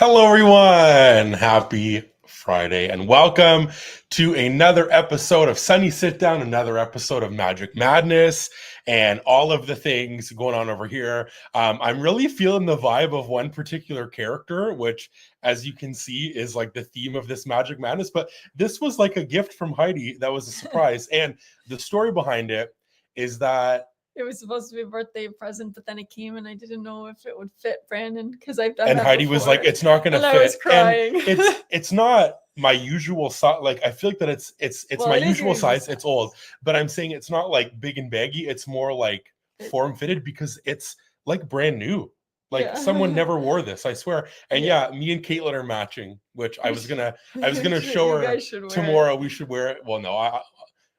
Hello, everyone. Happy Friday, and welcome to another episode of Sunny Sit Down, another episode of Magic Madness, and all of the things going on over here. I'm really feeling the vibe of one particular character, which, as you can see, is like the theme of this Magic Madness. But this was like a gift from Heidi that was a surprise. And the story behind it is that it was supposed to be a birthday present, but then it came and I didn't know if it would fit Brandon because I've done and that Heidi before. was like, "It's not going to fit." I was crying. And it's not my usual size. Like I feel like that it's well, my usual size. It's old, but I'm saying it's not like big and baggy. It's more like form fitted because it's like brand new. Like someone never wore this, I swear. And yeah, me and Caitlin are matching, which I was gonna show her tomorrow. We should wear it. Well, no, I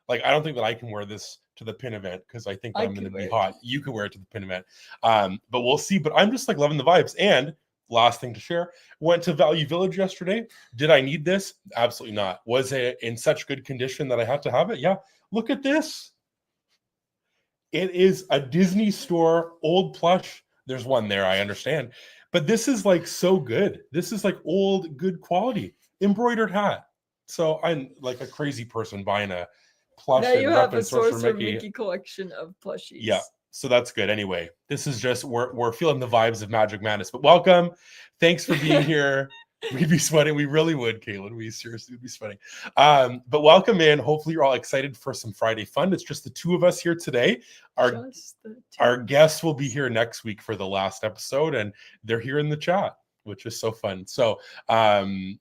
don't think that I can wear this to the pin event because I think I'm going to be hot. You could wear it to the pin event, but we'll see. But I'm just like loving the vibes. And last thing to share, went to Value Village yesterday. Did I need this? Absolutely not. Was it in such good condition that I had to have it? Yeah. Look at this. It is a Disney store old plush. There's one there, I understand. But this is like so good. This is like old, good quality embroidered hat. So I'm like a crazy person buying a plush. Now you have a Sorcerer Mickey collection of plushies. Yeah, so that's good. Anyway, this is just we're feeling the vibes of Magic Madness. But welcome, thanks for being here. We'd be sweating. We really would, Caitlin. We seriously would be sweating. But welcome in. Hopefully, you're all excited for some Friday fun. It's just the two of us here today. Our guests will be here next week for the last episode, and they're here in the chat, which is so fun. So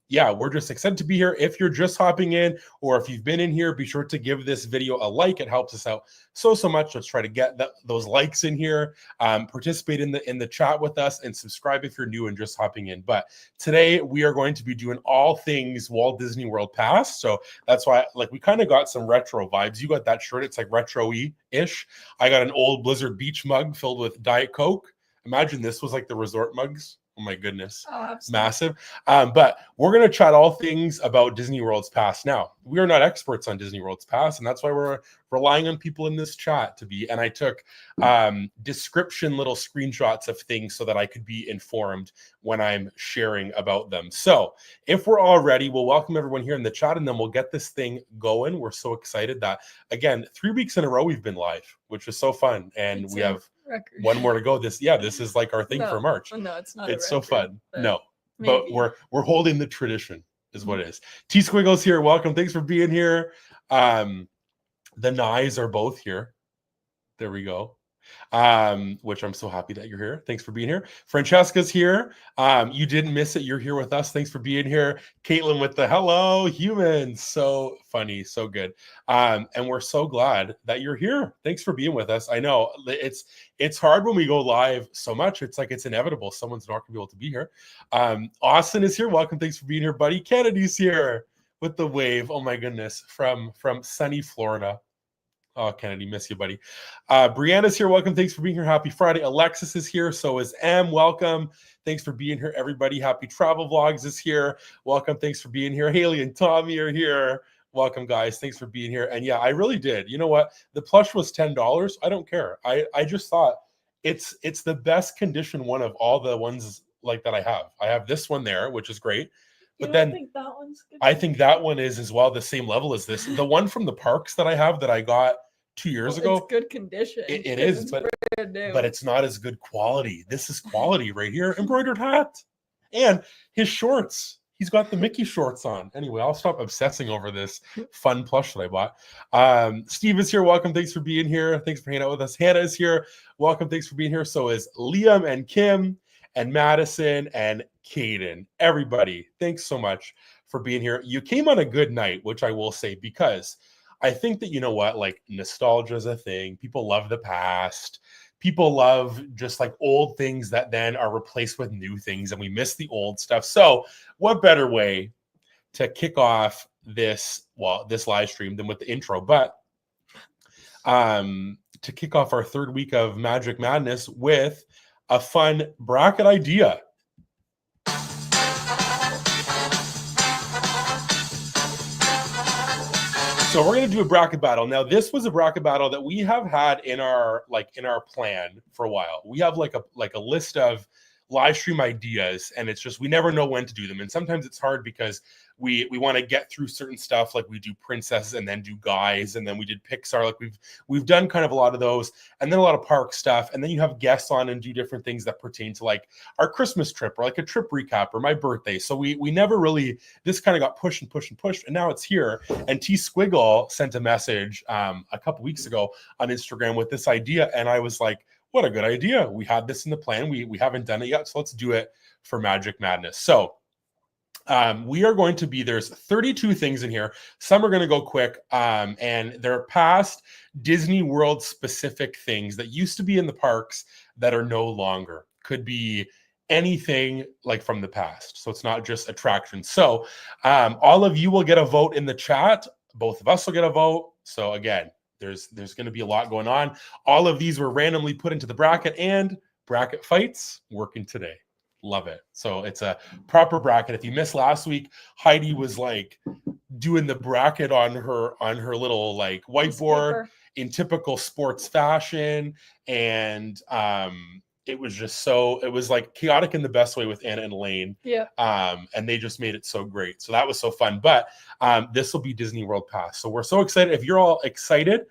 yeah, we're just excited to be here. If you're just hopping in or if you've been in here, be sure to give this video a like. It helps us out so much. Let's try to get those likes in here. Participate in the chat with us and subscribe if you're new and just hopping in. But today we are going to be doing all things Walt Disney World past. So that's why we kind of got some retro vibes. You got that shirt. It's like retro-y-ish. I got an old Blizzard Beach mug filled with Diet Coke. Imagine this was like the resort mugs. Oh my goodness. Oh, massive. But we're going to chat all things about Disney World's past. Now, we are not experts on Disney World's past, and that's why we're relying on people in this chat to be. And I took description little screenshots of things so that I could be informed when I'm sharing about them. So if we're all ready, we'll welcome everyone here in the chat, and then we'll get this thing going. We're so excited that, again, 3 weeks in a row we've been live, which is so fun. And we have record. One more to go. This is like our thing for March. No, it's not. It's so fun. No, maybe. But we're holding the tradition, is what it is. T Squiggles here. Welcome. Thanks for being here. The Nyes are both here. There we go. Which I'm so happy that you're here. Thanks for being here. Francesca's here. You didn't miss it. You're here with us. Thanks for being here. Caitlin with the hello humans. So funny, so good. And we're so glad that you're here. Thanks for being with us. I know it's hard when we go live so much. It's like it's inevitable. Someone's not gonna be able to be here. Austin is here. Welcome. Thanks for being here, buddy. Kennedy's here with the wave. Oh my goodness, from sunny Florida. Oh, Kennedy, miss you, buddy. Brianna's here. Welcome. Thanks for being here. Happy Friday. Alexis is here. So is M. Welcome. Thanks for being here, everybody. Happy Travel Vlogs is here. Welcome. Thanks for being here. Haley and Tommy are here. Welcome, guys. Thanks for being here. And yeah, I really did. You know what? The plush was $10. I don't care. I just thought it's the best condition one of all the ones like that I have. I have this one there, which is great. But then think that one's good. I think that one is as well the same level as this. The one from the parks that I have that I got 2 years ago. It's good condition. It is, but it's not as good quality. This is quality right here. Embroidered hat. And his shorts. He's got the Mickey shorts on. Anyway, I'll stop obsessing over this fun plush that I bought. Steve is here. Welcome. Thanks for being here. Thanks for hanging out with us. Hannah is here. Welcome. Thanks for being here. So is Liam and Kim and Madison and Caden. Everybody, thanks so much for being here. You came on a good night, which I will say, because I think that, you know what, like nostalgia is a thing. People love the past. People love just like old things that then are replaced with new things, and we miss the old stuff. So what better way to kick off this live stream than with the intro? But to kick off our third week of Magic Madness with a fun bracket idea. So we're going to do a bracket battle. Now, this was a bracket battle that we have had in our plan for a while. We have like a list of live stream ideas, and it's just we never know when to do them, and sometimes it's hard because we want to get through certain stuff, like we do princesses and then do guys, and then we did Pixar, like we've done kind of a lot of those, and then a lot of park stuff, and then you have guests on and do different things that pertain to like our Christmas trip or like a trip recap or my birthday. So we never really, this kind of got pushed and pushed and pushed, and now it's here. And T Squiggle sent a message a couple weeks ago on Instagram with this idea, and I was like, what a good idea. We had this in the plan. We haven't done it yet, so let's do it for Magic Madness. So we are going to be, there's 32 things in here. Some are going to go quick, and they're past Disney World specific things that used to be in the parks that are no longer. Could be anything like from the past. So it's not just attractions. So all of you will get a vote in the chat. Both of us will get a vote. So again, there's going to be a lot going on. All of these were randomly put into the bracket, and bracket fights working today. Love it. So it's a proper bracket. If you missed last week, Heidi was like doing the bracket on her little like whiteboard in typical sports fashion, and it was just it was like chaotic in the best way with Anna and Elaine. Yeah. And they just made it so great. So that was so fun. But this will be Disney World Pass. So we're so excited. If you're all excited,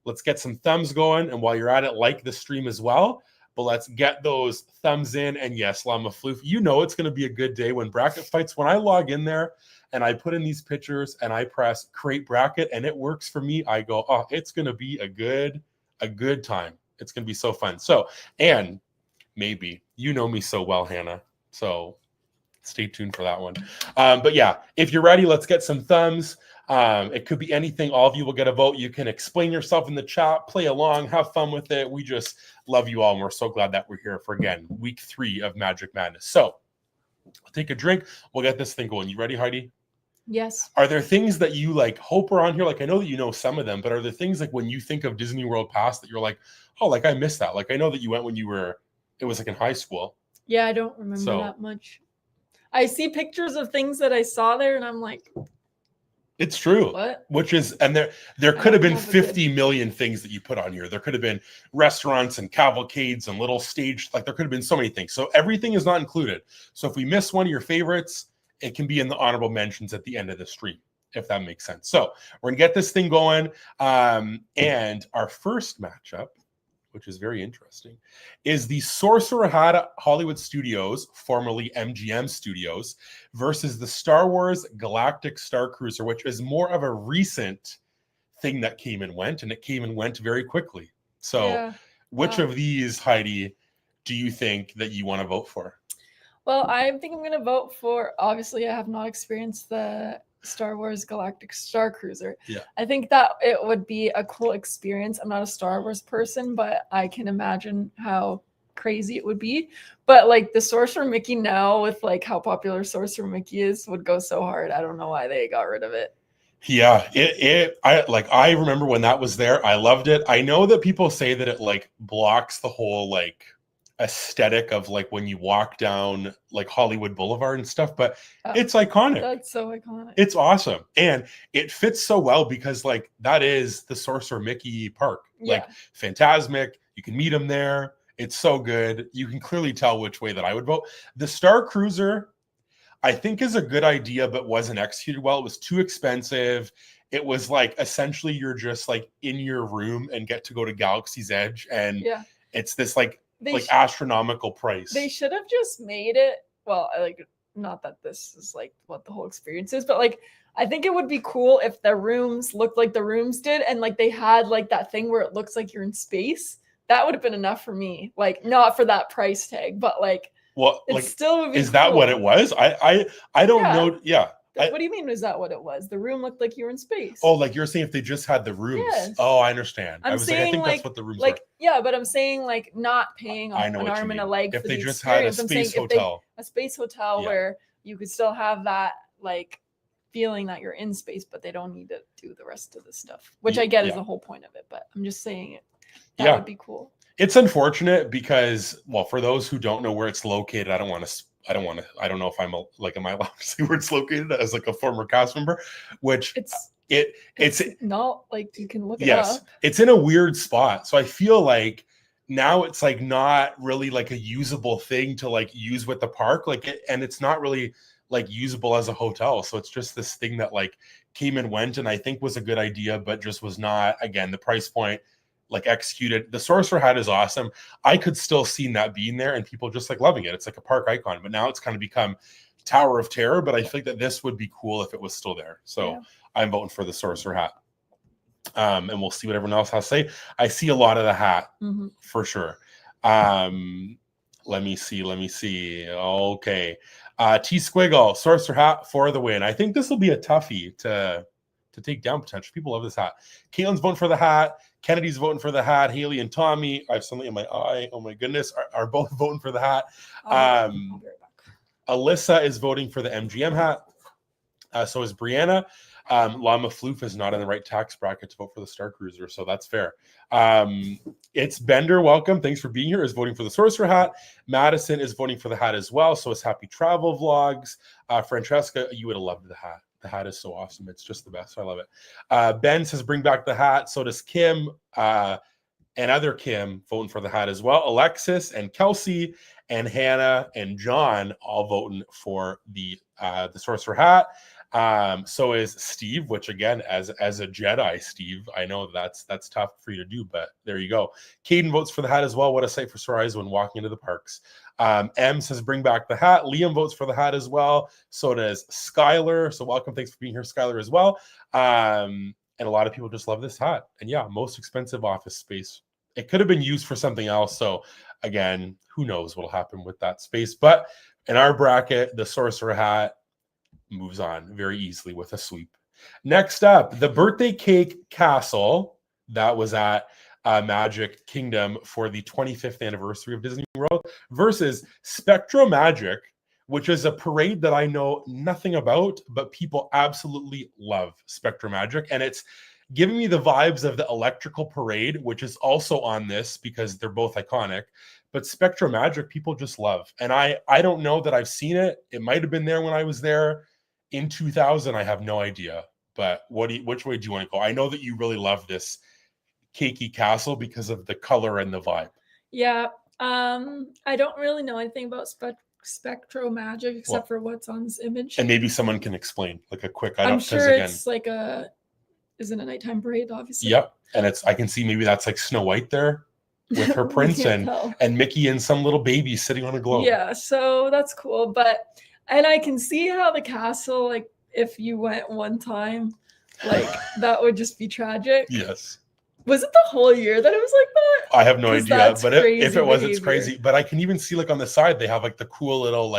let's get some thumbs going. And while you're at it, like the stream as well. But let's get those thumbs in. And yes, Llama Floof, you know it's going to be a good day when bracket fights. When I log in there and I put in these pictures and I press create bracket and it works for me, I go, oh, it's going to be a good time. It's going to be so fun. So, and maybe you know me so well, Hannah. So stay tuned for that one. But yeah, if you're ready, let's get some thumbs. It could be anything. All of you will get a vote. You can explain yourself in the chat, play along, have fun with it. We just love you all, and we're so glad that we're here for, again, week 3 of Magic Madness. So I'll take a drink. We'll get this thing going. You ready, Heidi? Yes. Are there things that you like hope are on here? Like, I know that you know some of them, but are there things like when you think of Disney World Pass that you're like, oh, like I missed that? Like I know that you went when you were, it was like in high school. Yeah, I don't remember that much. I see pictures of things that I saw there, and I'm like, it's true. What? Which is, and there could have been 50 million things that you put on here. There could have been restaurants and cavalcades and little stage, like there could have been so many things. So everything is not included. So if we miss one of your favorites, it can be in the honorable mentions at the end of the stream, if that makes sense. So we're gonna get this thing going. And our first matchup, which is very interesting, is the Sorcerer Hollywood Studios, formerly MGM Studios, versus the Star Wars Galactic Starcruiser, which is more of a recent thing that came and went, and it came and went very quickly. So which of these, Heidi, do you think that you want to vote for? Well, I think I'm going to vote for, obviously, I have not experienced the Star Wars Galactic Starcruiser. Yeah. I think that it would be a cool experience. I'm not a Star Wars person, but I can imagine how crazy it would be. But like the Sorcerer Mickey now, with like how popular Sorcerer Mickey is, would go so hard. I don't know why they got rid of it. Yeah, I remember when that was there. I loved it. I know that people say that it like blocks the whole like aesthetic of like when you walk down like Hollywood Boulevard and stuff, but it's iconic. That's so iconic. It's awesome, and it fits so well because like that is the Sorcerer Mickey Park. Like Fantasmic, you can meet him there. It's so good. You can clearly tell which way that I would vote. The Starcruiser, I think, is a good idea, but wasn't executed well. It was too expensive. It was like essentially you're just like in your room and get to go to Galaxy's Edge, and it's this like astronomical price. They should have just made it, well, like, not that this is like what the whole experience is, but like I think it would be cool if the rooms looked like the rooms did, and like they had like that thing where it looks like you're in space. That would have been enough for me. Like not for that price tag, but like, well, it like, still would be is that what it was? I don't know. Yeah. What do you mean? Is that what it was? The room looked like you were in space. Oh, like you're saying if they just had the rooms. Yes. Oh, I understand. I think that's what the rooms were. Yeah, but I'm saying like not paying an arm and a leg if for they the just experience. had a space hotel. A space hotel where you could still have that like feeling that you're in space, but they don't need to do the rest of the stuff, which I get is the whole point of it. But I'm just saying that would be cool. It's unfortunate because, well, for those who don't know where it's located, I don't know if am I allowed to say where it's located as like a former cast member, which it's not like you can look it up. Yes, it's in a weird spot. So I feel like now it's like not really like a usable thing to like use with the park, and it's not really like usable as a hotel. So it's just this thing that like came and went, and I think was a good idea, but just was not, again, the price point like executed. The Sorcerer hat is awesome. I could still see that being there and people just like loving it. It's like a park icon, but now it's kind of become Tower of Terror. But I think that this would be cool if it was still there. So I'm voting for the Sorcerer hat. And we'll see what everyone else has to say. I see a lot of the hat for sure. Let me see. Okay. T Squiggle, Sorcerer hat for the win. I think this will be a toughie to take down potential. People love this hat. Caitlin's voting for the hat. Kennedy's voting for the hat. Haley and Tommy, I have something in my eye. Oh my goodness, are both voting for the hat. I'll be right back. Alyssa is voting for the MGM hat. So is Brianna. Llama Floof is not in the right tax bracket to vote for the Starcruiser, so that's fair. It's Bender, welcome. Thanks for being here, is voting for the Sorcerer hat. Madison is voting for the hat as well, so it's Happy Travel Vlogs. Francesca, you would have loved the hat. The hat is so awesome. It's just the best. I love it. Ben says bring back the hat. So does Kim and other Kim voting for the hat as well. Alexis and Kelsey and Hannah and John all voting for the Sorcerer hat. So is Steve, which again, as a Jedi, Steve, I know that's tough for you to do, but there you go. Caden votes for the hat as well. What a sight for sore eyes when walking into the parks. M says bring back the hat. Liam votes for the hat as well. So does Skylar. So welcome. Thanks for being here, Skylar, as well. And a lot of people just love this hat. And yeah, most expensive office space. It could have been used for something else. So again, who knows what'll happen with that space. But in our bracket, the Sorcerer hat moves on very easily with a sweep. Next up, the birthday cake castle that was at Magic Kingdom for the 25th anniversary of Disney World versus Spectro Magic, which is a parade that I know nothing about, but people absolutely love Spectro Magic. And it's giving me the vibes of the Electrical Parade, which is also on this because they're both iconic. But Spectro Magic, people just love. And I don't know that I've seen it. It might have been there when I was there in 2000. I have no idea. But which way do you want to go? I know that you really love this cakey castle because of the color and the vibe. Yeah. I don't really know anything about Spectro Magic except for what's on this image. And maybe someone can explain like a quick. I'm sure it's like isn't a nighttime parade, obviously. Yep. And I can see maybe that's like Snow White there with her prince and Mickey and some little baby sitting on a globe. Yeah, so that's cool. And I can see how the castle, like if you went one time, like that would just be tragic. Yes. Was it the whole year that it was like that? I have no idea, but if it was, it's crazy. But I can even see like on the side, they have like the cool little,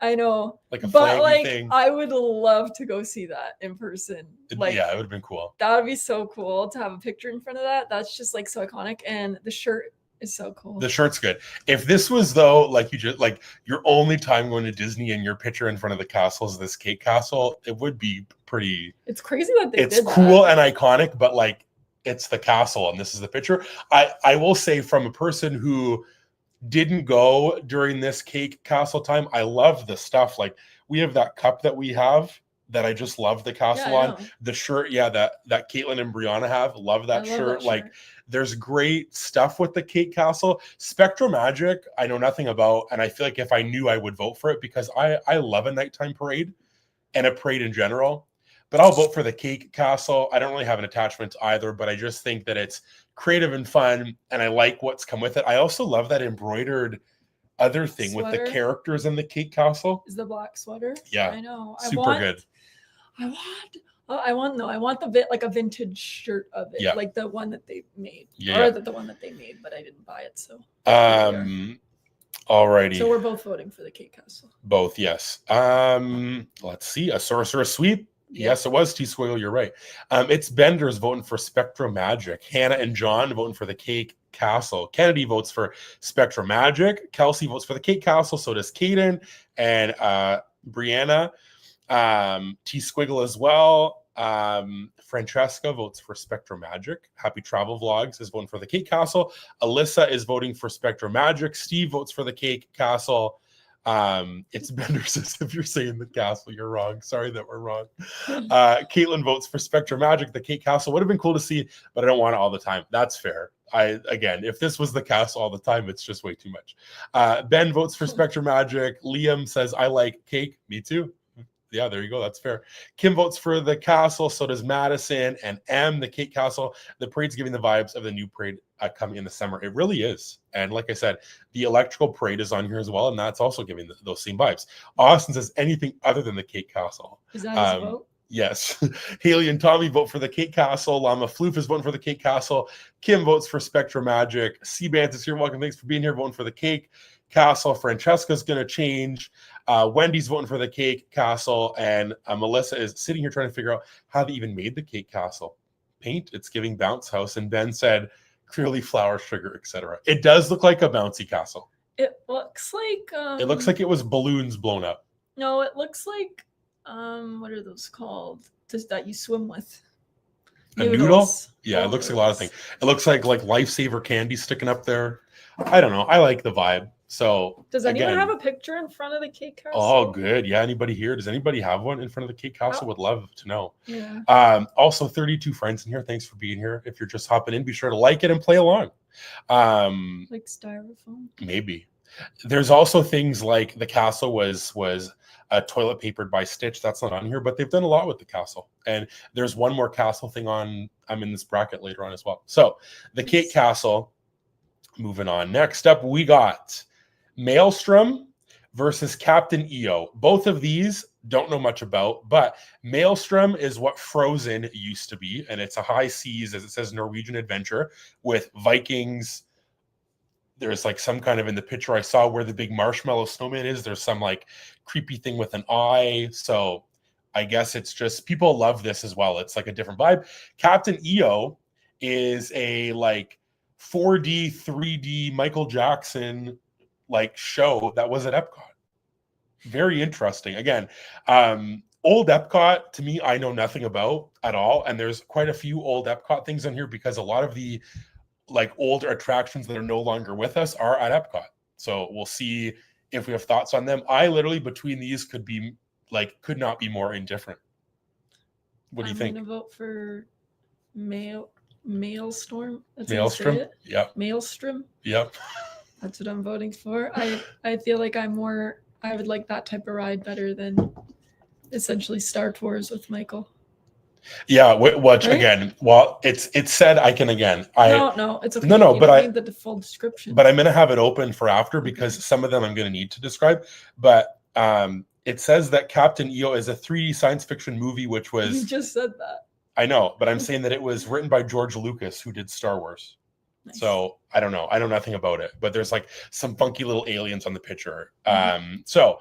I know, like a flaggy thing. I would love to go see that in person. Like, yeah, it would have been cool. That would be so cool to have a picture in front of that. That's just like so iconic. And the shirt is so cool. The shirt's good. If this was though, like you just like your only time going to Disney and your picture in front of the castle is this cake castle, it would be pretty. It's crazy that they did that. It's cool and iconic, but like, it's the castle and this is the picture. I will say from a person who didn't go during this cake castle time, I love the stuff. Like we have that cup that we have that I just love the castle on. The shirt, that Caitlin and Brianna have. Love that shirt. Like there's great stuff with the cake castle. Spectro Magic, I know nothing about, and I feel like if I knew, I would vote for it because I love a nighttime parade and a parade in general. But I'll vote for the cake castle. I don't really have an attachment to either, but I just think that it's creative and fun, and I like what's come with it. I also love that embroidered other thing with the characters in the cake castle. Is the black sweater? Yeah, I know. Super good. I want a vintage shirt of it, like the one that they made, or the one that they made, but I didn't buy it. So alrighty. So we're both voting for the cake castle. Both, yes. Let's see, a Sorcerer sweep. Yes, it was T-Squiggle. You're right. It's Bender's voting for Spectro Magic. Hannah and John voting for the Cake Castle. Kennedy votes for Spectro Magic. Kelsey votes for the Cake Castle. So does Caden and Brianna. T-Squiggle as well. Francesca votes for Spectro Magic. Happy Travel Vlogs is voting for the Cake Castle. Alyssa is voting for Spectro Magic. Steve votes for the Cake Castle. It's Bender says, if you're saying the castle, you're wrong. Sorry that we're wrong. Caitlin votes for Spectra Magic. The Kate Castle would have been cool to see, but I don't want it all the time. That's fair. Again, if this was the castle all the time, it's just way too much. Ben votes for Spectra Magic. Liam says, I like cake. Me too. Yeah, there you go. That's fair. Kim votes for the castle. So does Madison and M, the Kate Castle. The parade's giving the vibes of the new parade coming in the summer. It really is. And like I said, the electrical parade is on here as well. And that's also giving those same vibes. Austin says anything other than the Kate Castle. Is that his vote? Yes. Haley and Tommy vote for the Kate Castle. Llama Floof is voting for the Kate Castle. Kim votes for Spectra Magic. C-Bant is here. Welcome. Thanks for being here. Voting for the Cake Castle. Francesca's going to change. Wendy's voting for the Cake Castle. And Melissa is sitting here trying to figure out how they even made the Cake Castle. Paint. It's giving bounce house. And Ben said, clearly flour, sugar, etc. It does look like a bouncy castle. It looks like... it looks like it was balloons blown up. No, it looks like... what are those called? Just that you swim with. A noodle? Yeah, it looks like a lot of things. It looks like lifesaver candy sticking up there. I don't know. I like the vibe. So does anyone have a picture in front of the Cake Castle? Oh, good. Yeah, anybody here? Does anybody have one in front of the Cake Castle? Would love to know. Yeah. Also 32 friends in here. Thanks for being here. If you're just hopping in, be sure to like it and play along. Like styrofoam? Maybe. There's also things like the castle was toilet papered by Stitch. That's not on here, but they've done a lot with the castle. And there's one more castle thing on. I'm in this bracket later on as well. So the Cake Castle. Moving on. Next up, we got Maelstrom versus Captain EO. Both of these don't know much about, but Maelstrom is what Frozen used to be, and it's a high seas, as it says, Norwegian adventure with Vikings. There's like some kind of, in the picture I saw where the big marshmallow snowman is, there's some like creepy thing with an eye. So I guess it's just, people love this as well. It's like a different vibe. Captain EO is a like 4D, 3D Michael Jackson like show that was at Epcot. Very interesting. Again, old Epcot to me, I know nothing about at all. And there's quite a few old Epcot things on here because a lot of the like older attractions that are no longer with us are at Epcot. So we'll see if we have thoughts on them. I literally between these could not be more indifferent. What do you think? I'm gonna vote for Maelstrom. Maelstrom. Yep. Maelstrom. Yep. That's what I'm voting for. I feel like I would like that type of ride better than essentially Star Tours with Michael. Yeah, which right? Again, well, it's said I can again. No, it's okay. No, but I need the full description. But I'm gonna have it open for after because some of them I'm gonna need to describe. But it says that Captain EO is a 3D science fiction movie, which was you just said that. I know, but I'm saying that it was written by George Lucas, who did Star Wars. Nice. So I don't know. I know nothing about it, but there's like some funky little aliens on the picture. So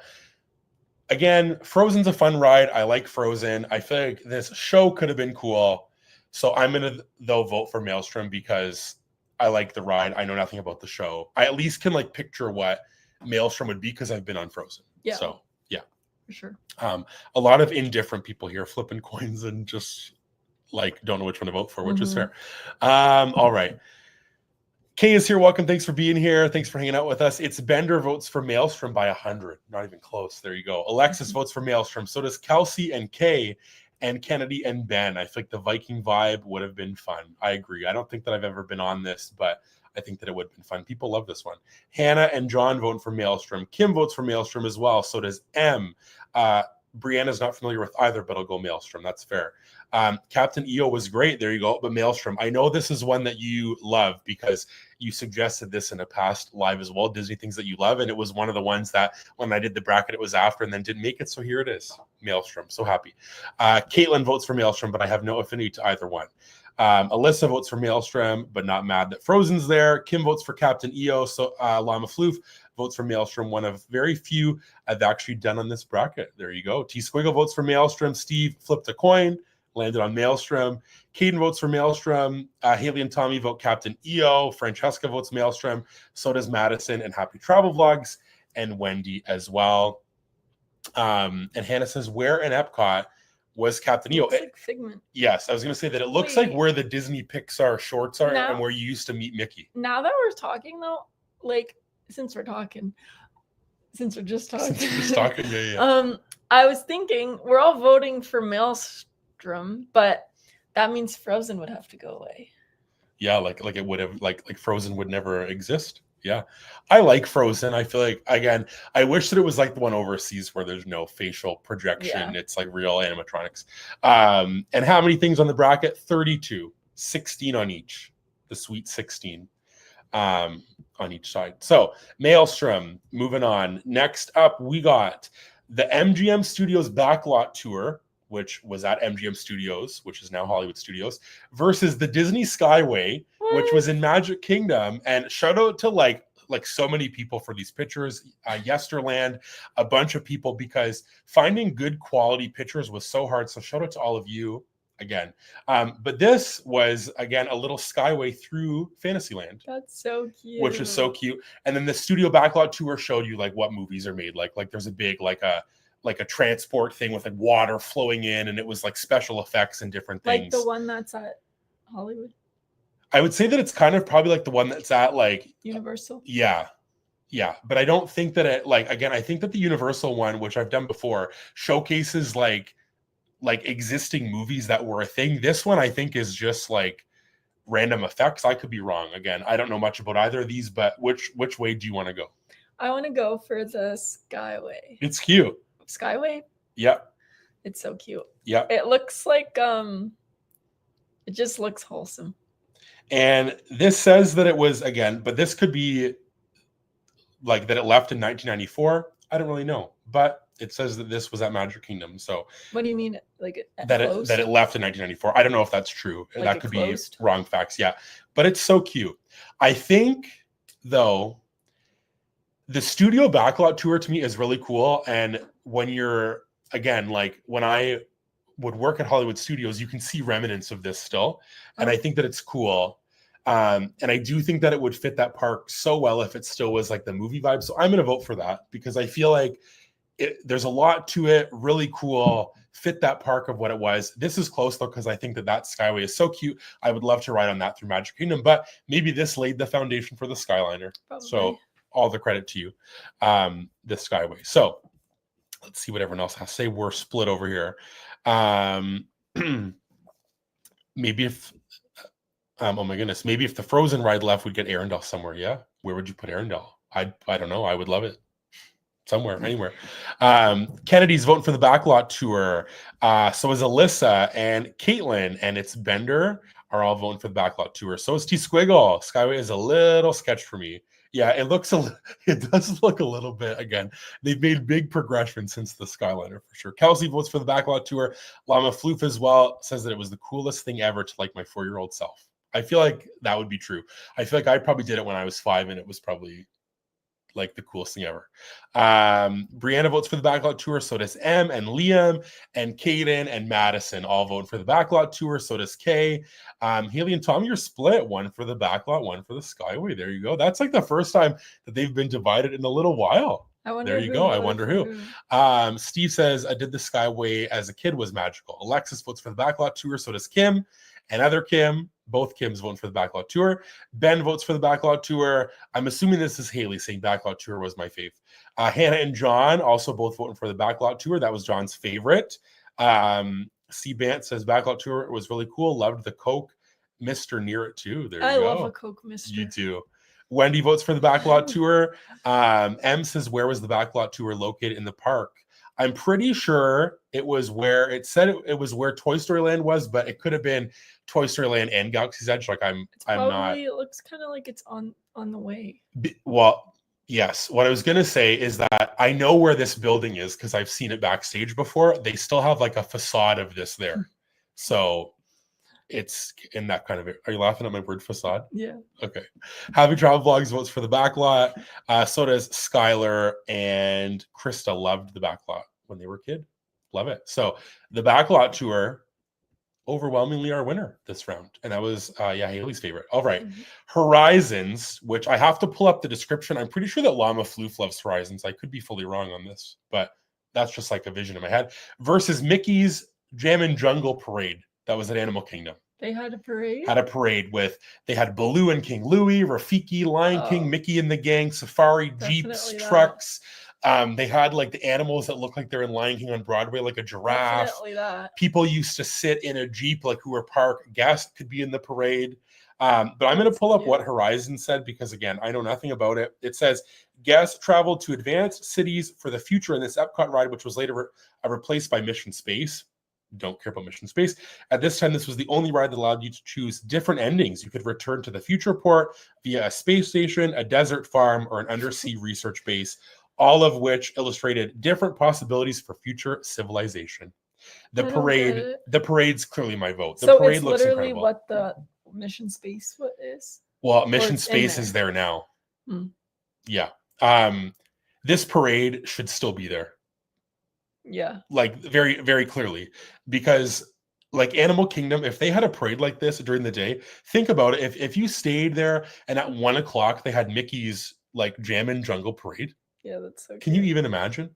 again, Frozen's a fun ride. I like Frozen. I feel like this show could have been cool. So I'm going to, though, vote for Maelstrom because I like the ride. I know nothing about the show. I at least can like picture what Maelstrom would be because I've been on Frozen. Yeah. So yeah. For sure. A lot of indifferent people here flipping coins and just like don't know which one to vote for, which is fair. All right. Kay is here. Welcome. Thanks for being here. Thanks for hanging out with us. It's Bender votes for Maelstrom by 100. Not even close. There you go. Alexis votes for Maelstrom. So does Kelsey and Kay and Kennedy and Ben. I think the Viking vibe would have been fun. I agree. I don't think that I've ever been on this, but I think that it would have been fun. People love this one. Hannah and John vote for Maelstrom. Kim votes for Maelstrom as well. So does M. Brianna's not familiar with either, but I'll go Maelstrom. That's fair. Captain EO was great. There you go. But Maelstrom, I know this is one that you love because you suggested this in a past live as well, Disney things that you love. And it was one of the ones that when I did the bracket, it was after and then didn't make it. So here it is. Maelstrom. So happy. Caitlin votes for Maelstrom, but I have no affinity to either one. Alyssa votes for Maelstrom, but not mad that Frozen's there. Kim votes for Captain EO. So Llama Floof votes for Maelstrom, one of very few I've actually done on this bracket. There you go. T Squiggle votes for Maelstrom. Steve flipped a coin, landed on Maelstrom. Caden votes for Maelstrom. Haley and Tommy vote Captain EO. Francesca votes Maelstrom. So does Madison and Happy Travel Vlogs and Wendy as well. And Hannah says, where in Epcot was Captain EO? Like Figment. Yes, I was going to say that it looks like where the Disney Pixar shorts are and where you used to meet Mickey. Now that we're talking though, like since we're talking, Since we're just talking. Yeah. I was thinking we're all voting for Maelstrom, but that means Frozen would have to go away. Yeah, like it would have like Frozen would never exist. Yeah. I like Frozen. I feel like, again, I wish that it was like the one overseas where there's no facial projection. Yeah. It's like real animatronics. And how many things on the bracket? 32, 16 on each. The sweet 16 on each side. So Maelstrom, moving on. Next up, we got the MGM Studios Backlot Tour, which was at MGM Studios, which is now Hollywood Studios, versus the Disney Skyway, which was in Magic Kingdom. And shout out to like so many people for these pictures. Yesterland, a bunch of people, because finding good quality pictures was so hard. So shout out to all of you again. But this was, again, a little Skyway through Fantasyland. That's so cute. Which is so cute. And then the Studio Backlot Tour showed you like what movies are made. Like there's a big like a transport thing with like water flowing in, and it was like special effects and different things. Like the one that's at Hollywood? I would say that it's kind of probably like the one that's at like Universal. Yeah. But I don't think that it, like, again, I think that the Universal one, which I've done before, showcases like existing movies that were a thing. This one I think is just like random effects. I could be wrong. Again, I don't know much about either of these, but which way do you want to go? I want to go for the Skyway. It's cute. Skyway? Yep. It's so cute. Yep. It looks like it just looks wholesome. And this says that it was, again, but this could be like that it left in 1994. I don't really know, but it says that this was at Magic Kingdom. So what do you mean, like that it left in 1994? I don't know if that's true. Like that could be wrong facts. Yeah, but it's so cute. I think though, the Studio Backlot Tour to me is really cool. And when you're, again, like when I would work at Hollywood Studios, you can see remnants of this still, and I think that it's cool. And I do think that it would fit that park so well if it still was like the movie vibe. So I'm going to vote for that because I feel like there's a lot to it. Really cool. Fit that park of what it was. This is close though, because I think that Skyway is so cute. I would love to ride on that through Magic Kingdom, but maybe this laid the foundation for the Skyliner. Probably. So all the credit to you, the Skyway. So let's see what everyone else has to say. We're split over here. Maybe if, oh my goodness, maybe if the Frozen ride left, we'd get Arendelle somewhere. Yeah. Where would you put Arendelle? I don't know. I would love it. Somewhere, anywhere. Kennedy's voting for the Backlot Tour. So is Alyssa and Caitlin, and it's Bender are all voting for the Backlot Tour. So is T Squiggle. Skyway is a little sketch for me. Yeah, it does look a little bit, again, they've made big progression since the Skyliner for sure. Kelsey votes for the Backlot Tour. Llama Floof as well says that it was the coolest thing ever to like my 4-year-old self. I feel like that would be true. I feel like I probably did it when I was 5 and it was probably like the coolest thing ever. Brianna votes for the Backlot Tour. So does M and Liam and Kaden and Madison all vote for the Backlot Tour. So does Kay. Haley and Tom, you're split. One for the Backlot, one for the Skyway. There you go. That's like the first time that they've been divided in a little while. There you go. I wonder who. Steve says, I did the Skyway as a kid, was magical. Alexis votes for the Backlot Tour. So does Kim and other Kim. Both Kims voting for the Backlot Tour. Ben votes for the Backlot Tour. I'm assuming this is Haley saying Backlot Tour was my fave. Hannah and John also both voting for the Backlot Tour. That was John's favorite. C. Bant says Backlot Tour was really cool. Loved the Coke Mister near it too. There you go. I love a Coke Mister. You too. Wendy votes for the Backlot Tour. M says, where was the Backlot Tour located in the park? I'm pretty sure it was where it said it was where Toy Story Land was, but it could have been Toy Story Land and Galaxy's Edge. Like I'm not. It looks kind of like it's on the way. Well, yes. What I was gonna say is that I know where this building is because I've seen it backstage before. They still have like a facade of this there, so it's in that kind of. Are you laughing at my word facade? Yeah. Okay. Happy Travel Vlogs votes for the Backlot. So does Skylar, and Krista loved the Backlot when they were a kid. Love it. So the Backlot Tour, overwhelmingly our winner this round. And that was, Haley's favorite. All right. Mm-hmm. Horizons, which I have to pull up the description. I'm pretty sure that Llama Floof loves Horizons. I could be fully wrong on this, but that's just like a vision in my head. Versus Mickey's Jammin' Jungle Parade. That was at Animal Kingdom. They had a parade? They had Baloo and King Louie, Rafiki, Lion King, Mickey and the Gang, Safari, Jeeps, trucks. They had like the animals that look like they're in Lion King on Broadway, like a giraffe. Definitely that. People used to sit in a Jeep, like who were parked. Guests could be in the parade. But I'm going to pull up what Horizon said because, again, I know nothing about it. It says guests traveled to advanced cities for the future in this Epcot ride, which was later replaced by Mission Space. Don't care about Mission Space. At this time, this was the only ride that allowed you to choose different endings. You could return to the future port via a space station, a desert farm, or an undersea research base, all of which illustrated different possibilities for future civilization. The parade's clearly my vote. The parade looks incredible. What the Mission Space is. Well, Mission Space is there now. Yeah. This parade should still be there. Yeah. Like very, very clearly. Because like Animal Kingdom, if they had a parade like this during the day, think about it. If you stayed there and at 1 o'clock they had Mickey's like Jammin' Jungle Parade. Yeah, that's so Can you even imagine?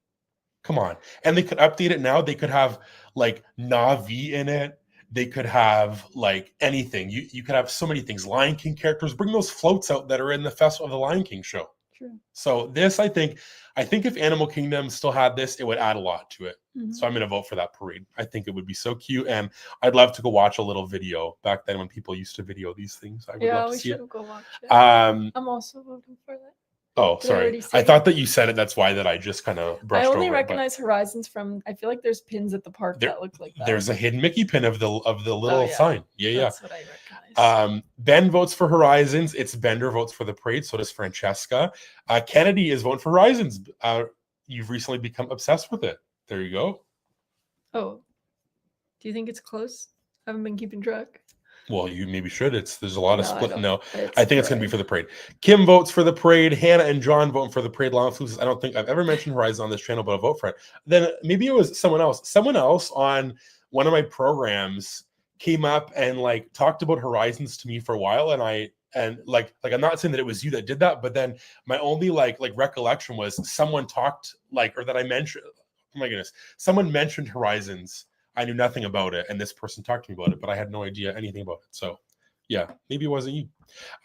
Come on. And they could update it now. They could have like Na'vi in it. They could have like anything. You could have so many things. Lion King characters. Bring those floats out that are in the Festival of the Lion King show. True. So this, I think if Animal Kingdom still had this, it would add a lot to it. So I'm going to vote for that parade. I think it would be so cute. And I'd love to go watch a little video back then when people used to video these things. I would love to see it. Go watch it. I'm also voting for that. Oh, sorry. I thought that you said it. That's why that I just kind of brushed over. I only recognize Horizons from. I feel like there's pins at the park that look like that. There's a hidden Mickey pin of the little sign. Yeah, That's what I recognize. Ben votes for Horizons. It's Bender votes for the parade. So does Francesca. Kennedy is voting for Horizons. You've recently become obsessed with it. There you go. Oh, do you think it's close? I haven't been keeping track. Well, you maybe should. There's a lot of split. No, I think it's going to be for the parade. Kim votes for the parade. Hannah and John voting for the parade. Long Fluces. I don't think I've ever mentioned Horizon on this channel, but I'll vote for it. Then maybe it was someone else. Someone else on one of my programs came up and like talked about Horizons to me for a while, and like I'm not saying that it was you that did that, but then my only like recollection was someone talked or that I mentioned. Oh my goodness, someone mentioned Horizons. I knew nothing about it, and this person talked to me about it, but I had no idea anything about it. So, yeah, maybe it wasn't you.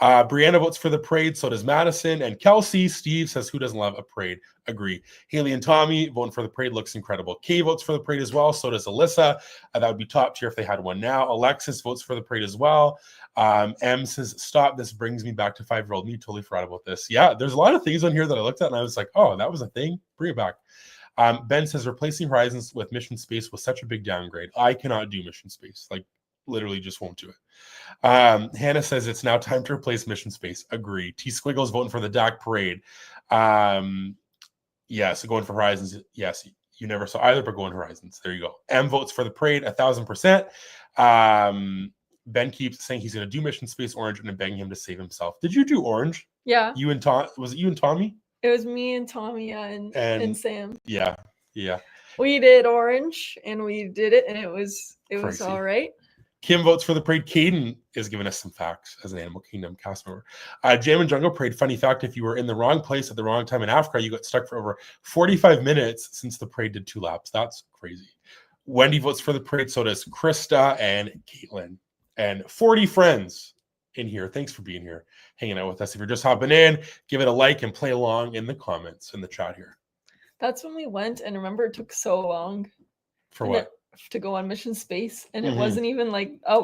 Brianna votes for the parade. So does Madison and Kelsey. Steve says, "Who doesn't love a parade?" Agree. Haley and Tommy voting for the parade. Looks incredible. Kay votes for the parade as well. So does Alyssa. That would be top tier if they had one now. Alexis votes for the parade as well. M says, "Stop. This brings me back to 5-year-old me. Totally forgot about this." Yeah, there's a lot of things on here that I looked at, and I was like, "Oh, that was a thing. Bring it back." Ben says replacing Horizons with Mission Space was such a big downgrade. I cannot do Mission Space. Like, literally just won't do it. Hannah says it's now time to replace Mission Space. Agree. T Squiggles voting for the DAC parade. Yeah, so going for Horizons. Yes, you never saw either, but going Horizons. There you go. M votes for the parade 1,000%. Ben keeps saying he's going to do Mission Space Orange and I'm begging him to save himself. Did you do Orange? Yeah. You and Tom? Was it you and Tommy? It was me and Tommy, and Sam. Yeah. We did Orange, and we did it, and it was all right. Kim votes for the parade. Caden is giving us some facts as an Animal Kingdom cast member. Jammin' Jungle Parade. Funny fact: if you were in the wrong place at the wrong time in Africa, you got stuck for over 45 minutes since the parade did 2 laps. That's crazy. Wendy votes for the parade. So does Krista and Caitlin, and 40 friends in here. Thanks for being here, hanging out with us. If you're just hopping in, give it a like and play along in the comments in the chat here. That's when we went, and remember it took so long for what to go on Mission Space, and it wasn't even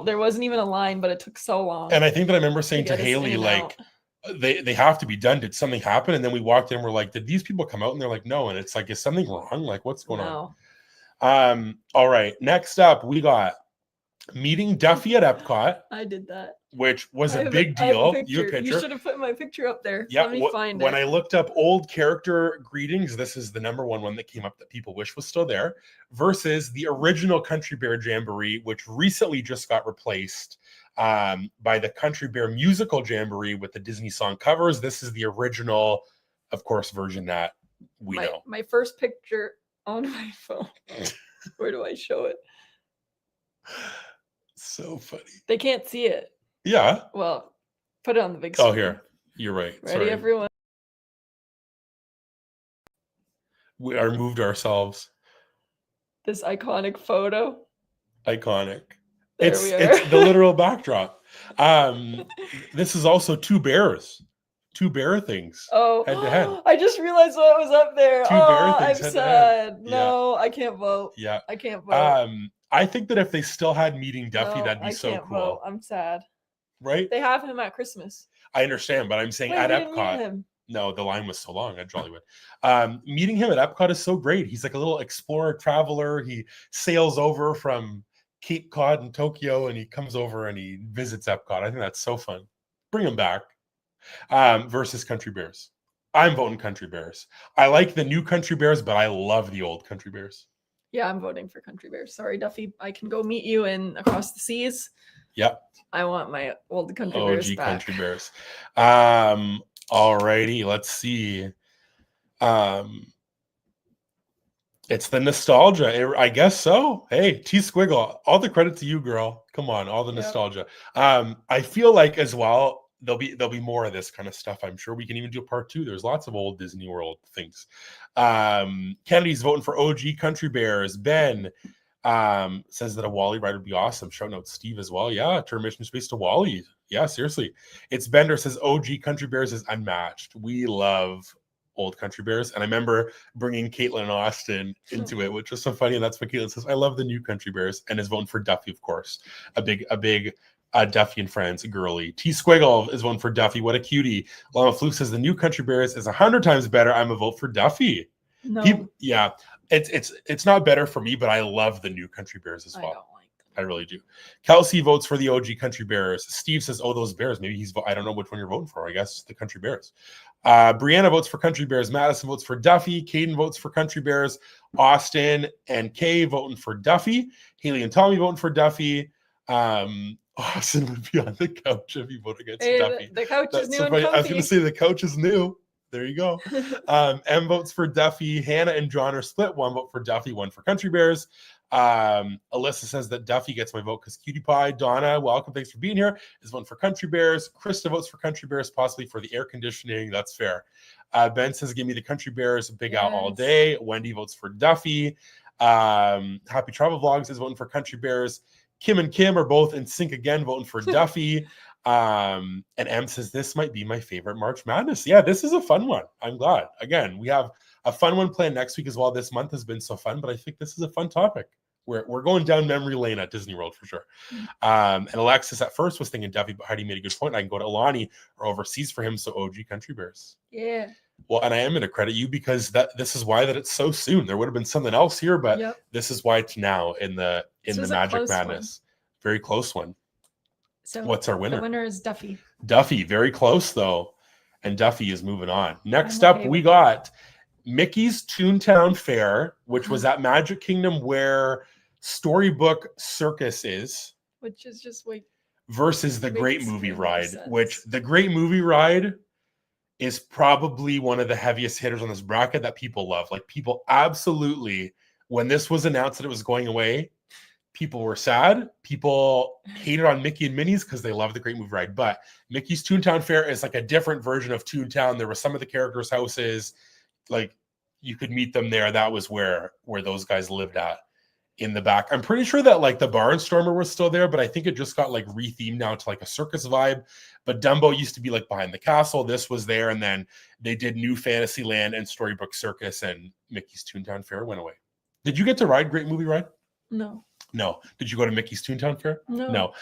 there wasn't even a line, but it took so long. And I think that I remember saying to Haley, like, they have to be done. Did something happen? And then we walked in, and we're like, did these people come out? And they're like, no. And it's like, is something wrong? Like, what's going on? All right. Next up, we got meeting Duffy at Epcot. I did that, which was a big deal. You You should have put my picture up there. Yeah, let me find it. When I looked up old character greetings, this is the number one that came up that people wish was still there, versus the original Country Bear Jamboree, which recently just got replaced by the Country Bear Musical Jamboree with the Disney song covers. This is the original, of course, version that we know. My first picture on my phone. Where do I show it? So funny. They can't see it. Yeah. Well, put it on the big screen. Oh, here. You're right. Ready, everyone? We are moved ourselves. This iconic photo. Iconic. We are. It's the literal backdrop. This is also 2 bears two bear things. Oh, head to head. I just realized what was up there. Two bear I'm things head to sad. head. No, I can't vote. Yeah. I can't vote. I think that if they still had Meeting Duffy, No, that'd be I so can't cool. vote. I'm sad. Right? They have him at Christmas. I understand, but I'm saying Wait, at we didn't meet Epcot. him. No, the line was so long at Jollywood. Meeting him at Epcot is so great. He's like a little explorer traveler. He sails over from Cape Cod in Tokyo and he comes over and he visits Epcot. I think that's so fun. Bring him back. Versus Country Bears. I'm voting Country Bears. I like the new Country Bears, but I love the old Country Bears. Yeah, I'm voting for Country Bears. Sorry, Duffy. I can go meet you in Across the Seas. Yep. I want my old Country Bears OG back. Country Bears. Alrighty, let's see. It's the nostalgia. I guess so. Hey, T Squiggle, all the credit to you, girl. Come on, all the nostalgia. I feel like as well, there'll be more of this kind of stuff. I'm sure we can even do a part 2. There's lots of old Disney World things. Kennedy's voting for OG Country Bears. Ben says that a Wally ride would be awesome. Shouting out Steve as well. Yeah, turn mission space to Wally. Yeah, seriously. It's Bender says OG Country Bears is unmatched. We love old Country Bears, and I remember bringing Caitlin and Austin into it, which was so funny. And that's what Caitlin says. I love the new Country Bears, and is voting for Duffy, of course. A big Duffy and Friends girly. T Squiggle is one for Duffy. What a cutie. Llama Fluke says the new Country Bears is 100 times better. I'm a vote for Duffy. No. Yeah, it's not better for me, but I love the new Country Bears as well. I don't like them. I really do. Kelsey votes for the OG Country Bears. Steve says, "Oh, those Bears." Maybe I don't know which one you're voting for. I guess the Country Bears. Brianna votes for Country Bears. Madison votes for Duffy. Caden votes for Country Bears. Austin and Kay voting for Duffy. Haley and Tommy voting for Duffy. Austin would be on the couch if you vote against Duffy. The couch is new and funny. comfy. I was going to say the couch is new. There you go. M votes for Duffy. Hannah and John are split. One vote for Duffy, one for Country Bears. Alyssa says that Duffy gets my vote because Cutie Pie. Donna, welcome. Thanks for being here. Is one for Country Bears. Krista votes for Country Bears, possibly for the air conditioning. That's fair. Ben says, give me the Country Bears. Big out all day. Wendy votes for Duffy. Happy Travel Vlogs is voting for Country Bears. Kim and Kim are both in sync again, voting for Duffy. And M says, this might be my favorite March Madness. Yeah, this is a fun one. I'm glad. Again, we have a fun one planned next week as well. This month has been so fun, but I think this is a fun topic. We're going down memory lane at Disney World for sure. And Alexis at first was thinking Duffy, but Heidi made a good point. I can go to Alani or overseas for him. So OG Country Bears. Yeah. Well, and I am going to credit you because this is why that it's so soon. There would have been something else here, but this is why it's now in the Magic Madness. Very close one. So what's our winner? The winner is Duffy. Duffy, very close though. And Duffy is moving on. Next up, we got Mickey's Toontown Fair, which was at Magic Kingdom where Storybook Circus is. Which is just like versus the Great Movie Ride, which the Great Movie Ride is probably one of the heaviest hitters on this bracket that people love. Like people absolutely, when this was announced that it was going away, people were sad. People hated on Mickey and Minnie's because they love the Great Movie Ride. But Mickey's Toontown Fair is like a different version of Toontown. There were some of the characters' houses, like you could meet them there. That was where those guys lived at in the back. I'm pretty sure that like the Barnstormer was still there, but I think it just got like rethemed now to like a circus vibe. But Dumbo used to be like behind the castle. This was there. And then they did New Fantasyland and Storybook Circus, and Mickey's Toontown Fair went away. Did you get to ride Great Movie Ride? No. Did you go to Mickey's Toontown Fair? No.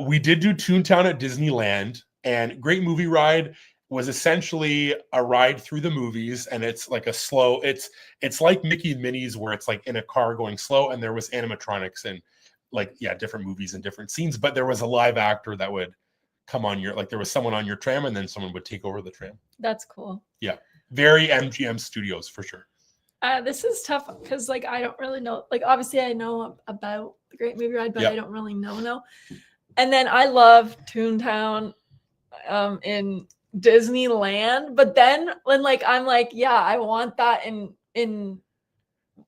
We did do Toontown at Disneyland, and Great Movie Ride was essentially a ride through the movies, and it's like a slow, it's like Mickey and Minnie's where it's like in a car going slow, and there was animatronics and like, different movies and different scenes, but there was a live actor that would come on your, like there was someone on your tram and then someone would take over the tram. That's cool. Yeah. Very MGM Studios for sure. This is tough because like I don't really know. Like obviously I know about the Great Movie Ride, but I don't really know. And then I love Toontown in Disneyland, but then when like I'm like, yeah, I want that in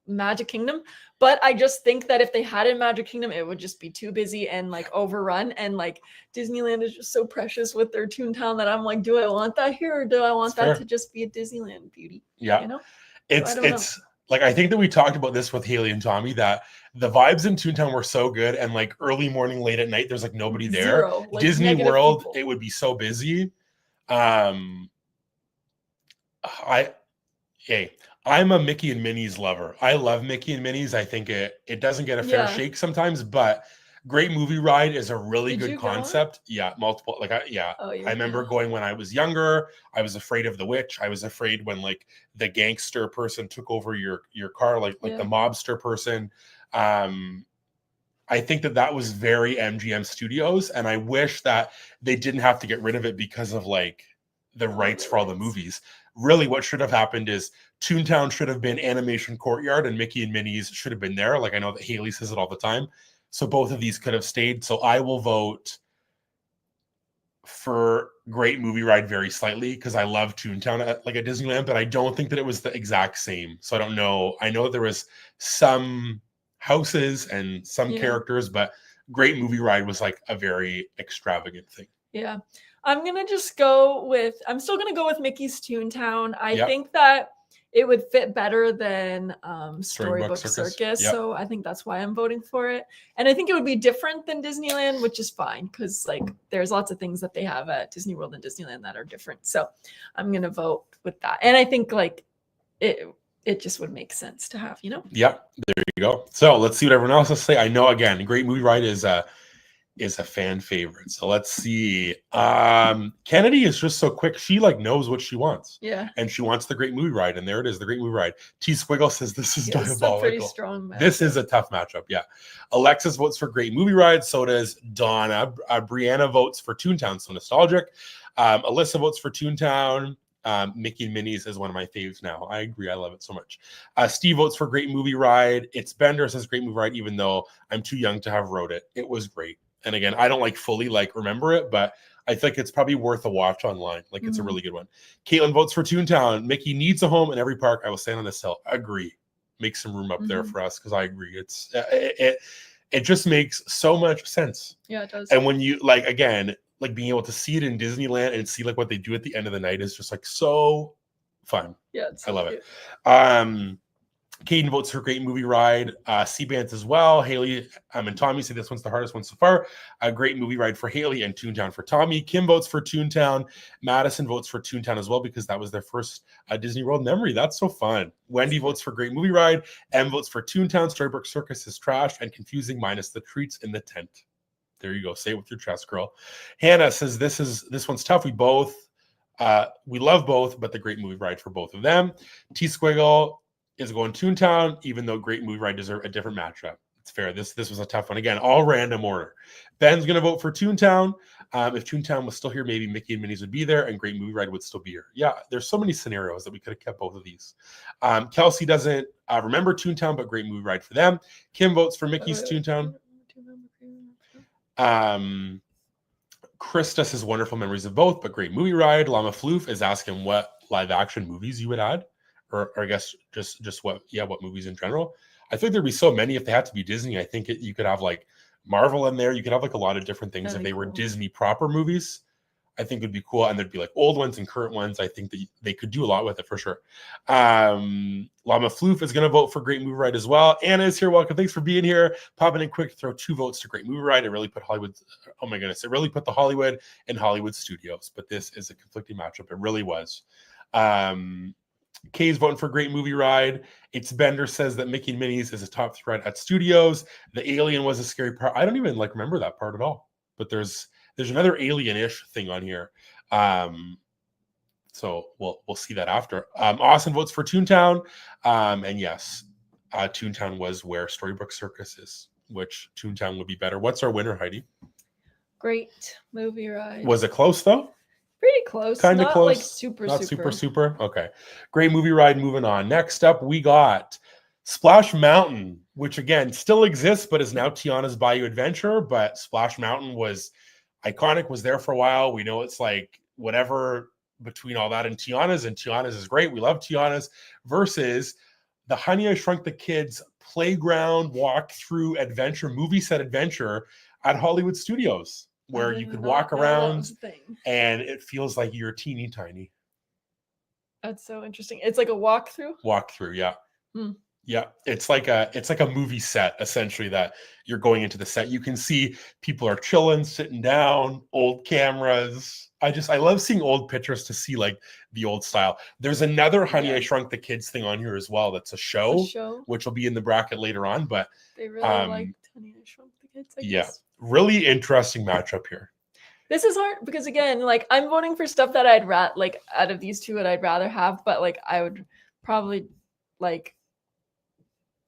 Magic Kingdom. But I just think that if they had it in Magic Kingdom, it would just be too busy and like overrun. And like Disneyland is just so precious with their Toontown that I'm like, do I want that here or do I want that to just be a Disneyland beauty? Yeah. You know? It's like, I think that we talked about this with Haley and Tommy, that the vibes in Toontown were so good, and like early morning, late at night, there's like nobody there. Like Disney World, people. it would be so busy. And I'm a Mickey and Minnie's lover. I love Mickey and Minnie's. I think it doesn't get a fair shake sometimes, but Great Movie Ride is a really good concept. Yeah, multiple. Like, I remember going when I was younger. I was afraid of the witch. I was afraid when like the gangster person took over your car, like the mobster person. I think that was very MGM Studios, and I wish that they didn't have to get rid of it because of like the rights for all the movies. Really, what should have happened is Toontown should have been Animation Courtyard, and Mickey and Minnie's should have been there. Like I know that Haley says it all the time. So both of these could have stayed. So I will vote for Great Movie Ride very slightly because I love Toontown at Disneyland, but I don't think that it was the exact same. So I don't know. I know there was some houses and some characters, but Great Movie Ride was like a very extravagant thing. Yeah. I'm still gonna go with Mickey's Toontown. I think that it would fit better than Storybook Circus. Yep. So I think that's why I'm voting for it. And I think it would be different than Disneyland, which is fine because like there's lots of things that they have at Disney World and Disneyland that are different. So I'm gonna vote with that. And I think like it just would make sense to have, Yep, there you go. So let's see what everyone else has to say. I know again, Great Movie Ride is a fan favorite. So let's see. Kennedy is just so quick. She like knows what she wants. Yeah. And she wants the Great Movie Ride. And there it is, the Great Movie Ride. T Squiggle says this is diabolical. This is a pretty strong matchup. This is a tough matchup. Yeah. Alexis votes for Great Movie Ride. So does Donna. Brianna votes for Toontown. So nostalgic. Alyssa votes for Toontown. Mickey and Minnie's is one of my faves now. I agree. I love it so much. Steve votes for Great Movie Ride. It's Bender says Great Movie Ride, even though I'm too young to have wrote it. It was great. And again, I don't like fully like remember it, but I think it's probably worth a watch online. Like it's a really good one. Caitlin votes for Toontown. Mickey needs a home in every park. I will stand on this hill. Agree. Make some room up there for us because I agree. It's it just makes so much sense. Yeah, it does. And when you like again, like being able to see it in Disneyland and see like what they do at the end of the night is just like so fun. Yeah, I love it. Caden votes for Great Movie Ride. C-Bant as well. Haley and Tommy say this one's the hardest one so far. A Great Movie Ride for Haley and Toontown for Tommy. Kim votes for Toontown. Madison votes for Toontown as well because that was their first Disney World memory. That's so fun. Wendy votes for Great Movie Ride. M votes for Toontown. Storybook Circus is trash and confusing minus the treats in the tent. There you go. Say it with your chest, girl. Hannah says this one's tough. We love both, but the Great Movie Ride for both of them. T Squiggle is going Toontown, even though Great Movie Ride deserve a different matchup. It's fair. This was a tough one. Again, all random order. Ben's going to vote for Toontown. If Toontown was still here, maybe Mickey and Minnie's would be there and Great Movie Ride would still be here. Yeah, there's so many scenarios that we could have kept both of these. Kelsey doesn't remember Toontown, but Great Movie Ride for them. Kim votes for Mickey's Toontown. Krista says wonderful memories of both, but Great Movie Ride. Llama Floof is asking what live action movies you would add. Or I guess just what movies in general. I think there'd be so many if they had to be Disney. I think you could have like Marvel in there. You could have like a lot of different things if they were Disney proper movies. I think it'd be cool. And there'd be like old ones and current ones. I think that they could do a lot with it for sure. Llama Floof is going to vote for Great Movie Ride as well. Anna is here. Welcome. Thanks for being here. Popping in quick to throw 2 votes to Great Movie Ride. It really put Hollywood. Oh my goodness. It really put the Hollywood and Hollywood studios. But this is a conflicting matchup. It really was. Kay's voting for Great Movie Ride. It's Bender says that Mickey and Minnie's is a top 3 ride at studios. The alien was a scary part. I don't even like remember that part at all. But there's another alien-ish thing on here. So we'll see that after. Austin votes for Toontown. And yes, Toontown was where Storybook Circus is, which Toontown would be better. What's our winner, Heidi? Great Movie Ride. Was it close though? Pretty close. Kind of close. Like super. Okay. Great Movie Ride. Moving on. Next up, we got Splash Mountain, which again still exists, but is now Tiana's Bayou Adventure. But Splash Mountain was iconic, was there for a while. We know it's like whatever between all that and Tiana's is great. We love Tiana's versus the Honey I Shrunk the Kids playground walk-through adventure, movie set adventure at Hollywood Studios, where you could walk around and it feels like you're teeny tiny. That's so interesting. It's like a walkthrough? Walkthrough, yeah. Yeah, it's like a movie set essentially that you're going into the set. You can see people are chilling, sitting down, old cameras. I love seeing old pictures to see like the old style. There's another Honey I Shrunk the Kids thing on here as well. That's a show, which will be in the bracket later on. But they really liked Honey I Shrunk the Kids. I guess. Really interesting matchup here. This is hard because again, like I'm voting for stuff that I'd like out of these two that I'd rather have, but like I would probably like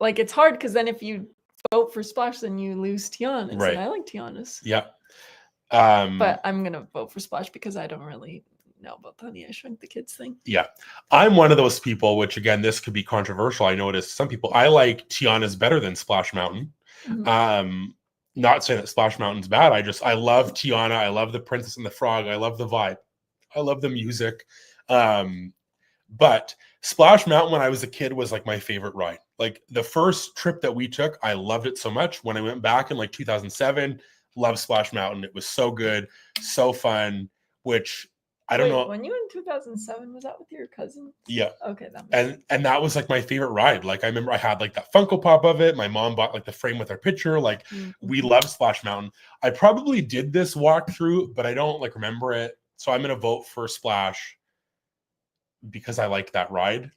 it's hard because then if you vote for Splash, then you lose Tiana's. Right. And I like Tiana's. Yeah. But I'm gonna vote for Splash because I don't really know about the Honey I Shrunk the Kids thing. Yeah. I'm one of those people, which again, this could be controversial. I know it is some people. I like Tiana's better than Splash Mountain. Mm-hmm. Not saying that Splash Mountain's bad. I love Tiana. I love the Princess and the Frog. I love the vibe. I love the music. But Splash Mountain when I was a kid was like my favorite ride. Like the first trip that we took, I loved it so much. When I went back in like 2007, loved Splash Mountain. It was so good, so fun, which I don't know. When you in 2007, was that with your cousin? Yeah. Okay. And that was like my favorite ride. Like I remember I had like that Funko Pop of it. My mom bought like the frame with our picture. Like we loved Splash Mountain. I probably did this walkthrough, but I don't like remember it. So I'm gonna vote for Splash because I like that ride.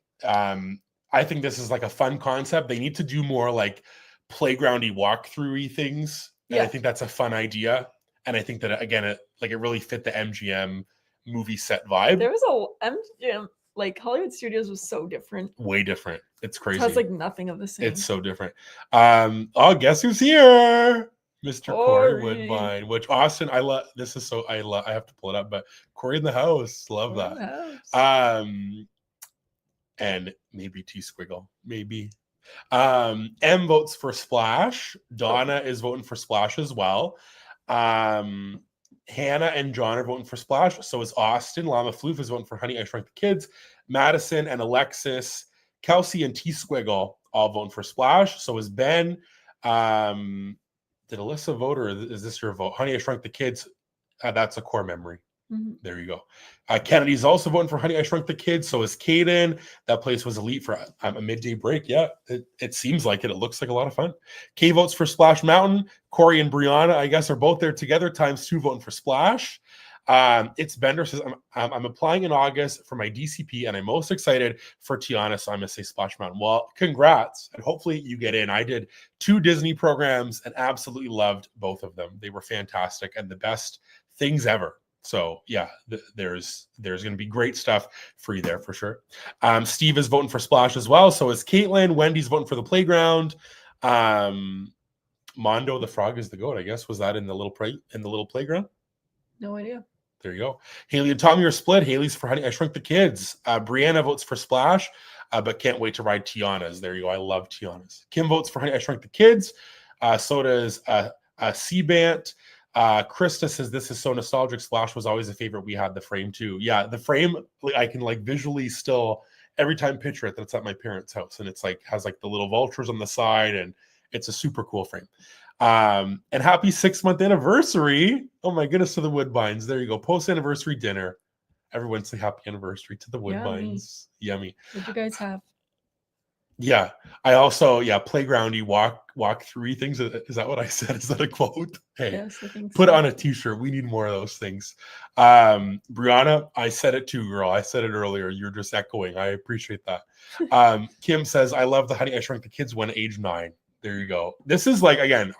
I think this is like a fun concept. They need to do more like playgroundy walkthrough-y things. And I think that's a fun idea. And I think that again, it really fit the MGM movie set vibe. There was a MGM, like Hollywood Studios was so different. Way different. It's crazy. It has like nothing of the same. It's so different. Guess who's here? Mr. Corey Woodbine, which Austin, I love. This is so I have to pull it up, but Corey in the house, love that. And maybe T Squiggle, maybe. M votes for Splash. Donna is voting for Splash as well. Hannah and John are voting for Splash. So is Austin. Llama Floof is voting for Honey I Shrunk the Kids. Madison and Alexis, Kelsey and T Squiggle all voting for Splash. So is Ben. Did Alyssa vote or is this your vote? Honey I Shrunk the Kids. That's a core memory. Mm-hmm. There you go. Kennedy's also voting for Honey I Shrunk the Kids. So is Kaden. That place was elite for a midday break. Yeah, it seems like it. It looks like a lot of fun. Kay votes for Splash Mountain. Corey and Brianna, I guess, are both there together. ×2 voting for Splash. It's Bender says, I'm applying in August for my DCP and I'm most excited for Tiana. So I'm going to say Splash Mountain. Well, congrats. And hopefully you get in. I did 2 Disney programs and absolutely loved both of them. They were fantastic and the best things ever. So yeah, there's going to be great stuff for you there for sure. Steve is voting for Splash as well. So is Caitlin. Wendy's voting for the playground. Mondo the Frog is the goat, I guess. Was that in the little playground? No idea. There you go. Haley and Tommy are split. Haley's for Honey I Shrunk the Kids. Brianna votes for Splash, but can't wait to ride Tiana's. There you go. I love Tiana's. Kim votes for Honey I Shrunk the Kids. So does C-Bant. Krista says this is so nostalgic. Splash was always a favorite. We had the frame too. Yeah, the frame I can like visually still every time picture it. That's at my parents' house, and it's like has like the little vultures on the side, and it's a super cool frame. And happy 6-month anniversary! Oh my goodness to the Woodbines. There you go. Post anniversary dinner. Everyone say happy anniversary to the Woodbines. Yummy. What'd you guys have? Yeah, I also playgroundy walk through things. Is that what I said? Is that a quote? Hey, yes, I think put it on a t-shirt. We need more of those things. Brianna, I said it too, girl. I said it earlier. You're just echoing. I appreciate that. Kim says, I love the Honey I Shrunk the Kids when age 9. There you go. This is like, again,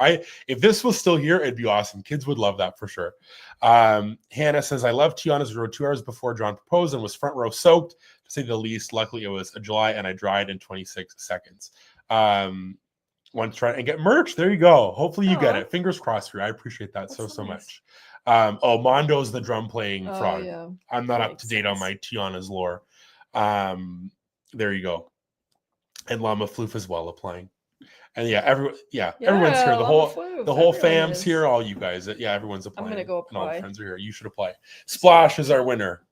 if this was still here, it'd be awesome. Kids would love that for sure. Hannah says, I love Tiana's. We rode 2 hours before John proposed and was front row soaked, to say the least. Luckily, it was a July and I dried in 26 seconds. Want to try and get merch? There you go. Hopefully you get it. Fingers crossed for you. I appreciate that so nice. Much. Mondo's the drum playing frog. Yeah. I'm not up to date on my Tiana's lore. There you go. And Llama Floof as well applying. And everyone's here. The whole fam's here. All you guys. Yeah, everyone's applying. I'm gonna go apply. And all the friends are here. You should apply. Splash is our winner.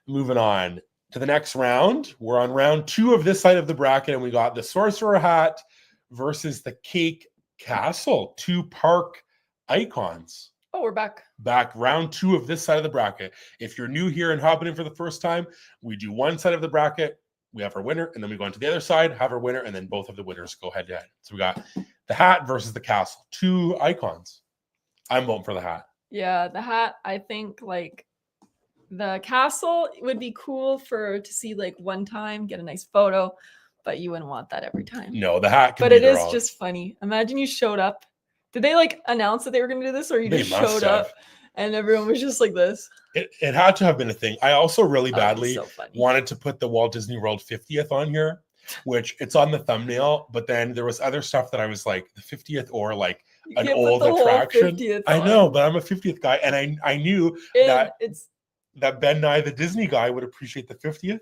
Moving on to the next round. We're on round 2 of this side of the bracket, and we got the Sorcerer hat versus the Cake Castle. 2 park icons. Oh, we're back. Back round 2 of this side of the bracket. If you're new here and hopping in for the first time, we do one side of the bracket. we have our winner, and then we go on to the other side, have our winner, and then both of the winners go head to head. So we got the hat versus the castle. 2 icons. I'm voting for the hat. Yeah, the hat, I think like the castle would be cool to see like one time, get a nice photo, but you wouldn't want that every time. No, the hat can but be it is all. just funny. Imagine you showed up. Did they like announce that they were going to do this, or you just showed up and everyone was just like this? It had to have been a thing. I also really badly so wanted to put the Walt Disney World 50th on here, which it's on the thumbnail, but then there was other stuff that I was like the 50th or like an old attraction. I know, but I'm a 50th guy, and I knew that Ben Nye, the Disney guy, would appreciate the 50th.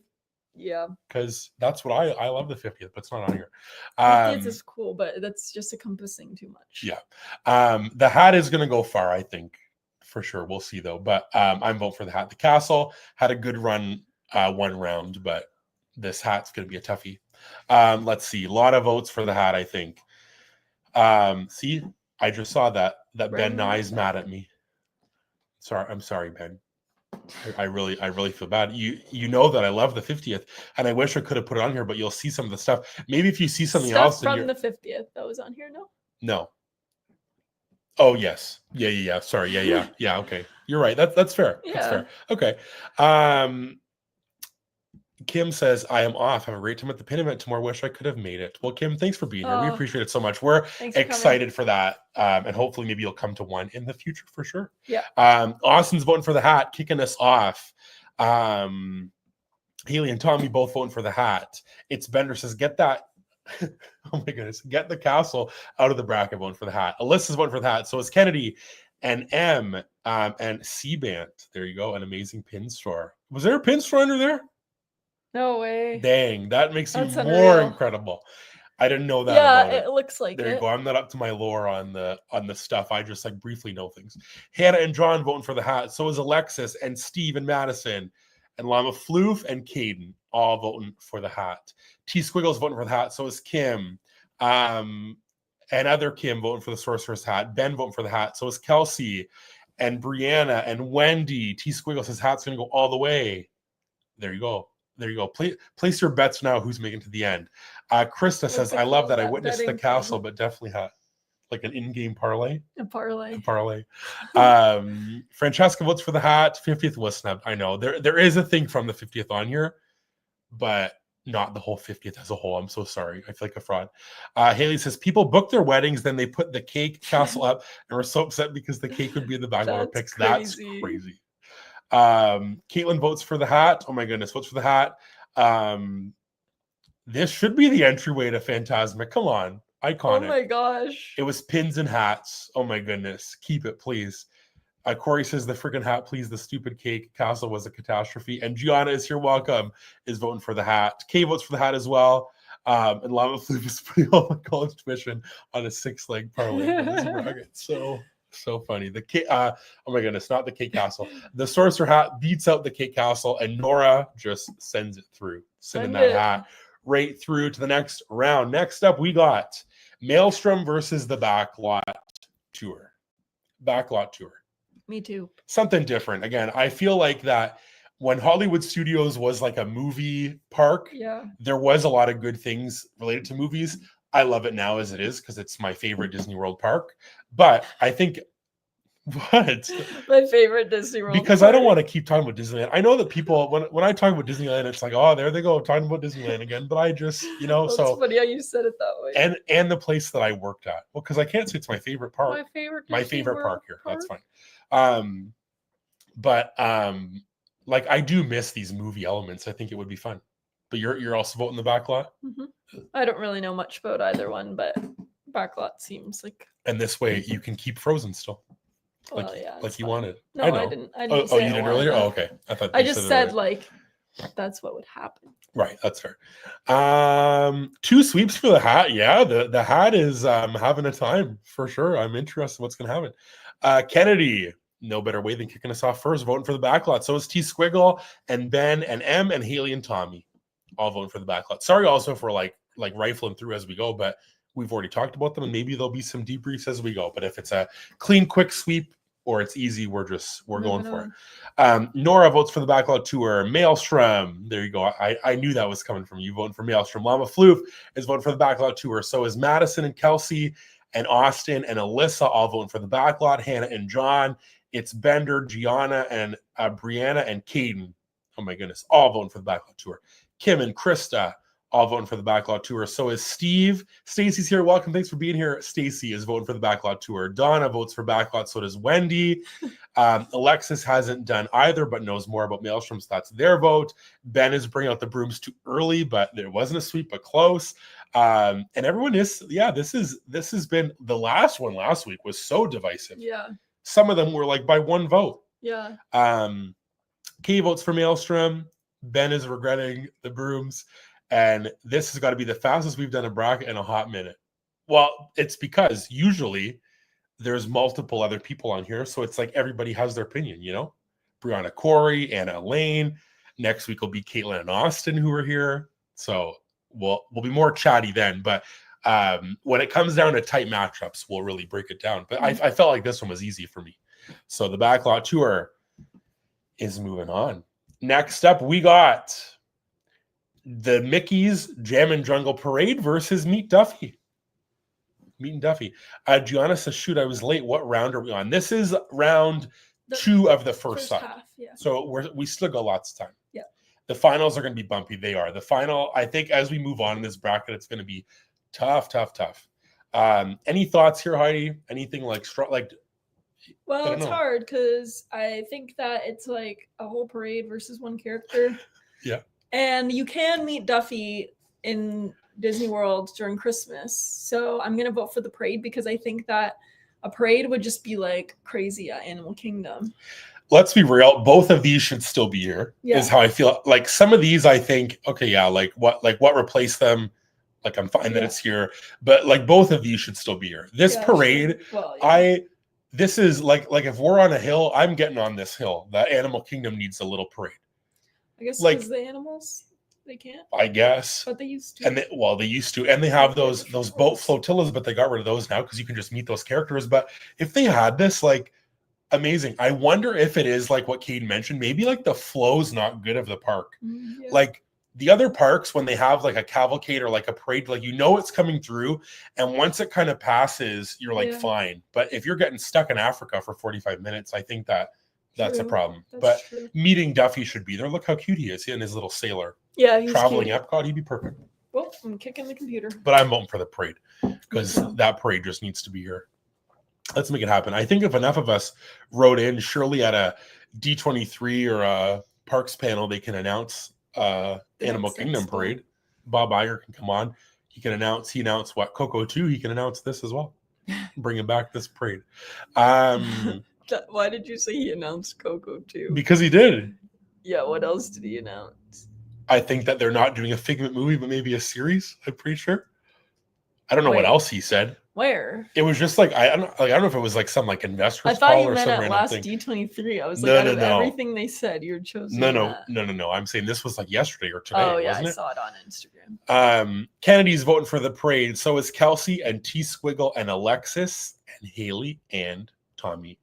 Yeah, because that's what I love the 50th, but it's not on here. 50th is cool, but that's just encompassing too much. Yeah, the hat is gonna go far, I think, for sure. We'll see though, but I'm voting for the hat. The castle had a good run one round, but this hat's gonna be a toughie. Let's see, a lot of votes for the hat, I think. See, I just saw that Ben Nye's mad at me. I'm sorry, Ben. I really feel bad. You know that I love the 50th, and I wish I could have put it on here, but you'll see some of the stuff. Maybe if you see something else from the 50th that was on here, no. Oh yes, yeah. Sorry, yeah. Okay, you're right. That's fair. Yeah. That's fair. Okay. Kim says, I am off. Have a great time at the pin event tomorrow. Wish I could have made it. Well, Kim, thanks for being here. We appreciate it so much. We're excited for that. And hopefully maybe you'll come to one in the future for sure. Yeah. Austin's voting for the hat, kicking us off. Haley and Tommy both voting for the hat. It's Bender says, get that. Oh my goodness. Get the castle out of the bracket, voting for the hat. Alyssa's voting for the hat. So is Kennedy and M and C-Band. There you go. An amazing pin store. Was there a pin store under there? No way. Dang, that makes you more incredible. I didn't know that. Yeah, it looks like there you go. I'm not up to my lore on the stuff. I just like briefly know things. Hannah and John voting for the hat. So is Alexis and Steve and Madison and Llama Floof and Caden all voting for the hat. T Squiggles voting for the hat. So is Kim. And other Kim voting for the Sorcerer's hat. Ben voting for the hat. So is Kelsey and Brianna and Wendy. T Squiggles says hat's gonna go all the way. There you go. There you go. Place your bets now. Who's making to the end? Krista says, I love that I witnessed the castle, but definitely had like an in-game parlay. A parlay. Francesca votes for the hat. 50th was snubbed. I know. There is a thing from the 50th on here, but not the whole 50th as a whole. I'm so sorry. I feel like a fraud. Haley says, people book their weddings, then they put the cake castle up, and we're so upset because the cake would be in the Backlot picks. That's crazy. Caitlin votes for the hat. Oh my goodness, votes for the hat. This should be the entryway to Phantasmic. Come on, iconic. Oh my gosh, it was pins and hats. Oh my goodness, keep it please. Corey says the freaking hat, please. The stupid cake castle was a catastrophe. And Gianna is here. Welcome. Is voting for the hat. Kay votes for the hat as well. And Lava Floof is putting all the college tuition on a 6-leg parlay. So funny. The cake, oh my goodness, not the cake castle. The Sorcerer hat beats out the cake castle, and Nora just sends it through, sending that hat right through to the next round. Next up, we got Maelstrom versus the Backlot Tour. Backlot Tour. Me too. Something different. Again, I feel like that when Hollywood Studios was like a movie park, there was a lot of good things related to movies. I love it now as it is because it's my favorite Disney World park. But I think what? My favorite Disney World because park. I don't want to keep talking about Disneyland. I know that people when I talk about Disneyland, it's like, oh, there they go talking about Disneyland again. But I just, That's so funny how you said it that way. And the place that I worked at. Well, because I can't say it's my favorite park. My favorite park here. That's fine. Like I do miss these movie elements. I think it would be fun. But you're also voting the Backlot? Mm-hmm. I don't really know much about either one, but Backlot seems like. And this way you can keep Frozen still. Well, like you wanted. No, I didn't. You didn't earlier? Oh, okay. I just said like that's what would happen. Right, that's fair. 2 sweeps for the hat. Yeah, the hat is having a time for sure. I'm interested in what's gonna happen. Kennedy. No better way than kicking us off first, voting for the Backlot. So is T Squiggle and Ben and M and Haley and Tommy all voting for the Backlot. Sorry also for like rifling through as we go, but we've already talked about them and maybe there'll be some debriefs as we go. But if it's a clean, quick sweep, or it's easy. We're going for it. Nora votes for the Backlot Tour. Maelstrom, there you go. I knew that was coming from you voting for Maelstrom. Llama Floof is voting for the Backlot Tour. So is Madison and Kelsey and Austin and Alyssa all voting for the Backlot. Hannah and John. It's Bender, Gianna, and Brianna and Caden. Oh my goodness, all voting for the Backlot Tour. Kim and Krista all voting for the Backlot Tour. So is Steve. Stacy's here. Welcome. Thanks for being here. Stacy is voting for the Backlot Tour. Donna votes for Backlot. So does Wendy. Alexis hasn't done either, but knows more about Maelstrom, so that's their vote. Ben is bringing out the brooms too early, but there wasn't a sweep, but close. And everyone is, this has been the last one last week was so divisive. Yeah. Some of them were like by one vote. Yeah. Kay votes for Maelstrom. Ben is regretting the brooms. And this has got to be the fastest we've done a bracket in a hot minute. Well, it's because usually there's multiple other people on here. So it's like everybody has their opinion, you know? Brianna Corey, Anna Elaine. Next week will be Caitlin and Austin who are here. So we'll be more chatty then. But when it comes down to tight matchups, we'll really break it down. But I felt like this one was easy for me. So the Backlot Tour is moving on. Next up, we got the Mickey's Jammin' Jungle Parade versus Meet Duffy. Meet and Duffy. Gianna says, shoot, I was late. What round are we on? This is round 2 of the first side. Half, yeah. So we still got lots of time. Yeah. The finals are going to be bumpy. They are. The final, I think as we move on in this bracket, it's going to be tough. Any thoughts here, Heidi? Anything like well, it's hard because I think that it's like a whole parade versus one character. Yeah. And you can meet Duffy in Disney World during Christmas. So I'm going to vote for the parade because I think that a parade would just be like crazy at Animal Kingdom. Let's be real. Both of these should still be here, is how I feel. Like some of these, I think, okay, yeah, like what replaced them? Like I'm fine that it's here. But like both of these should still be here. This parade, sure. Well, this is like if we're on a hill, I'm getting on this hill. The Animal Kingdom needs a little parade. I guess because the animals, they can't. I guess. But they used to. And they used to. And they have those boat flotillas, but they got rid of those now because you can just meet those characters. But if they had this, like, amazing. I wonder if it is like what Kate mentioned. Maybe like the flow's not good of the park. Yeah. Like the other parks, when they have like a cavalcade or like a parade, like it's coming through. And once it kind of passes, you're like, fine. But if you're getting stuck in Africa for 45 minutes, I think that's a problem. But meeting Duffy should be there. Look how cute he is. He and his little sailor. Yeah, he's traveling cute. Epcot, he'd be perfect. Well, I'm kicking the computer. But I'm voting for the parade because that parade just needs to be here. Let's make it happen. I think if enough of us wrote in, surely at a D23 or a Parks panel, they can announce Animal Kingdom parade. Bob Iger can come on. He announced what? Coco 2. He can announce this as well. Bringing back this parade. Why did you say he announced Coco 2? Because he did. Yeah, what else did he announce? I think that they're not doing a Figment movie, but maybe a series. I'm pretty sure. I don't know what else he said. Where? It was just like I don't know if it was like some like investors call or some random thing. I thought you meant at last D23. I was like, out of everything they said, you're chosen. No. I'm saying this was like yesterday or today. Oh yeah, wasn't I it? saw it on Instagram. Kennedy's voting for the parade. So is Kelsey and T Squiggle and Alexis and Haley and Tommy.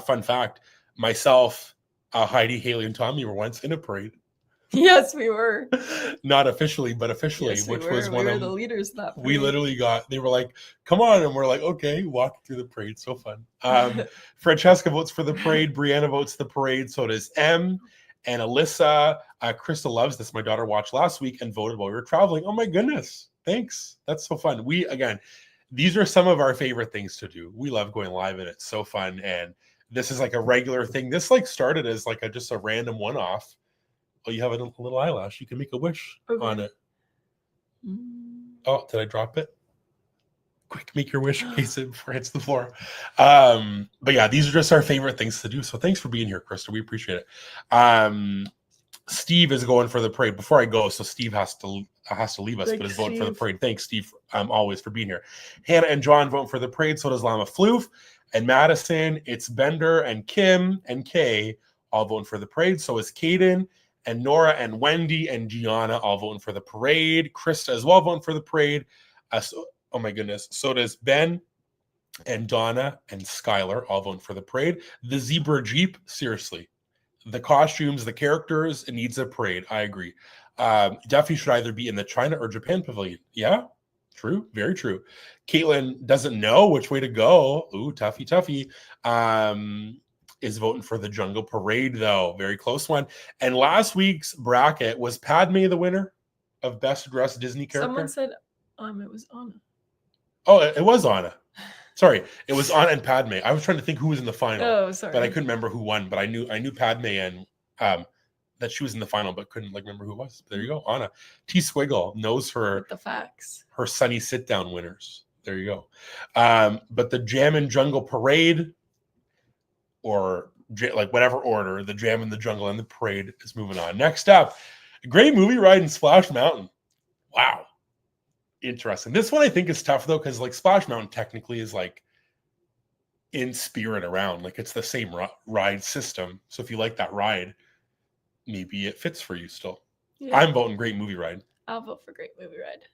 Fun fact: myself, Heidi, Haley, and Tommy were once in a parade. Yes, we were. Not officially, but officially, yes, which we was one of the leaders of that parade. We literally they were like, come on. And we're like, okay, walk through the parade. So fun. Francesca votes for the parade. Brianna votes the parade. So does M. And Alyssa. Krista loves this. My daughter watched last week and voted while we were traveling. Oh my goodness. Thanks. That's so fun. These are some of our favorite things to do. We love going live and it's so fun. And this is like a regular thing. This like started as like just a random one-off. Oh, you have a little eyelash. You can make a wish on it. Oh, did I drop it? Quick, make your wish in case it hits the floor. But yeah, these are just our favorite things to do. So thanks for being here, Krista. We appreciate it. Steve is going for the parade. Before I go, so Steve has to leave us, but is voting for the parade. Thanks, Steve, always for being here. Hannah and John vote for the parade. So does Llama Floof and Madison. It's Bender and Kim and Kay all voting for the parade. So is Caden. And Nora and Wendy and Gianna all voting for the parade. Krista as well voting for the parade. Oh my goodness. So does Ben and Donna and Skylar all voting for the parade. The zebra Jeep, seriously. The costumes, the characters, it needs a parade. I agree. Duffy should either be in the China or Japan pavilion. Yeah, true. Very true. Caitlin doesn't know which way to go. Ooh, toughy. Is voting for the Jungle Parade, though. Very close one. And last week's bracket, was Padme the winner of Best Dressed Disney Character? Someone said it was Anna. Oh, it was Anna. Sorry, it was Anna and Padme. I was trying to think who was in the final. Oh, sorry. But I couldn't remember who won. But I knew Padme and that she was in the final, but couldn't remember who it was. There you go, Anna. T Squiggle knows her with the facts. Her sunny sit down winners. There you go. But the Jammin Jungle Parade, or whatever order, the Jam in the Jungle and the Parade is moving on. Next up, a great movie ride in Splash Mountain. Wow. Interesting. This one I think is tough though, because Splash Mountain technically is in spirit around. It's the same ride system. So if you like that ride, maybe it fits for you still. Yeah. I'm voting great movie ride. I'll vote for great movie ride.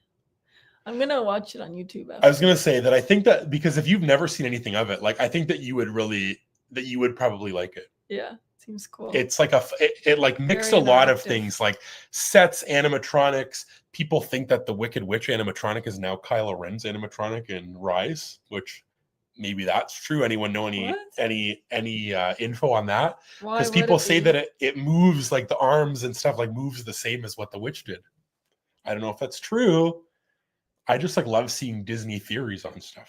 I'm gonna watch it on YouTube after. I was gonna say that I think that because if you've never seen anything of it, I think that you would probably like it. Yeah, seems cool. It's it mixed a lot of things, sets, animatronics. People think that the Wicked Witch animatronic is now Kylo Ren's animatronic in Rise, which maybe that's true. Anyone know any info on that? Because people say that it moves, the arms and stuff moves the same as what the witch did. I don't know if that's true. I just love seeing Disney theories on stuff.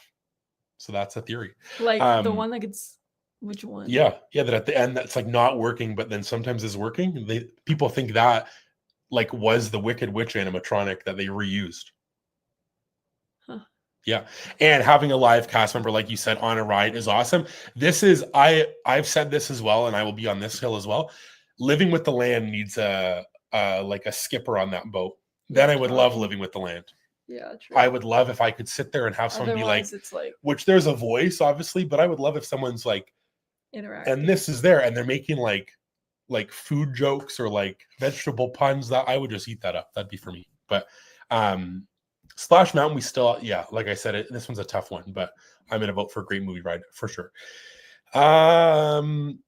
So that's a theory. The one that gets. Which one? Yeah, that at the end that's not working, but then sometimes is working. People think that was the Wicked Witch animatronic that they reused. Huh. Yeah, and having a live cast member, like you said, on a ride is awesome. This is I've said this as well, and I will be on this hill as well. Living with the Land needs a skipper on that boat. Then I would love Living with the Land. Yeah, true. I would love if I could sit there and have someone Otherwise, be it's which there's a voice obviously, but I would love if someone's interactive. And this is there, and they're making food jokes or vegetable puns. That I would just eat that up. That'd be for me. But Splash Mountain, we still, like I said, this one's a tough one, but I'm gonna vote for a great movie ride for sure. M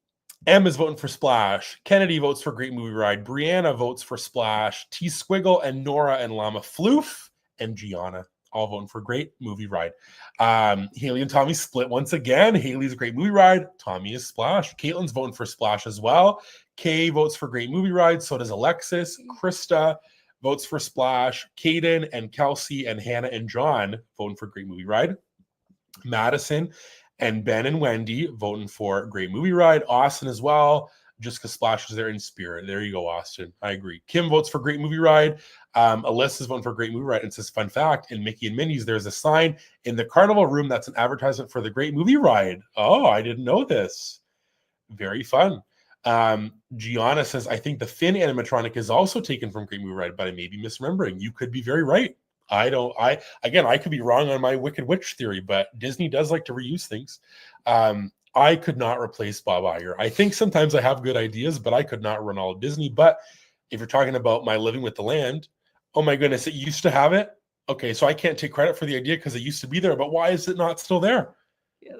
is voting for Splash. Kennedy votes for great movie ride. Brianna votes for Splash. T Squiggle and Nora and Llama Floof and Gianna all voting for great movie ride. Haley and Tommy split once again. Haley's a great movie ride. Tommy is Splash. Caitlin's voting for Splash as well. Kay votes for great movie ride. So does Alexis. Krista votes for Splash. Kaden and Kelsey and Hannah and John voting for great movie ride. Madison and Ben and Wendy voting for great movie ride. Austin as well, just because Splash is there in spirit. There you go, Austin. I agree. Kim votes for great movie ride. Alyssa's voting for great movie ride. And says, fun fact, in Mickey and Minnie's, there's a sign in the carnival room that's an advertisement for the great movie ride. Oh, I didn't know this. Very fun. Gianna says, I think the Finn animatronic is also taken from great movie ride, but I may be misremembering. You could be very right. I could be wrong on my Wicked Witch theory, but Disney does like to reuse things. I could not replace Bob Iger. I think sometimes I have good ideas, but I could not run all of Disney. But if you're talking about my Living with the Land, oh my goodness, it used to have it. Okay, so I can't take credit for the idea because it used to be there, but why is it not still there? Yeah,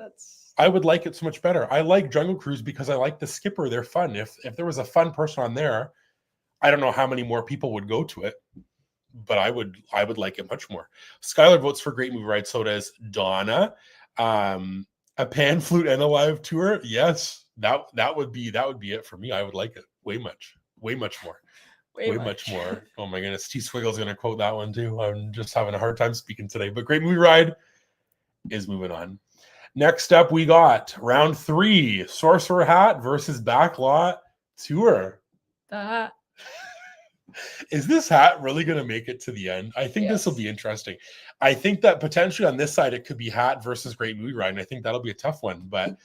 I would like it so much better. I like Jungle Cruise because I like the skipper. They're fun. If there was a fun person on there, I don't know how many more people would go to it, but I would like it much more. Skylar votes for great movie ride. So does Donna. A pan flute and a live tour. Yes, that would be it for me. I would like it way much more. Way much more. Oh my goodness. T Squiggle's going to quote that one too. I'm just having a hard time speaking today, but great movie ride is moving on. Next up, we got round 3, Sorcerer hat versus Backlot tour. That. Is this hat really going to make it to the end? I think this will be interesting. I think that potentially on this side, it could be hat versus great movie ride. And I think that'll be a tough one, but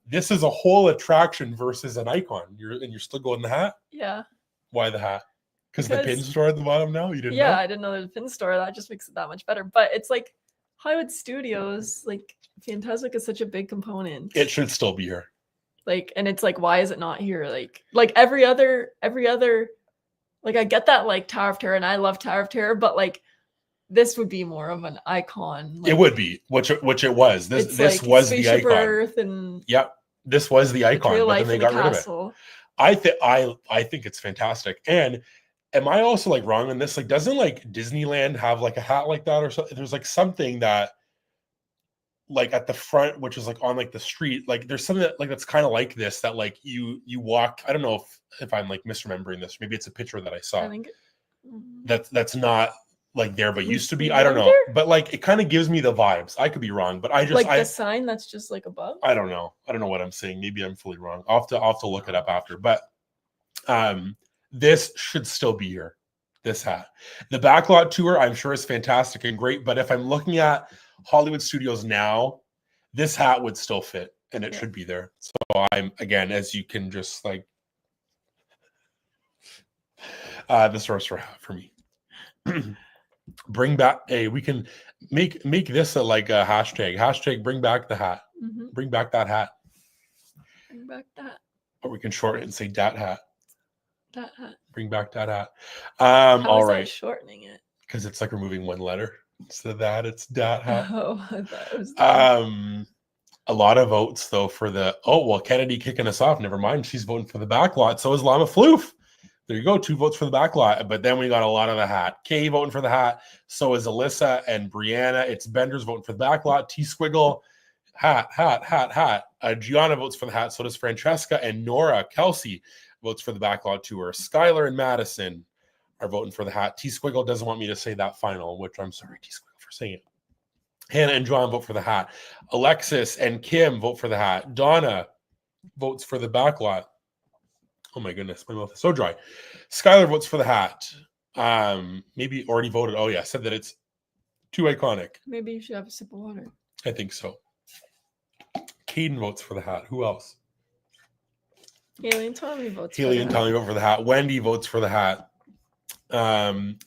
this is a whole attraction versus an icon. You're still going the hat? Yeah. Why the hat? Because the pin store at the bottom now? You didn't know? Yeah, I didn't know there's a pin store. That just makes it that much better. But it's Hollywood Studios, Fantasmic is such a big component. It should still be here. And it's why is it not here? Like every other I get that Tower of Terror, and I love Tower of Terror, but this would be more of an icon. It would be, which it was. This like was the Spaceship icon. Earth and Yep, this was the icon, Tree of but Life then they in the got rid of it. castle. I think it's fantastic. And am I also like wrong on this? Like, doesn't like Disneyland have like a hat like that or something? There's like something that like at the front, which is like on like the street, like there's something that like that's kind of like this, that like you walk. I don't know if I'm like misremembering this. Maybe it's a picture that I saw. I think that's not like there, but used to be. You I don't went know, there? but like it kind of gives me the vibes. I could be wrong, but I just like the sign that's just like above. I don't know. I don't know what I'm saying. Maybe I'm fully wrong. I'll have to look it up after. But this should still be here. This hat. The Backlot tour, I'm sure, is fantastic and great. But if I'm looking at Hollywood Studios now, this hat would still fit and it should be there. So I'm, again, as you can just like the Sorcerer hat for me. Bring back we can make this a like a hashtag bring back the hat. Bring back that hat. Bring back that. Or we can shorten it and say dat hat. That hat. Bring back that hat. How all is right. that shortening it? Because it's like removing one letter. Instead of that, it's dat hat. Oh, I thought it was a lot of votes though for the Kennedy kicking us off. Never mind, she's voting for the Backlot. So is Llama Floof. There you go, 2 votes for the Backlot. But then we got a lot of the hat. Kay voting for the hat. So is Alyssa and Brianna. It's Bender's voting for the Backlot. T Squiggle, hat. Gianna votes for the hat. So does Francesca and Nora. Kelsey votes for the Backlot tour. Skylar and Madison are voting for the hat. T Squiggle doesn't want me to say that final, which I'm sorry, T Squiggle, for saying it. Hannah and John vote for the hat. Alexis and Kim vote for the hat. Donna votes for the Backlot. Oh my goodness, my mouth is so dry. Skylar votes for the hat. Maybe already voted. Oh yeah, said that it's too iconic. Maybe you should have a sip of water. I think so. Caden votes for the hat. Who else? Haley and Tommy votes vote for the hat. Wendy votes for the hat.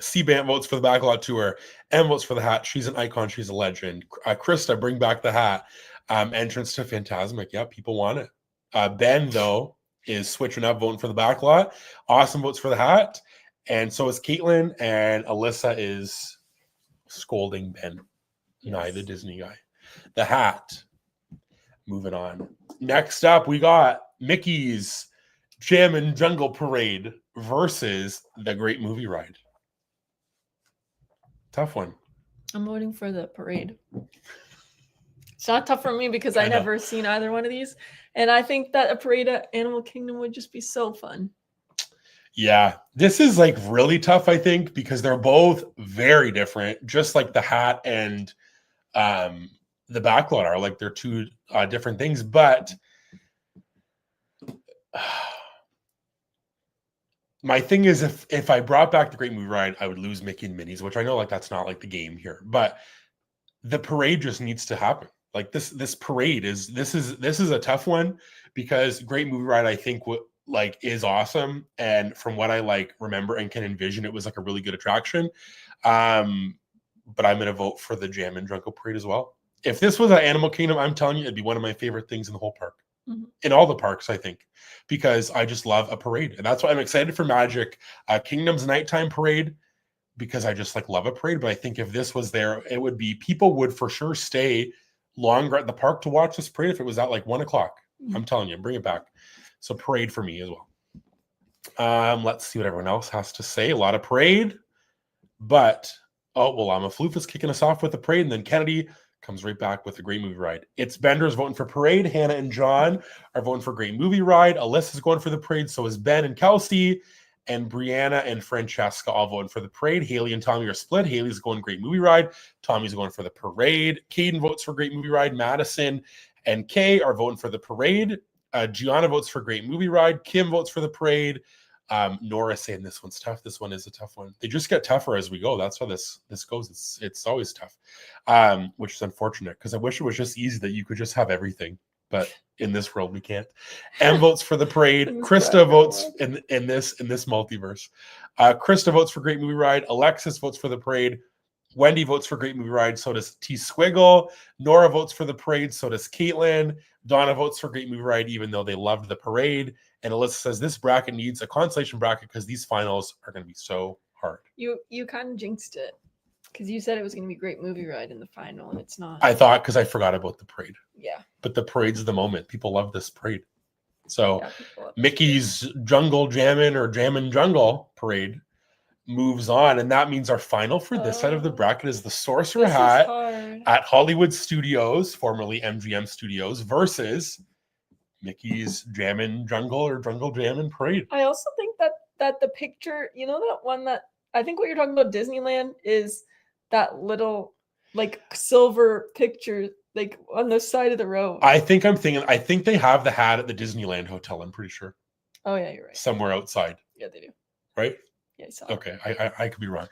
C-Bant votes for the Backlot tour. M votes for the hat. She's an icon. She's a legend. Krista, bring back the hat. Entrance to Phantasmic. Yeah, people want it. Ben, though, is switching up, voting for the Backlot. Awesome votes for the hat. And so is Caitlin. And Alyssa is scolding Ben. Yes. Nye, the Disney guy. The hat. Moving on. Next up, we got Mickey's Jammin' Jungle Parade versus the Great Movie Ride. Tough one. I'm voting for the parade. It's not tough for me because I never seen either one of these. And I think that a parade at Animal Kingdom would just be so fun. Yeah, this is like really tough, I think, because they're both very different, just like the hat and the Backlot are. Like they're 2 different things, but my thing is if I brought back the Great Movie Ride, I would lose Mickey and Minnie's, which I know like that's not like the game here, but the parade just needs to happen. Like this parade is a tough one because Great Movie Ride I think is awesome, and from what I like remember and can envision, it was like a really good attraction. But I'm gonna vote for the Jammin' Jungle Parade as well. If this was at Animal Kingdom, I'm telling you, it'd be one of my favorite things in the whole park. In all the parks, I think, because I just love a parade. And that's why I'm excited for Magic Kingdom's nighttime parade, because I just like love a parade. But I think if this was there, it would be, people would for sure stay longer at the park to watch this parade if it was at like 1 o'clock. I'm telling you, bring it back. So parade for me as well. Let's see what everyone else has to say. A lot of parade, but Llama Floof is kicking us off with the parade, and then Kennedy comes right back with a Great Movie Ride. It's Bender's voting for parade. Hannah and John are voting for Great Movie Ride. Alyssa's going for the parade. So is Ben and Kelsey. And Brianna and Francesca all voting for the parade. Haley and Tommy are split. Haley's going Great Movie Ride. Tommy's going for the parade. Caden votes for Great Movie Ride. Madison and Kay are voting for the parade. Gianna votes for Great Movie Ride. Kim votes for the parade. Nora saying this one's tough. This one is a tough one. They just get tougher as we go. That's how this goes. It's always tough, which is unfortunate because I wish it was just easy that you could just have everything. But in this world, we can't. M votes for the parade. Krista votes in this multiverse. Krista votes for Great Movie Ride. Alexis votes for the parade. Wendy votes for Great Movie Ride. So does T Squiggle. Nora votes for the parade. So does Caitlin. Donna votes for Great Movie Ride, even though they loved the parade. And Alyssa says this bracket needs a consolation bracket because these finals are going to be so hard. You kind of jinxed it. Because you said it was going to be a great movie ride in the final, and it's not. I thought because I forgot about the parade. Yeah. But the parade's the moment. People love this parade. So Yeah, Mickey's Jungle Jammin' or Jammin' Jungle parade moves on, and that means our final for this side of the bracket is the Sorcerer hat at Hollywood Studios, formerly MGM Studios, versus Mickey's Jammin' Jungle or Jungle Jammin' parade. I also think that the picture, you know, that one that I think what you're talking about Disneyland is that little like silver picture like on the side of the road. I think they have the hat at the Disneyland Hotel, I'm pretty sure. Oh yeah, you're right. Somewhere outside. Yeah, they do. Right? Yeah, I saw okay. I could be wrong.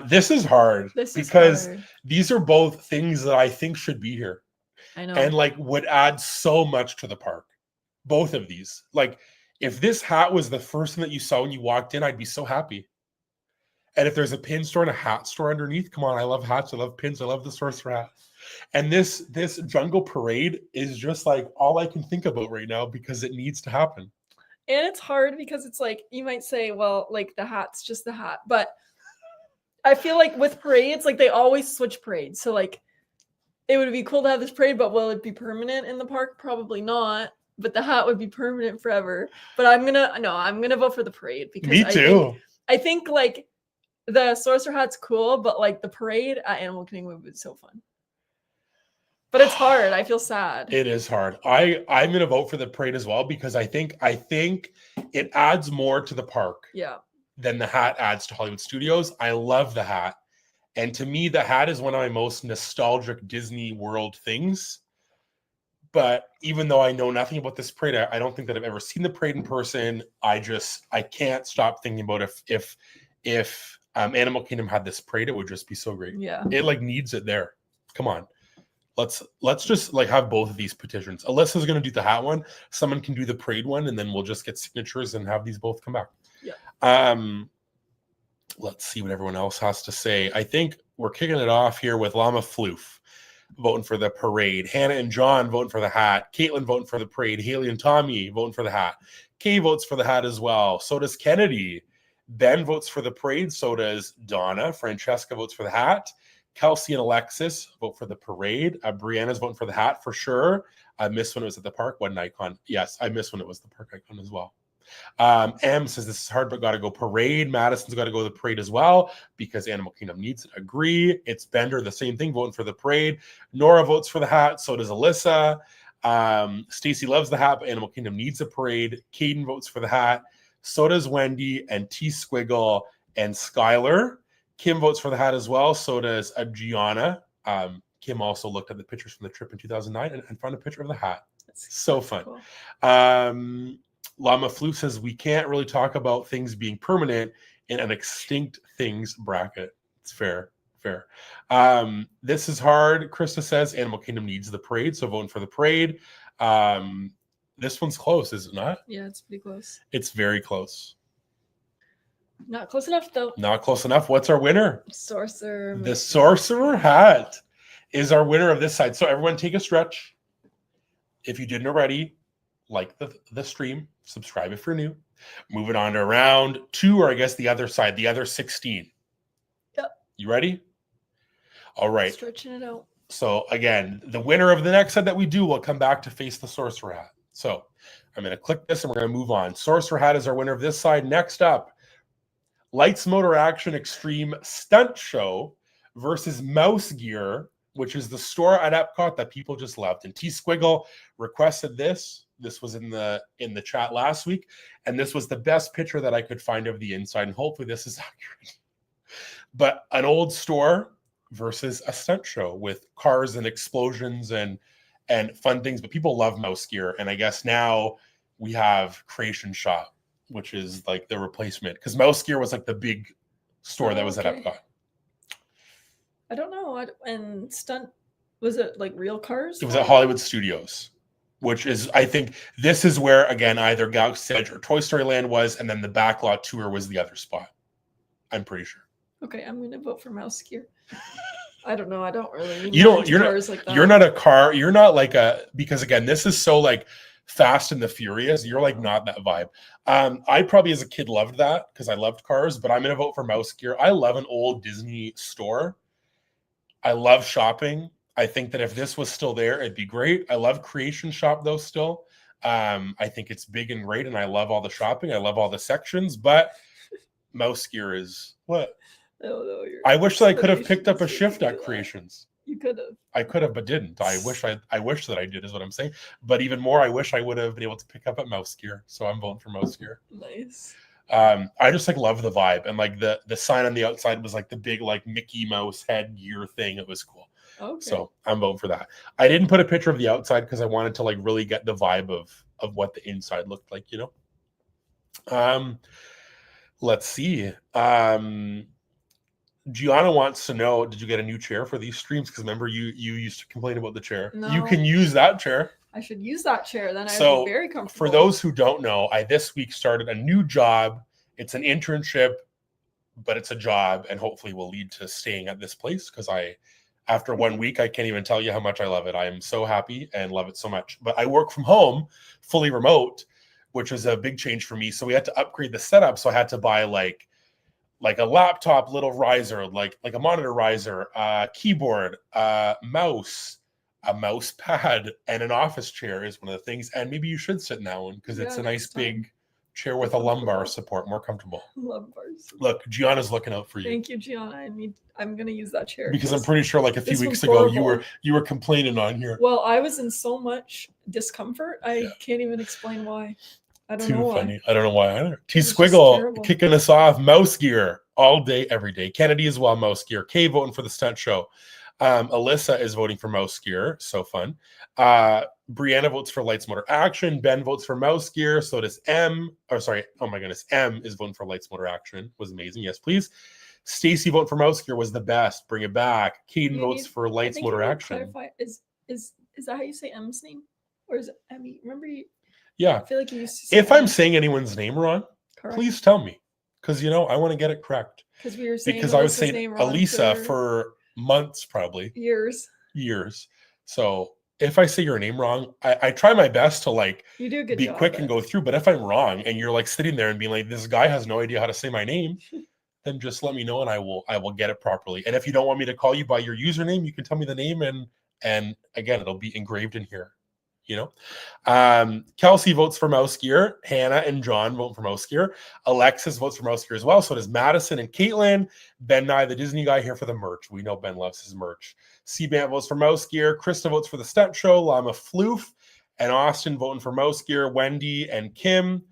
This is hard because these are both things that I think should be here. I know. And like would add so much to the park. Both of these. Like if this hat was the first thing that you saw when you walked in, I'd be so happy. And if there's a pin store and a hat store underneath, come on, I love hats, I love pins, I love the Sorcerer hat. And this Jungle Parade is just like all I can think about right now because it needs to happen. And it's hard because it's like you might say, well, like the hat's just the hat, but I feel like with parades, like they always switch parades. So like it would be cool to have this parade, but will it be permanent in the park? Probably not. But the hat would be permanent forever. But I'm gonna vote for the parade because me too. I think like the Sorcerer hat's cool, but like the parade at Animal Kingdom would be so fun. But it's hard. I feel sad. It is hard. I'm gonna vote for the parade as well because I think it adds more to the park. Yeah. Than the hat adds to Hollywood Studios. I love the hat. And to me, the hat is one of my most nostalgic Disney World things. But even though I know nothing about this parade, I don't think that I've ever seen the parade in person. I can't stop thinking about if Animal Kingdom had this parade, it would just be so great. Yeah. It like needs it there. Come on. Let's just like have both of these petitions. Alyssa's gonna do the hat one, someone can do the parade one, and then we'll just get signatures and have these both come back. Yeah. Let's see what everyone else has to say. I think we're kicking it off here with Llama Floof voting for the parade. Hannah and John voting for the hat. Caitlin voting for the parade. Haley and Tommy voting for the hat. Kay votes for the hat as well. So does Kennedy. Ben votes for the parade. So does Donna. Francesca votes for the hat. Kelsey and Alexis vote for the parade. Brianna's voting for the hat for sure. I missed when it was at the park. What an icon. Yes, I missed when it was the park icon as well. M says this is hard, but got to go parade. Madison's got to go the parade as well because Animal Kingdom needs it. Agree. It's Bender, the same thing, voting for the parade. Nora votes for the hat. So does Alyssa. Stacy loves the hat, but Animal Kingdom needs a parade. Caden votes for the hat. So does Wendy and T Squiggle and Skylar. Kim votes for the hat as well. So does Gianna. Kim also looked at the pictures from the trip in 2009 and found a picture of the hat. That's so fun. Cool. Llama Floof says we can't really talk about things being permanent in an extinct things bracket. It's fair. This is hard. Krista says Animal Kingdom needs the parade, so voting for the parade. This one's close, is it not? Yeah, it's pretty close. It's very close. Not close enough, though. Not close enough. What's our winner? Sorcerer. The Sorcerer hat is our winner of this side. So everyone take a stretch. If you didn't already, like the stream, subscribe if you're new. Moving on to round 2, or I guess the other side, the other 16. Yep. You ready? All right. Stretching it out. So again, the winner of the next set that we do will come back to face the Sorcerer hat. So I'm going to click this and we're going to move on. Sorcerer hat is our winner of this side. Next up, Lights Motor Action Extreme Stunt Show versus Mouse Gear, which is the store at Epcot that people just loved. And T Squiggle requested this. This was in the chat last week, and this was the best picture that I could find of the inside. And hopefully this is accurate. But an old store versus a stunt show with cars and explosions and fun things. But people love Mouse Gear, and I guess now we have Creation Shop, which is like the replacement, because Mouse Gear was like the big store that was at Epcot. I don't know. And stunt, was it like real cars? It was at Hollywood Studios, which is, I think, this is where, again, either Galaxy's Edge or Toy Story Land was, and then the Backlot tour was the other spot. I'm pretty sure. Okay, I'm going to vote for Mouse Gear. I don't know. I don't really. You're not a car. You're not like because again, this is so like Fast and the Furious. You're like not that vibe. I probably as a kid loved that because I loved cars, but I'm going to vote for Mouse Gear. I love an old Disney store I love shopping. I think that if this was still there, it'd be great. I love Creation Shop though still. I think it's big and great, and I love all the shopping. I love all the sections, but Mouse Gear is what? No, I wish that I could have picked up a shift at ridiculous. Creations. You could have. I could have, but didn't. I wish that I did, is what I'm saying. But even more, I wish I would have been able to pick up at Mouse Gear. So I'm voting for Mouse Gear. Nice. I just like love the vibe, and like the sign on the outside was like the big like Mickey Mouse head gear thing. It was cool. Okay. So I'm voting for that. I didn't put a picture of the outside because I wanted to like really get the vibe of what the inside looked like, you know. Let's see. Gianna wants to know, did you get a new chair for these streams? Because remember, you used to complain about the chair. No. You can use that chair. I should use that chair. Then I'd So be very comfortable. for those who don't know, I this week started a new job. It's an internship, but it's a job, and hopefully will lead to staying at this place because after 1 week, I can't even tell you how much I love it. I am so happy and love it so much. But I work from home, fully remote, which was a big change for me. So we had to upgrade the setup. So I had to buy like a laptop, little riser, like a monitor riser, keyboard, mouse, a mouse pad, and an office chair is one of the things. And maybe you should sit in that one because it's a nice big chair with a lumbar support, more comfortable. Lumbars. Look, Gianna's looking out for you. Thank you, Gianna. I'm gonna use that chair because I'm pretty sure like a few weeks ago horrible. you were complaining on here. Well, I was in so much discomfort. I can't even explain why. I don't know why. Funny. I don't know why either. T Squiggle kicking us off. Mouse Gear all day, every day. Kennedy as well. Mouse Gear. Kay voting for the stunt show. Alyssa is voting for Mouse Gear. So fun. Brianna votes for Lights Motor Action. Ben votes for Mouse Gear. So does M. Or sorry. Oh my goodness. M is voting for Lights Motor Action. Was amazing. Yes, please. Stacy vote for Mouse Gear was the best. Bring it back. Caden votes for Lights Motor Action. Clarify, is that how you say M's name, or is it Emmy? Remember you? Yeah. I feel like you used to say if I'm saying anyone's name wrong, please tell me, because I want to get it correct. Because we were saying I was saying Elisa for months, probably years. So if I say your name wrong, I try my best to like you do a good be job quick and go through. But if I'm wrong and you're like sitting there and being like, this guy has no idea how to say my name, then just let me know and I will get it properly. And if you don't want me to call you by your username, you can tell me the name and again, it'll be engraved in here. Kelsey votes for Mouse Gear. Hannah and John vote for Mouse Gear. Alexis votes for Mouse Gear as well. So does Madison and Caitlin. Ben Nye, the Disney guy, here for the merch. We know Ben loves his merch. C-Bant votes for Mouse Gear. Krista votes for the stunt show. Llama Floof and Austin voting for Mouse Gear. Wendy and Kim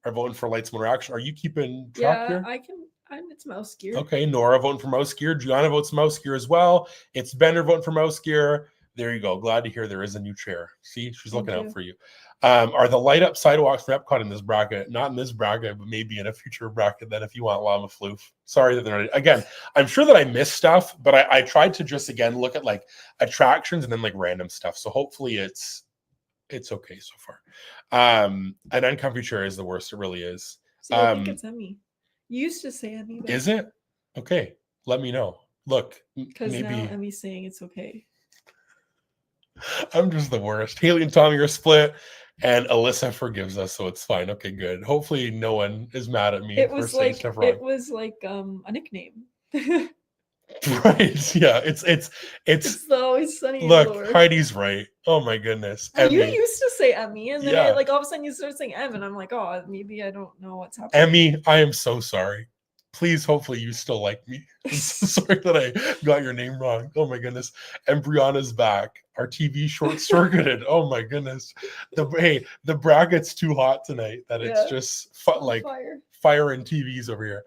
are voting for Lights Motor Action. Are you keeping track here? It's Mouse Gear. Okay, Nora voting for Mouse Gear. Gianna votes Mouse Gear as well. It's Bender voting for Mouse Gear. There you go. Glad to hear there is a new chair. See, she's looking out for you. Are the light up sidewalks for Epcot in this bracket? Not in this bracket, but maybe in a future bracket then if you want Llama Floof. Sorry that they're not. Again, I'm sure that I missed stuff, but I tried to just, again, look at like attractions and then like random stuff. So hopefully it's okay so far. An uncomfy chair is the worst. It really is. See, I think it's Emmy. You used to say Emmy. Is it? Okay. Let me know. Look. Because now Emmy's saying it's okay. I'm just the worst. Haley and Tommy are split, and Alyssa forgives us, so it's fine. Okay, good. Hopefully, no one is mad at me for saying stuff wrong. It was like a nickname. Right? Yeah. It's Always Sunny. Look, Heidi's right. Oh my goodness. You used to say Emmy, and then all of a sudden you start saying Em, and I'm like, oh, maybe I don't know what's happening. Emmy, I am so sorry. Please, hopefully you still like me. I'm so sorry that I got your name wrong. Oh my goodness. And Brianna's back. Our TV short-circuited. Oh my goodness. The bracket's too hot tonight that it's just fire and TVs over here.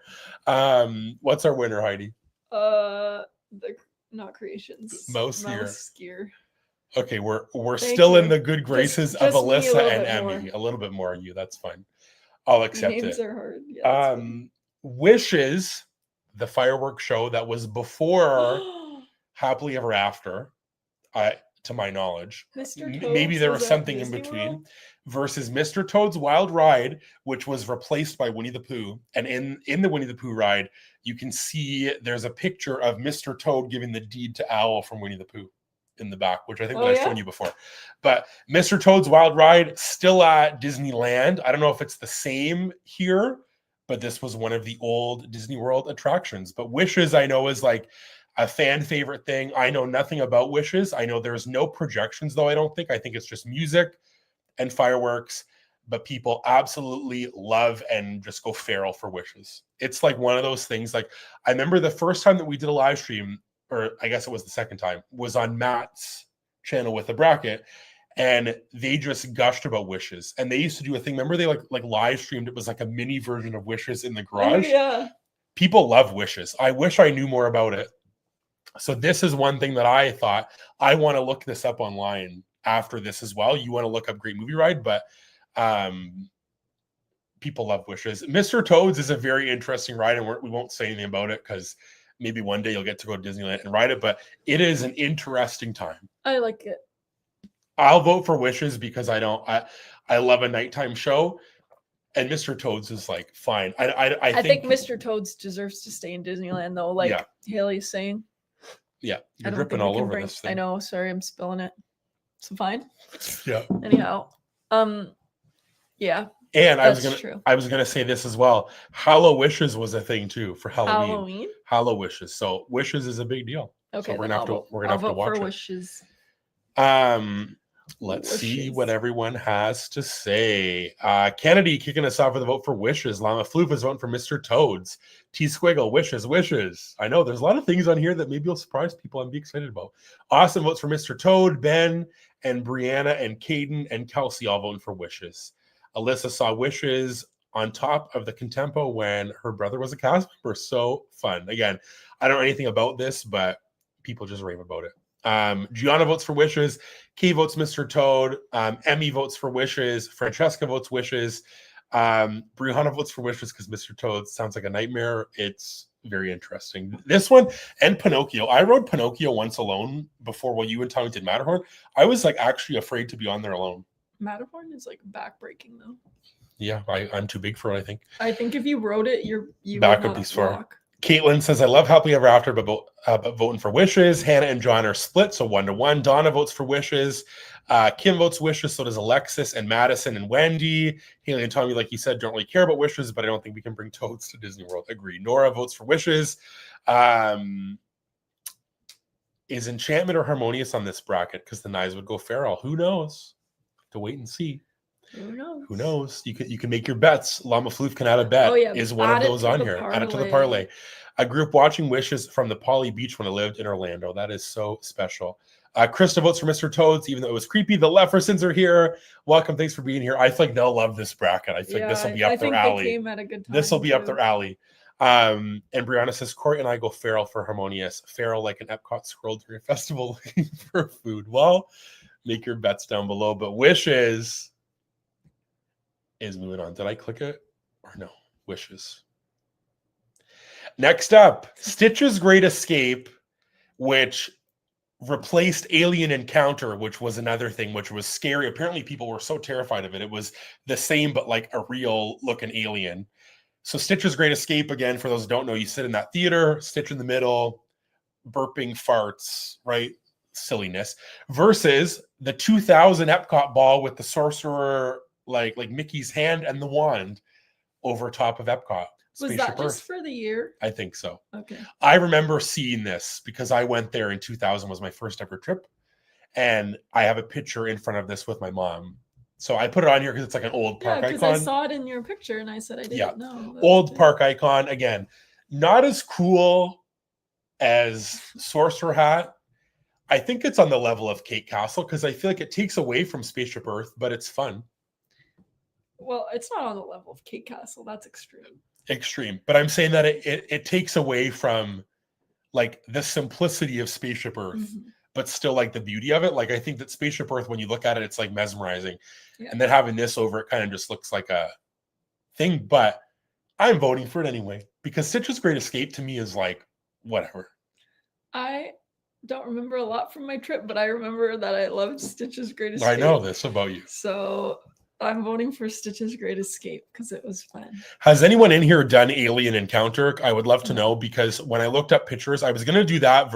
What's our winner, Heidi? The not Creations. Mouse Gear. Okay, we're Thank still you. In the good graces of Alyssa and Emmy. A little bit more of you. That's fine. I'll accept Names it. Are hard. Yeah, Wishes, the fireworks show that was before Happily Ever After, to my knowledge. Maybe there was something in between. Versus Mr. Toad's Wild Ride, which was replaced by Winnie the Pooh. And in the Winnie the Pooh ride, you can see there's a picture of Mr. Toad giving the deed to Owl from Winnie the Pooh in the back, which I think I've shown you before. But Mr. Toad's Wild Ride, still at Disneyland. I don't know if it's the same here, but this was one of the old Disney World attractions. But Wishes, I know, is like, a fan favorite thing. I know nothing about wishes. I know there's no projections, though. I think it's just music and fireworks, but people absolutely love and just go feral for wishes. It's like one of those things. Like, I remember the first time that we did a live stream, or I guess it was the second time, was on Matt's channel with a bracket, and they just gushed about wishes. And they used to do a thing. Remember, they like live streamed. It was like a mini version of wishes in the garage. Oh, yeah. People love wishes. I wish I knew more about it. So this is one thing that I thought, I want to look this up online after this as well. You want to look up Great Movie Ride, but people love wishes. Mr. Toad's is a very interesting ride, and we won't say anything about it because maybe one day you'll get to go to Disneyland and ride it, but it is an interesting time. I like it. I'll vote for wishes because I love a nighttime show. And Mr. Toad's is like fine. I think Mr. Toad's deserves to stay in Disneyland though, like Haley's saying. Yeah, you're dripping all over this thing. I know, sorry, I'm spilling it. So fine. Yeah. Anyhow, yeah. And I was gonna say this as well. Hallow Wishes was a thing too for Halloween. Hallow Wishes. So Wishes is a big deal. Okay, so we're gonna have to watch it. Wishes. Let's see what everyone has to say. Kennedy kicking us off with a vote for Wishes. Llama Floof is voting for Mr. Toads. T Squiggle, Wishes. I know there's a lot of things on here that maybe will surprise people and be excited about. Austin votes for Mr. Toad. Ben and Brianna and Caden and Kelsey all voting for Wishes. Alyssa saw Wishes on top of the Contempo when her brother was a cast member. So fun. Again, I don't know anything about this, but people just rave about it. Gianna votes for Wishes. Kay votes Mr. Toad. Emmy votes for Wishes. Francesca votes Wishes. Brianna votes for Wishes because Mr. Toad sounds like a nightmare. It's very interesting. This one and Pinocchio. I rode Pinocchio once alone before while you and Tommy did Matterhorn. I was like actually afraid to be on there alone. Matterhorn is like backbreaking though. Yeah, I'm too big for it, I think. I think if you rode it, you back would be far. Caitlin says, I love Happily Ever After, but voting for Wishes. Hannah and John are split, so 1-1. Donna votes for Wishes. Kim votes Wishes, so does Alexis and Madison and Wendy. Haley and Tommy, like you said, don't really care about Wishes, but I don't think we can bring Toads to Disney World. Agree. Nora votes for Wishes. Is Enchantment or Harmonious on this bracket? Because the Knives would go feral. Who knows? To wait and see. Who knows? You can make your bets. Llama Floof can add a bet. Is one of those on here. Add it to the parlay. A group watching Wishes from the Poly Beach when I lived in Orlando. That is so special. Krista votes for Mr. Toads, even though it was creepy. The Leffersons are here. Welcome. Thanks for being here. I think they'll love this bracket. I think this will be up their alley. They came at a good time this will be up their alley. And Brianna says, Corey and I go feral for Harmonious. Feral like an Epcot scroll through a festival looking for food. Well, make your bets down below. But Wishes is moving on. Did I click it or no? Wishes. Next up, Stitch's Great Escape, which replaced Alien Encounter, which was another thing, which was scary. Apparently, people were so terrified of it. It was the same, but like a real looking alien. So Stitch's Great Escape, again, for those who don't know, you sit in that theater, Stitch in the middle, burping farts, right? Silliness. Versus the 2000 Epcot ball with the Sorcerer, like Mickey's hand and the wand over top of Epcot. Was that just for the year? I think so. Okay. I remember seeing this because I went there in 2000, was my first ever trip. And I have a picture in front of this with my mom. So I put it on here because it's like an old park icon. because I saw it in your picture and I said I didn't know. Old park icon. Again, not as cool as Sorcerer Hat. I think it's on the level of Kate Castle because I feel like it takes away from Spaceship Earth, but it's fun. Well, it's not on the level of Kate Castle. That's extreme. But I'm saying that it takes away from like the simplicity of Spaceship Earth, but still like the beauty of it. Like I think that Spaceship Earth, when you look at it, it's like mesmerizing. Yeah. And then having this over it kind of just looks like a thing. But I'm voting for it anyway because Stitch's Great Escape to me is like whatever. I don't remember a lot from my trip, but I remember that I loved Stitch's Great Escape. I know this about you. So I'm voting for Stitch's Great Escape because it was fun. Has anyone in here done Alien Encounter? I would love to know because when I looked up pictures, I was going to do that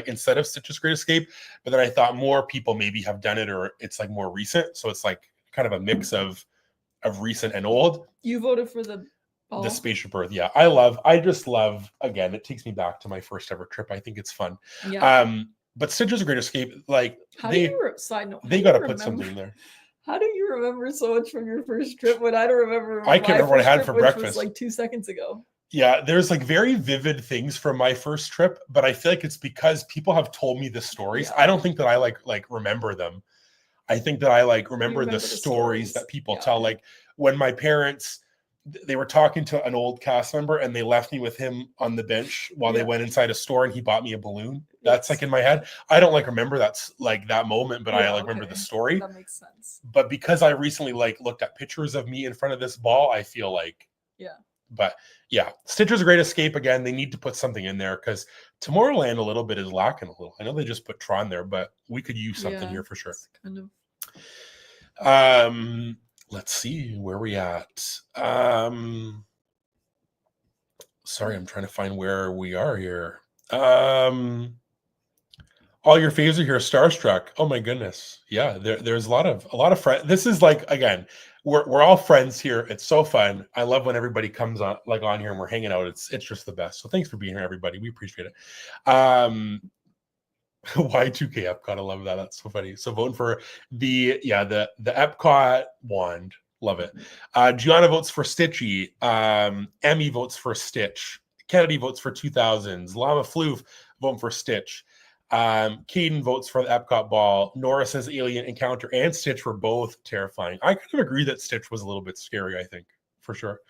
instead of Stitch's Great Escape, but then I thought more people maybe have done it or it's like more recent. So it's like kind of a mix of recent and old. You voted for the ball. The Spaceship Earth. Yeah, I just love, again, it takes me back to my first ever trip. I think it's fun. Yeah. But Stitch is a great escape. Like, side note, they got to put something in there. How do you remember so much from your first trip when I don't remember? I can't remember what I had for breakfast. Was like 2 seconds ago. Yeah, there's like very vivid things from my first trip, but I feel like it's because people have told me the stories. Yeah. I don't think that I like remember them. I think that I like remember the stories that people tell. Like when my parents, they were talking to an old cast member and they left me with him on the bench while they went inside a store and he bought me a balloon. That's like in my head. I don't like remember that's like that moment, but I like remember the story. That makes sense. But because I recently like looked at pictures of me in front of this ball, I feel like But yeah, Stitcher's a great escape. Again, they need to put something in there because Tomorrowland a little bit is lacking a little. I know they just put Tron there, but we could use something here for sure. Kind of. Let's see where we at. Sorry, I'm trying to find where we are here. All your faves are here. Starstruck. Oh my goodness. Yeah, there's a lot of friends. This is like, again, we're all friends here. It's so fun. I love when everybody comes on here and we're hanging out. It's just the best. So thanks for being here, everybody. We appreciate it. Y2K Epcot. I love that. That's so funny. So voting for the Epcot wand. Love it. Gianna votes for Stitchy. Emmy votes for Stitch. Kennedy votes for 2000s. Llama Floof voting for Stitch. Caden votes for the Epcot ball. Nora says Alien Encounter and Stitch were both terrifying. I kind of agree that Stitch was a little bit scary, I think, for sure.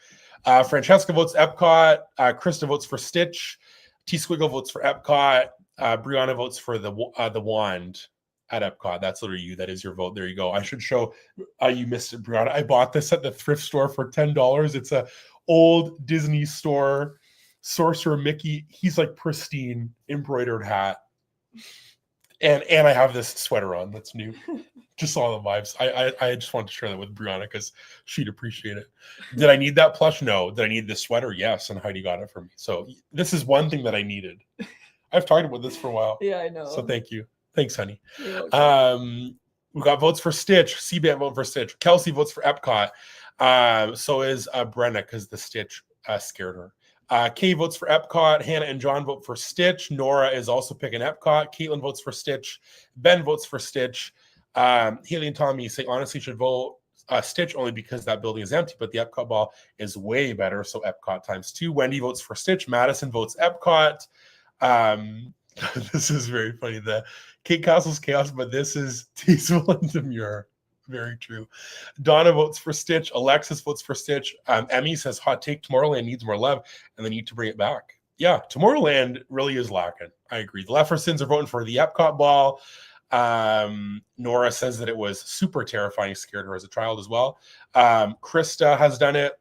Francesca votes Epcot. Krista votes for Stitch. T-Squiggle votes for Epcot. Brianna votes for the wand at Epcot. That's literally you. That is your vote. There you go. I should show you missed it, Brianna. I bought this at the thrift store for $10. It's a old Disney store. Sorcerer Mickey. He's like pristine embroidered hat. And I have this sweater on that's new. Just all the vibes. I just wanted to share that with Brianna because she'd appreciate it. Did I need that plush? No. Did I need this sweater? Yes. And Heidi got it for me. So this is one thing that I needed. I've talked about this for a while. Yeah, I know. So thank you. Thanks, honey. We got votes for Stitch. C-Band vote for Stitch. Kelsey votes for Epcot. So is Brenna because the Stitch scared her. Kay votes for Epcot. Hannah and John vote for Stitch. Nora is also picking Epcot. Caitlin votes for Stitch. Ben votes for Stitch. Haley and Tommy say honestly should vote Stitch only because that building is empty, but the Epcot ball is way better. So Epcot ×2. Wendy votes for Stitch. Madison votes Epcot. This is very funny. The Kate Castle's chaos, but this is Teasel and Demure. Very true. Donna votes for Stitch. Alexis votes for Stitch. Emmy says hot take, Tomorrowland needs more love and they need to bring it back. Yeah, Tomorrowland really is lacking. I agree. The Leffersons are voting for the Epcot ball. Nora says that it was super terrifying, scared her as a child as well. Krista has done it.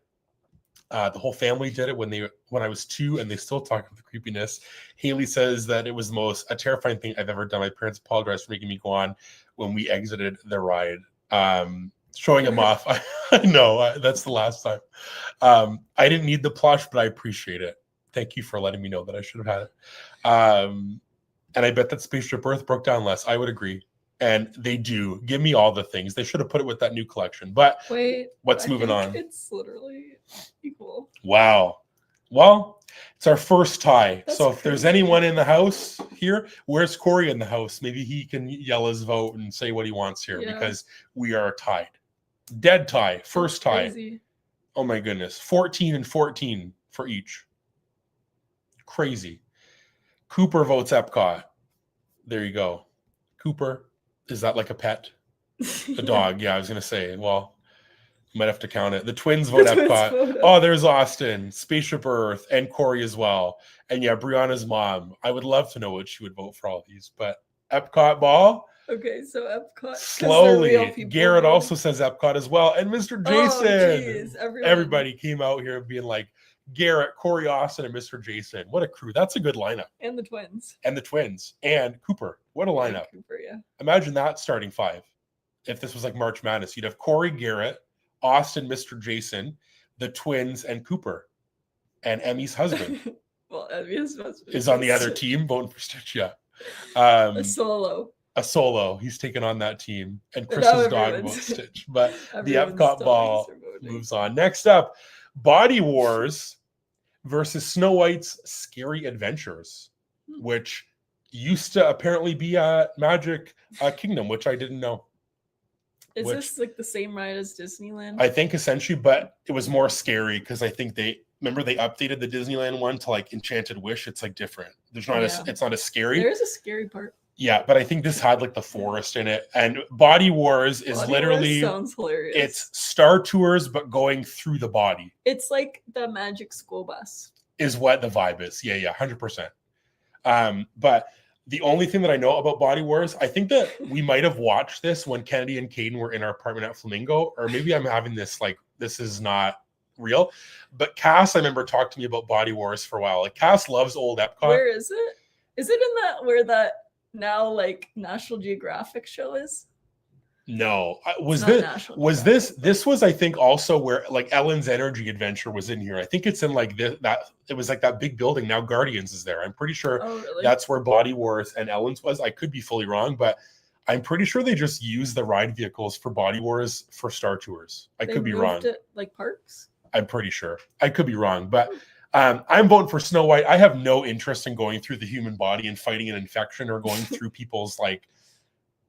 The whole family did it when I was 2, and they still talk about the creepiness. Haley says that it was a terrifying thing I've ever done. My parents apologized for making me go on when we exited the ride. Showing them off. I know that's the last time. I didn't need the plush, but I appreciate it. Thank you for letting me know that I should have had it. And I bet that Spaceship Earth broke down less. I would agree. And they do. Give me all the things. They should have put it with that new collection. But what's moving on? It's literally equal. Wow. Well, it's our first tie. That's so if there's anyone in the house here, where's Corey in the house? Maybe he can yell his vote and say what he wants here because we are tied. Dead tie. First tie. Crazy. Oh my goodness. 14 and 14 for each. Crazy. Cooper votes Epcot. There you go. Cooper. Is that like a pet? A dog. Yeah, I was going to say. Well, might have to count it. The twins vote Epcot. Oh, there's Austin, Spaceship Earth, and Corey as well. And yeah, Brianna's mom. I would love to know what she would vote for all these. But Epcot ball. Okay, so Epcot. Slowly. Garrett also says Epcot as well. And Mr. Jason. Oh, geez, everybody came out here being like, Garrett, Corey Austin, and Mr. Jason. What a crew. That's a good lineup. And the twins. And Cooper. What a lineup. Cooper, yeah. Imagine that starting 5. If this was like March Madness, you'd have Corey, Garrett, Austin, Mr. Jason, the twins, and Cooper. And Emmy's husband. Well, Emmy's husband is on the other team voting for Stitch. Yeah. A solo. He's taken on that team. And Chris's dog votes Stitch. But the Epcot ball moves on. Next up, Body Wars versus Snow White's Scary Adventures, which used to apparently be at Magic Kingdom, which I didn't know. Is this like the same ride as Disneyland? I think essentially, but it was more scary because I think they updated the Disneyland one to like Enchanted Wish. It's like different. There's not it's not as scary. There's a scary part. Yeah, but I think this had like the forest in it. And Body Wars is literally sounds hilarious. It's Star Tours, but going through the body. It's like the Magic School Bus. Is what the vibe is. Yeah, 100%. But the only thing that I know about Body Wars, I think that we might have watched this when Kennedy and Caden were in our apartment at Flamingo, or maybe I'm having this like, this is not real. But Cass, I remember, talked to me about Body Wars for a while. Like Cass loves old Epcot. Where is it? Is it in that where that now like National Geographic show is? No, this was I think also where like Ellen's Energy Adventure was in here. I think it's in like that it was like that big building. Now Guardians is there. I'm pretty sure that's where Body Wars and Ellen's was. I could be fully wrong, but I'm pretty sure they just use the ride vehicles for Body Wars for Star Tours. I could be wrong. Like parks? I'm pretty sure. I could be wrong, but I'm voting for Snow White. I have no interest in going through the human body and fighting an infection or going through people's like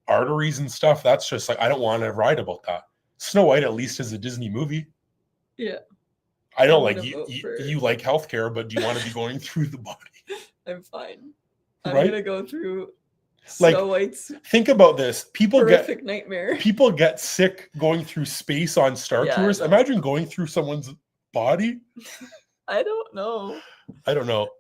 arteries and stuff. That's just like, I don't want to write about that. Snow White at least is a Disney movie. Yeah. I know like you like healthcare, but do you want to be going through the body? I'm fine. I'm gonna go through like Snow White's think about this. People nightmare. People get sick going through space on Star Tours. Imagine going through someone's body. I don't know.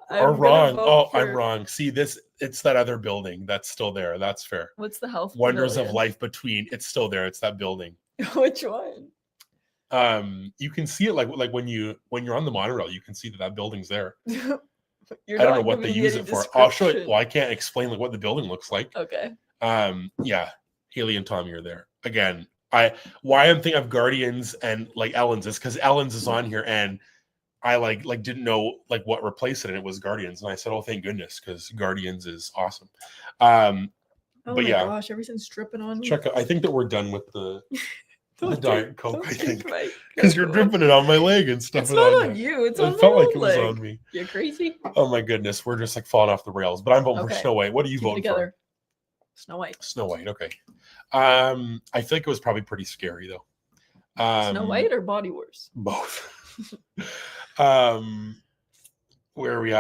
Or wrong. I'm wrong. See this, it's that other building that's still there. That's fair. What's the health Wonders of Life Between? It's still there. It's that building. Which one? You can see it like when you're on the monorail, you can see that building's there. I don't know what they use it for. I'll show you. Well, I can't explain like what the building looks like. Okay. Yeah. Haley and Tommy are there. Again, why I'm thinking of Guardians and like Ellen's is because Ellen's is on here and I like didn't know like what replaced it, and it was Guardians, and I said, "Oh, thank goodness," because Guardians is awesome. Oh but my gosh, everything's dripping on me. Check. I think that we're done with the Diet Coke. I think because you're dripping it on my leg and stuff. It's not on you. It's on my leg. It felt like it was on me. You're crazy. Oh my goodness, we're just like falling off the rails. But I'm voting for Snow White. What are you voting for? Snow White. Snow White. Okay. I feel like it was probably pretty scary though. Snow White or Body Wars? Both. Where are we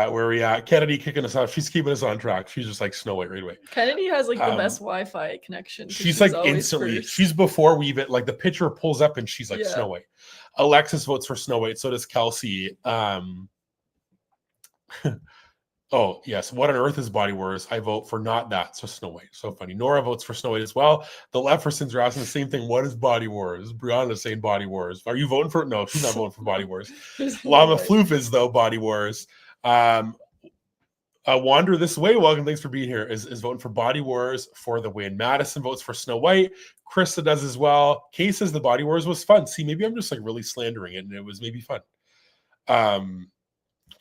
at? Kennedy kicking us off. She's keeping us on track. She's just like Snow White right away. Kennedy has like the best Wi-Fi connection. She's like instantly first. She's before we even like the picture pulls up and she's like Snow White. Alexis votes for Snow White, so does Kelsey. Oh yes, what on earth is Body Wars? I vote for not that, so Snow White. So funny. Nora votes for Snow White as well. The Leffersons are asking the same thing. What is Body Wars? Brianna's saying Body Wars. Are you voting for it? No, she's not voting for Body Wars. Llama Floof is though Body Wars. Wander This Way, welcome. Thanks for being here. Is voting for Body Wars for the win. Madison votes for Snow White. Krista does as well. Kay says the Body Wars was fun. See, maybe I'm just like really slandering it, and it was maybe fun.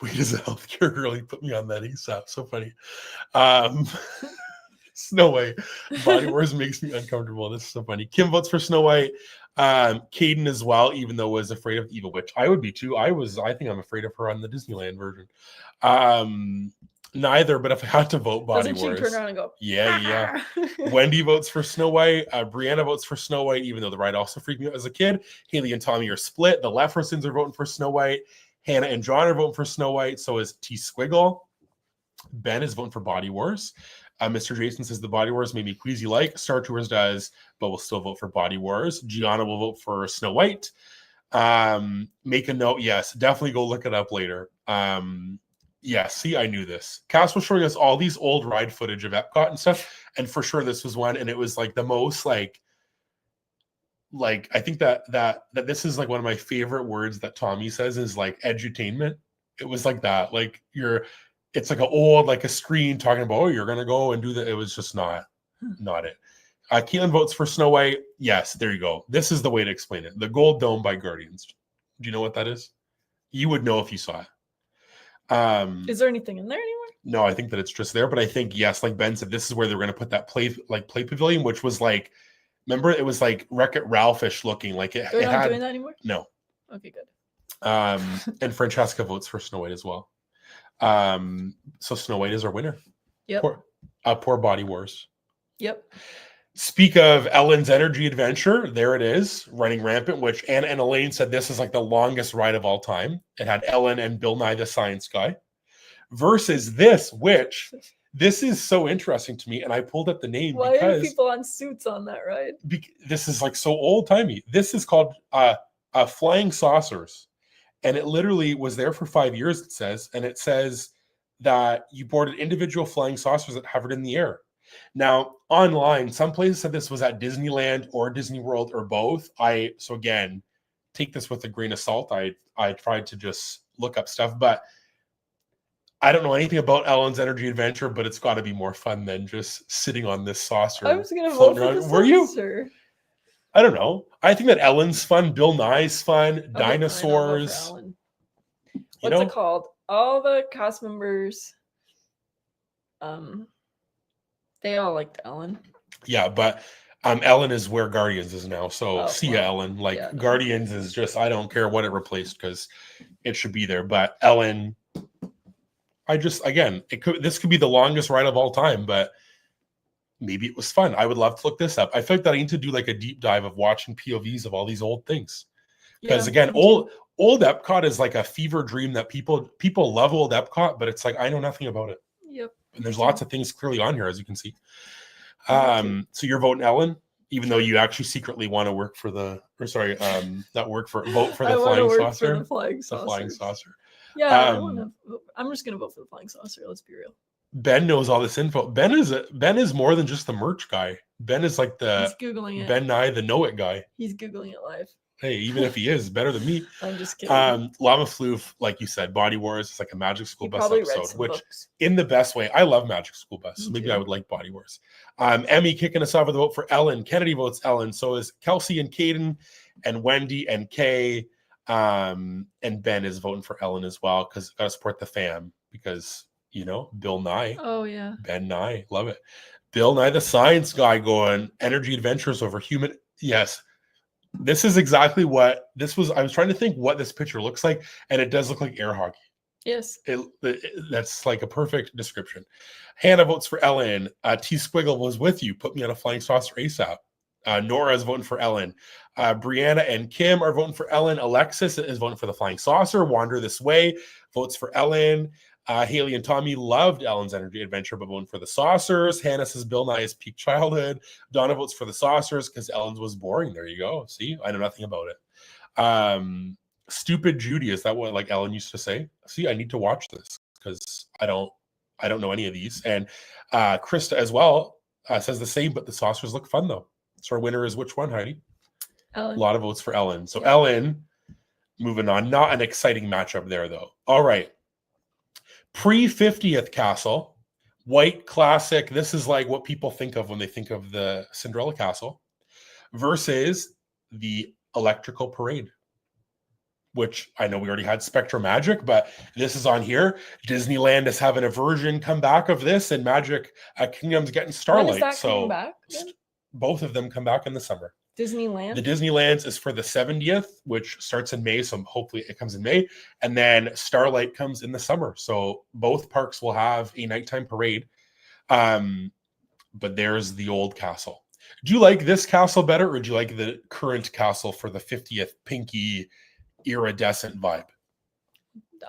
Wait, is a healthcare girl? He put me on that ASAP. So funny. Snow White. Body Wars makes me uncomfortable. This is so funny. Kim votes for Snow White. Caden as well, even though was afraid of Evil Witch. I would be too. I think I'm afraid of her on the Disneyland version. Neither, but if I had to vote, Body Wars. Doesn't she turn around and go? Yeah. Wendy votes for Snow White. Brianna votes for Snow White, even though the ride also freaked me out as a kid. Haley and Tommy are split. The Leffersons are voting for Snow White. Hannah and John are voting for Snow White. So is T Squiggle. Ben is voting for Body Wars. Mr. Jason says the Body Wars made me queasy like. Star Tours does, but will still vote for Body Wars. Gianna will vote for Snow White. Make a note. Yes, definitely go look it up later. Yeah, see, I knew this. Cass was showing us all these old ride footage of Epcot and stuff, and for sure this was one, and it was like the most like I think that this is like one of my favorite words that Tommy says is like edutainment. It was like that, like it's like an old like a screen talking about, oh, you're gonna go and do that. It was just not it. Keelan votes for Snow White. Yes, there you go. This is the way to explain it. The Gold Dome by Guardians. Do you know what that is? You would know if you saw it. Is there anything in there anywhere? No, I think that it's just there. But I think, yes, like Ben said, this is where they're going to put that play pavilion, which was like, remember, it was like Wreck-It Ralph-ish looking. Like They're not doing that anymore? No. Okay, good. And Francesca votes for Snow White as well. So Snow White is our winner. Yep. Poor Body Wars. Yep. Speak of Ellen's Energy Adventure, there it is, running rampant, which Anna and Elaine said this is like the longest ride of all time. It had Ellen and Bill Nye the Science Guy. Versus this, which this is so interesting to me, and I pulled up the name Why because are people on suits on that ride? This is like so old-timey. This is called Flying Saucers. And it literally was there for 5 years, it says. And it says that you boarded individual flying saucers that hovered in the air. Now, online, some places said this was at Disneyland or Disney World or both. So again, take this with a grain of salt. I tried to just look up stuff, but I don't know anything about Ellen's Energy Adventure, but it's got to be more fun than just sitting on this saucer. I was going to vote for the saucer. Were you? I don't know. I think that Ellen's fun. Bill Nye's fun. Dinosaurs. What's it called? All the cast members, they all liked Ellen. Yeah, but Ellen is where Guardians is now. So see ya, Ellen. Guardians is just, I don't care what it replaced because it should be there. But Ellen, this could be the longest ride of all time, but maybe it was fun. I would love to look this up. I feel like that I need to do like a deep dive of watching POVs of all these old things. Because again, old Epcot is like a fever dream that people love old Epcot, but it's like I know nothing about it. Yep. And there's lots of things clearly on here, as you can see. So you're voting Ellen, even though you actually secretly want to work for vote for the flying saucer. The flying saucer. The flying saucer. Yeah, I'm just gonna vote for the flying saucer. Let's be real. Ben knows all this info. Ben is more than just the merch guy. Ben is like he's Googling it. Ben Nye, the know it guy. He's Googling it live. Hey, even if he is better than me. I'm just kidding. Lava Floof, like you said, Body Wars is like a Magic School Bus episode, which books. In the best way. I love Magic School Bus. So maybe I would like Body Wars. Emmy kicking us off with a vote for Ellen. Kennedy votes Ellen. So is Kelsey and Caden and Wendy and Kay. And Ben is voting for Ellen as well because got to support the fam because, Bill Nye. Oh, yeah. Ben Nye. Love it. Bill Nye, the science guy going Energy Adventures over human. Yes. This is exactly what this was. I was trying to think what this picture looks like, and it does look like air hockey. Yes. That's like a perfect description. Hannah votes for Ellen. T Squiggle was with you. Put me on a flying saucer ASAP. Nora is voting for Ellen. Brianna and Kim are voting for Ellen. Alexis is voting for the flying saucer. Wander This Way votes for Ellen. Haley and Tommy loved Ellen's Energy Adventure, but voting for the saucers. Hannah says Bill Nye's peak childhood. Donna votes for the saucers because Ellen's was boring. There you go. See, I know nothing about it. Stupid Judy, is that what like Ellen used to say? See, I need to watch this because I don't know any of these. And Krista as well says the same, but the saucers look fun though. So our winner is which one, Heidi? Ellen. A lot of votes for Ellen. So Ellen, moving on. Not an exciting matchup there though. All right. Pre-50th Castle, white classic. This is like what people think of when they think of the Cinderella Castle versus the Electrical Parade, which I know we already had Spectrum Magic, but this is on here. Disneyland is having a version come back of this, and Magic Kingdom's getting Starlight. When is that coming back? Both of them come back in the summer. Disneyland? The Disneyland's is for the 70th, which starts in May, so hopefully it comes in May. And then Starlight comes in the summer. So both parks will have a nighttime parade. But there's the old castle. Do you like this castle better, or do you like the current castle for the 50th pinky iridescent vibe?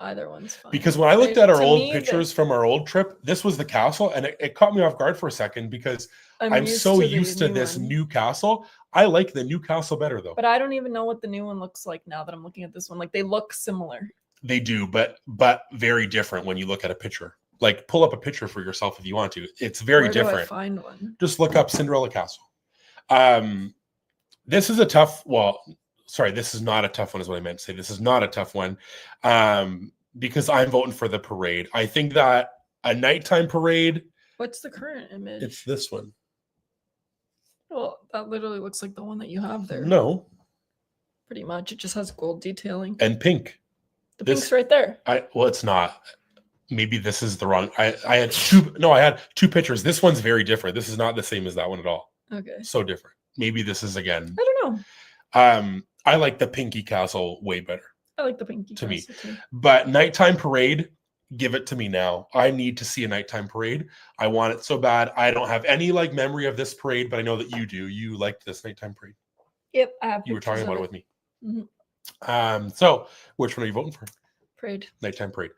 Either one's fine. Because when I looked at our old pictures from our old trip, this was the castle, and it caught me off guard for a second because I'm so used to this new castle. I like the new castle better though. But I don't even know what the new one looks like now that I'm looking at this one. Like they look similar. They do, but very different when you look at a picture. Like pull up a picture for yourself if you want to. It's very different. Where do I find one? Just look up Cinderella Castle. This is a tough. Well, sorry, this is not a tough one. Is what I meant to say. This is not a tough one, because I'm voting for the parade. I think that a nighttime parade. What's the current image? It's this one. Well, that literally looks like the one that you have there. No. Pretty much. It just has gold detailing. And pink. The pink's right there. Well, it's not. Maybe this is the wrong. I had two pictures. This one's very different. This is not the same as that one at all. Okay. So different. Maybe this is again. I don't know. I like the pinky castle way better. I like the Pinky to me. Castle too. But Nighttime Parade, give it to me now. I need to see a Nighttime Parade. I want it so bad. I don't have any like memory of this parade, but I know that you do. You liked this Nighttime Parade. Yep, I have. You were talking about it with me. Mm-hmm. So which one are you voting for? Parade. Nighttime Parade.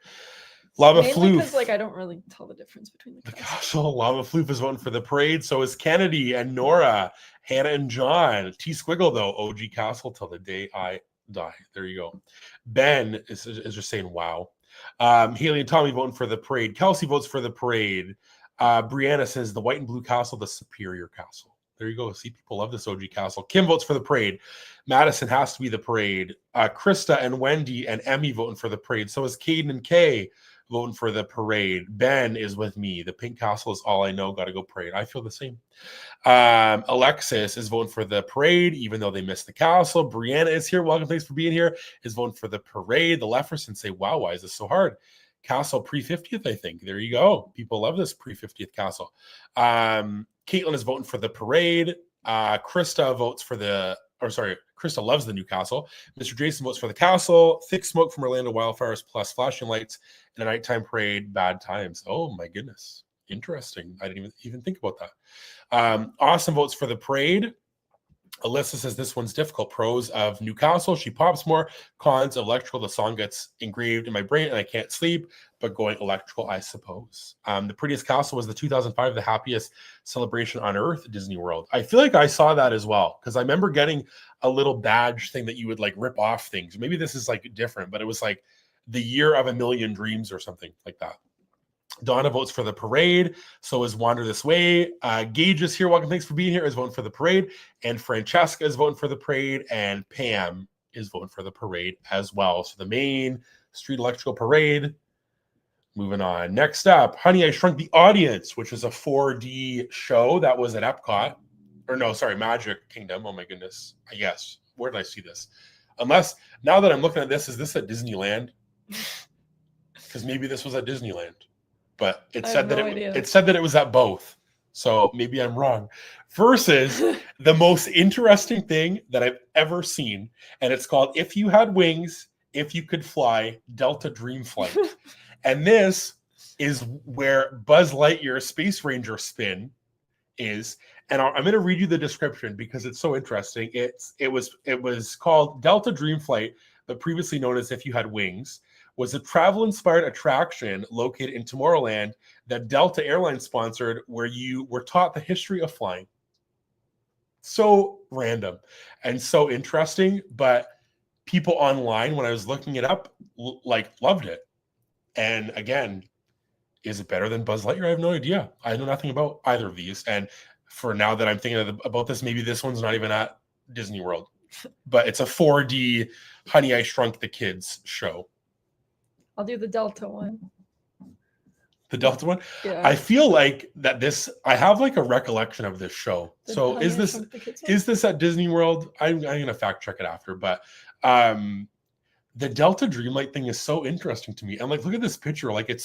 Lava Mainly Floof. because like I don't really tell the difference between the castle. Lava Floof is voting for the parade. So is Kennedy and Nora, Hannah and John. T Squiggle though, OG Castle till the day I die. There you go. Ben is just saying wow. Haley and Tommy voting for the parade. Kelsey votes for the parade. Brianna says the white and blue castle, the superior castle. There you go. See, people love this OG castle. Kim votes for the parade. Madison has to be the parade. Krista and Wendy and Emmy voting for the parade. So is Caden and Kay voting for the parade. Ben is with me. The pink castle is all I know. Got to go parade. I feel the same. Alexis is voting for the parade, even though they missed the castle. Brianna is here. Welcome. Thanks for being here. Is voting for the parade. The Leffersons say, wow, why is this so hard? Castle pre-50th, I think. There you go. People love this pre-50th castle. Caitlin is voting for the parade. Krista votes for the, or sorry, Krista loves the new castle. Mr. Jason votes for the castle. Thick smoke from Orlando wildfires plus flashing lights and a nighttime parade. Bad times. Oh my goodness. Interesting. I didn't even think about that. Austin votes for the parade. Alyssa says this one's difficult. Pros of Newcastle. She pops more. Cons of electrical. The song gets engraved in my brain and I can't sleep. But going electrical, I suppose. The prettiest castle was the 2005, the happiest celebration on earth, Disney World. I feel like I saw that as well because I remember getting a little badge thing that you would like rip off things. Maybe this is like different, but it was like the year of a million dreams or something like that. Donna votes for the parade. So is Wander This Way. Gage is here. Welcome. Thanks for being here. Is voting for the parade. And Francesca is voting for the parade. And Pam is voting for the parade as well. So the main street electrical parade. Moving on. Next up, Honey, I Shrunk the Audience, which is a 4D show that was at Epcot. Or no, sorry, Magic Kingdom. Oh my goodness. Yes. Where did I see this? Unless, now that I'm looking at this, is this at Disneyland? Because maybe this was at Disneyland. But it said that it said that it was at both. So maybe I'm wrong. Versus the most interesting thing that I've ever seen. And it's called If You Had Wings, If You Could Fly, Delta Dream Flight. And this is where Buzz Lightyear Space Ranger spin is. And I'm going to read you the description because it's so interesting. It was called Delta Dream Flight, but previously known as If You Had Wings, was a travel-inspired attraction located in Tomorrowland that Delta Airlines sponsored, where you were taught the history of flying. So random and so interesting, but people online, when I was looking it up, loved it. And again, is it better than Buzz Lightyear? I have no idea. I know nothing about either of these. And for now that I'm thinking about this, maybe this one's not even at Disney World, but it's a 4D Honey, I Shrunk the Kids show. I'll do the Delta one. The Delta one? Yeah. I feel like that I have like a recollection of this show. So is this at Disney World? I'm going to fact check it after, but the Delta Dreamlight thing is so interesting to me. And like, look at this picture. Like it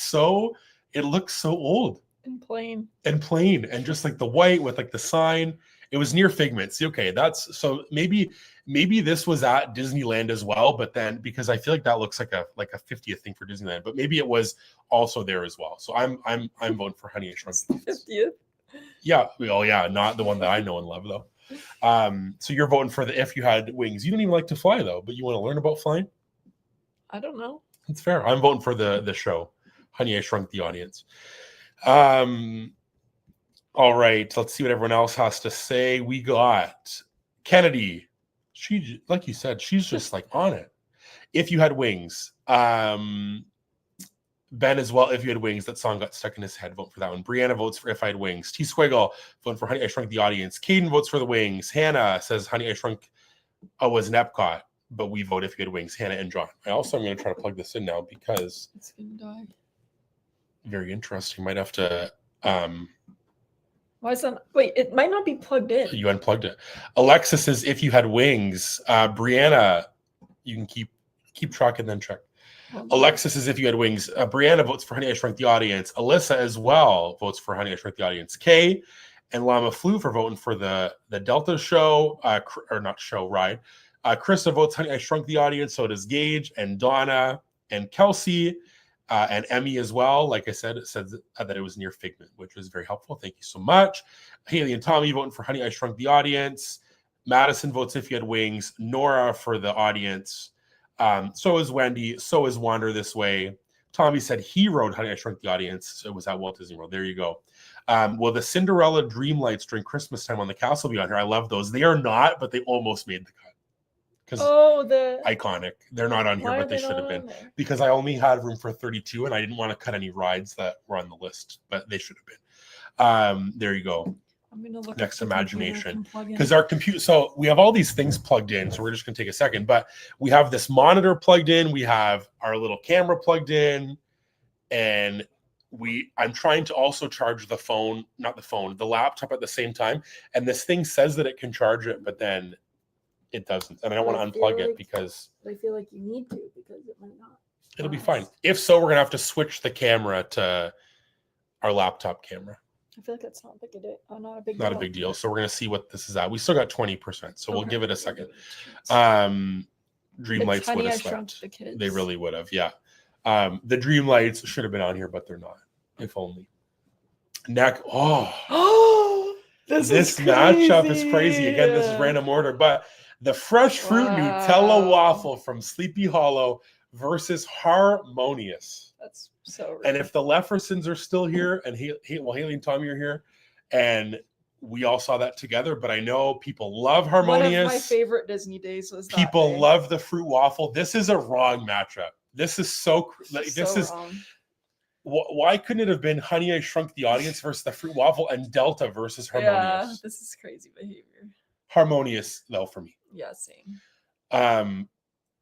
looks so old. And plain. And just like the white with like the sign. It was near Figment. See, okay, that's so maybe this was at Disneyland as well, but then because I feel like that looks like a 50th thing for Disneyland, but maybe it was also there as well. So I'm voting for Honey, I Shrunk the Kids. 50th? Yeah. Oh yeah, not the one that I know and love though. So you're voting for the If You Had Wings. You don't even like to fly though, but you want to learn about flying? I don't know. It's fair. I'm voting for the show, Honey, I Shrunk the Audience. All right, let's see what everyone else has to say. We got Kennedy. She, like you said, she's just like on it. If You Had Wings. Ben as well. If You Had Wings. That song got stuck in his head. Vote for that one. Brianna votes for If I Had Wings. T Squiggle voting for Honey, I Shrunk the Audience. Caden votes for the Wings. Hannah says Honey, I Shrunk was an Epcot, but we vote If You Had Wings. Hannah and John. I'm going to try to plug this in now because it's gonna die. Very interesting. Might have to. Why is that? Wait, it might not be plugged in. You unplugged it. Alexa says, If You Had Wings. Brianna, you can keep track and then check. Alexa says, If You Had Wings. Brianna votes for Honey, I Shrunk the Audience. Alyssa as well votes for Honey, I Shrunk the Audience. Kay and Llama Flu for voting for the Delta show, or not show, ride. Krista votes Honey, I Shrunk the Audience. So does Gage and Donna and Kelsey and Emmy as well. Like I said, it said that it was near Figment, which was very helpful. Thank you so much. Haley and Tommy voting for Honey, I Shrunk the Audience. Madison votes If You Had Wings. Nora for the audience. So is Wendy. So is Wander This Way. Tommy said he wrote Honey, I Shrunk the Audience. So it was at Walt Disney World. There you go. Will the Cinderella dream lights during Christmas time on the castle be on here? I love those. They are not, but they almost made the cut. Because iconic. They're not on here, but they should have been. Because I only had room for 32, and I didn't want to cut any rides that were on the list, but they should have been. There you go. I'm gonna look next Imagination. Because our computer, so we have all these things plugged in, so we're just gonna take a second. But we have this monitor plugged in, we have our little camera plugged in, and I'm trying to also charge the phone, the laptop at the same time. And this thing says that it can charge it, but then it doesn't, and I don't want to unplug it because I feel like you need to because it might not. It'll be fine. If so, we're gonna have to switch the camera to our laptop camera. I feel like that's not a big not a big deal. So we're gonna see what this is at. We still got 20%, so we'll give it a second. Dreamlights would have slept. They really would have, yeah. The Dreamlights should have been on here, but they're not. If only. This matchup is crazy. Again, this is random order, but the fresh fruit Nutella waffle from Sleepy Hollow versus Harmonious. That's so rude. And if the Leffersons are still here, and Haley and Tommy are here, and we all saw that together, but I know people love Harmonious. One of my favorite Disney days was that people day. Love the fruit waffle. This is a wrong matchup. This is so wrong. Why couldn't it have been Honey, I Shrunk the Audience versus the fruit waffle and Delta versus Harmonious? Yeah, this is crazy behavior. Harmonious though for me. Yeah, same.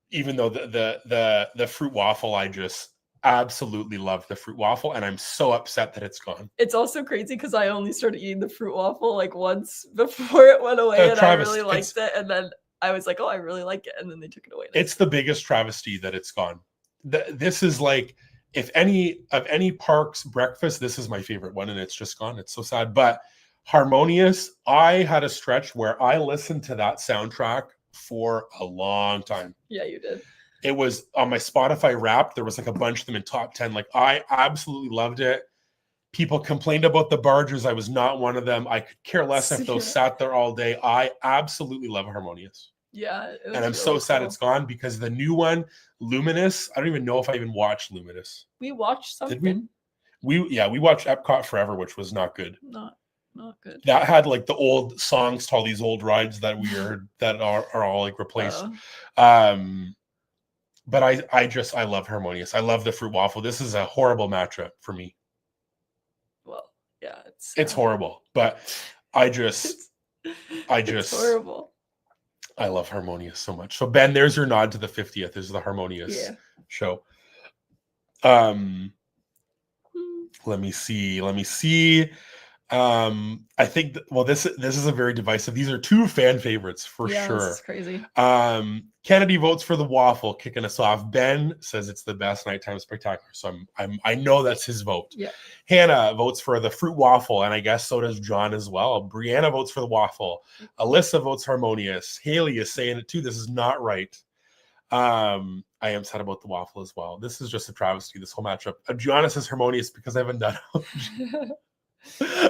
Even though the fruit waffle, I just absolutely love the fruit waffle, and I'm so upset that it's gone. It's also crazy because I only started eating the fruit waffle like once before it went away, and Travis, I really liked it, and then I was like, oh, I really like it, and then they took it away. It's the biggest travesty that it's gone. This is like, if any park's breakfast, this is my favorite one, and it's just gone. It's so sad. But Harmonious, I had a stretch where I listened to that soundtrack for a long time. Yeah, you did. It was on my Spotify Wrapped. There was like a bunch of them in top 10. Like, I absolutely loved it. People complained about the barges. I was not one of them. I could care less if those sat there all day. I absolutely love Harmonious. Yeah. And I'm so sad it's gone, because the new one, Luminous, I don't even know if I even watched Luminous. We watched something. Did we? We watched Epcot Forever, which was not good. Not good. That had like the old songs to all these old rides that that are all like replaced. But I love Harmonious. I love the fruit waffle. This is a horrible matchup for me. Well, yeah, it's horrible, but it's horrible. I love Harmonious so much. So Ben, there's your nod to the 50th. This is the Harmonious show. Let me see. I think this is a very divisive. These are two fan favorites for sure. This is crazy. Kennedy votes for the waffle, kicking us off. Ben says it's the best nighttime spectacular, so I know that's his vote. Yeah. Hannah votes for the fruit waffle, and I guess so does John as well. Brianna votes for the waffle. Alyssa votes Harmonious. Haley is saying it too. This is not right. I am sad about the waffle as well. This is just a travesty, this whole matchup. Gianna says Harmonious because I have a nut allergy.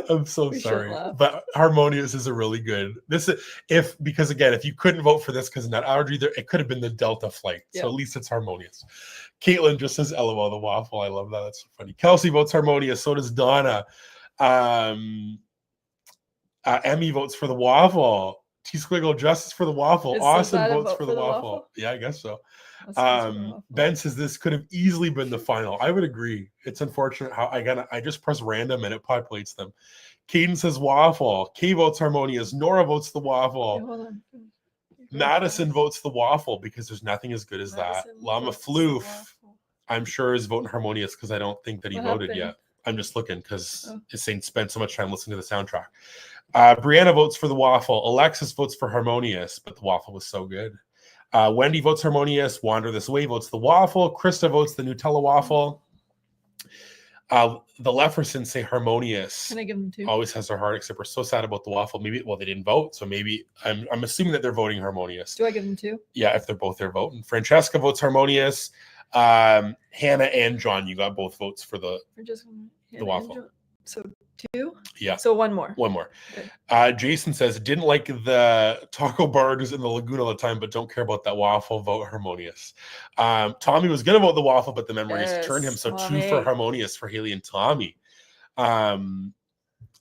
I'm so sorry, but Harmonious is a really good. Because again, if you couldn't vote for this because of nut allergy, it could have been the Delta flight. So at least it's Harmonious. Caitlin just says LOL the waffle. I love that. That's so funny. Kelsey votes Harmonious. So does Donna. Emmy votes for the waffle. T Squiggle Justice for the waffle. Awesome votes for the waffle. Yeah, I guess so. Ben says this could have easily been the final. I would agree. It's unfortunate how I just press random and it populates them. Caden says waffle. Kay votes Harmonious. Nora votes the waffle. Hold on. Madison votes the waffle because there's nothing as good as that. Llama Floof, I'm sure, is voting Harmonious because I don't think that he voted yet. I'm just looking because it's saying spent so much time listening to the soundtrack. Brianna votes for the waffle. Alexis votes for Harmonious, but the waffle was so good. Wendy votes Harmonious. Wander This Way votes the waffle. Krista votes the Nutella waffle. The Leffersons say Harmonious. Can I give them 2? Always has their heart, except we're so sad about the waffle. Maybe, well, they didn't vote, so maybe I'm assuming that they're voting Harmonious. Do I give them 2? Yeah, if they're both there voting. Francesca votes Harmonious. Hannah and John, you got both votes for the waffle. So 2? Yeah. So one more. One more. Okay. Jason says, didn't like the taco bars in the lagoon all the time, but don't care about that waffle. Vote Harmonious. Tommy was going to vote the waffle, but the memories turned him. So Tommy. 2 for Harmonious for Haley and Tommy. The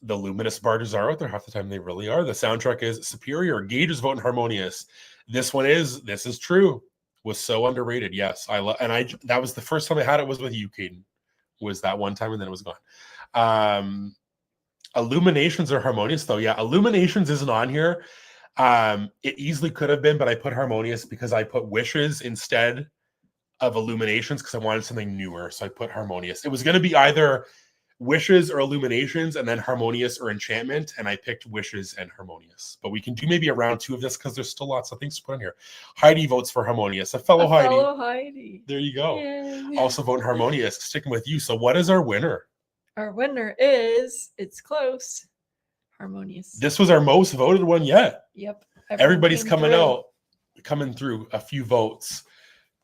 Luminous bars are out there half the time. They really are. The soundtrack is superior. Gage is voting Harmonious. This is true. Was so underrated. Yes. That was the first time I had it was with you, Caden. Was that one time and then it was gone. Illuminations are Harmonious though. Yeah, Illuminations isn't on here. It easily could have been, but I put Harmonious because I put Wishes instead of Illuminations because I wanted something newer. So I put Harmonious. It was going to be either Wishes or Illuminations and then Harmonious or Enchantment, and I picked Wishes and Harmonious. But we can do maybe a round 2 of this because there's still lots of things to put in here. Heidi votes for Harmonious. A fellow Heidi. There you go. Yay. Also voting Harmonious. Sticking with you. So what is our winner? Our winner is, it's close, Harmonious. This was our most voted one yet. Yep. Everybody's coming through a few votes.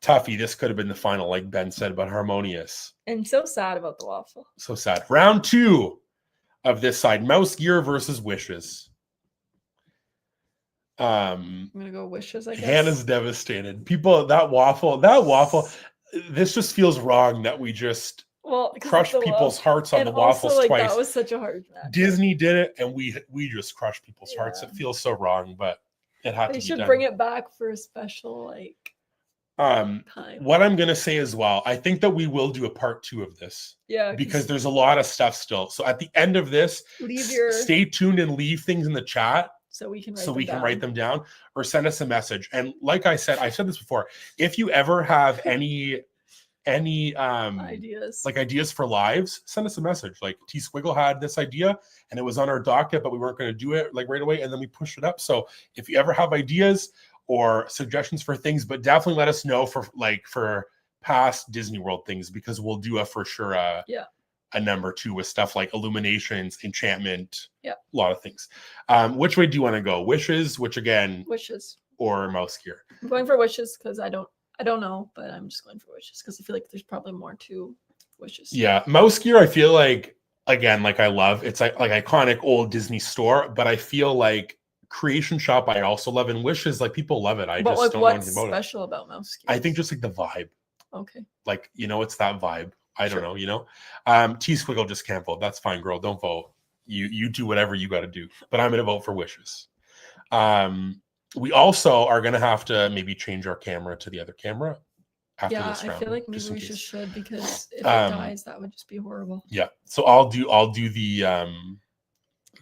Tuffy, this could have been the final, like Ben said, but Harmonious. And so sad about the waffle. So sad. Round 2 of this side, Mouse Gear versus Wishes. I'm going to go Wishes, I guess. Hannah's devastated. People, that waffle, this just feels wrong that we just... crush people's hearts on the waffles twice. That was such a hard match. Disney did it, and we just crushed people's hearts. It feels so wrong, but it had to be done. They should bring it back for a special time. What I'm gonna say as well, I think that we will do a part 2 of this. Yeah, because there's a lot of stuff still. So at the end of this, stay tuned and leave things in the chat so we can write them down or send us a message. And like I said, I've said this before. If you ever have any ideas for lives, send us a message. Like T Squiggle had this idea and it was on our docket, but we weren't going to do it right away, and then we pushed it up. So if you ever have ideas or suggestions for things, but definitely let us know for past Disney World things, because we'll do a number 2 with stuff like Illuminations, Enchantment, a lot of things. Which way do you want to go? Wishes, Wishes, or Mouse Gear? I'm going for Wishes because I don't know, but I'm just going for Wishes because I feel like there's probably more to Wishes. Yeah, Mouse Gear, I feel like, again, I love, it's like iconic old Disney store, but I feel like Creation Shop I also love, and Wishes, people love it. I just don't know anything about it. What's special about Mouse Gear? I think just the vibe. Okay. It's that vibe. I don't know, T Squiggle just can't vote. That's fine, girl. Don't vote. You do whatever you got to do, but I'm going to vote for Wishes. We also are going to have to maybe change our camera to the other camera after this round. I feel like maybe we should because if it dies, that would just be horrible. Yeah. So I'll do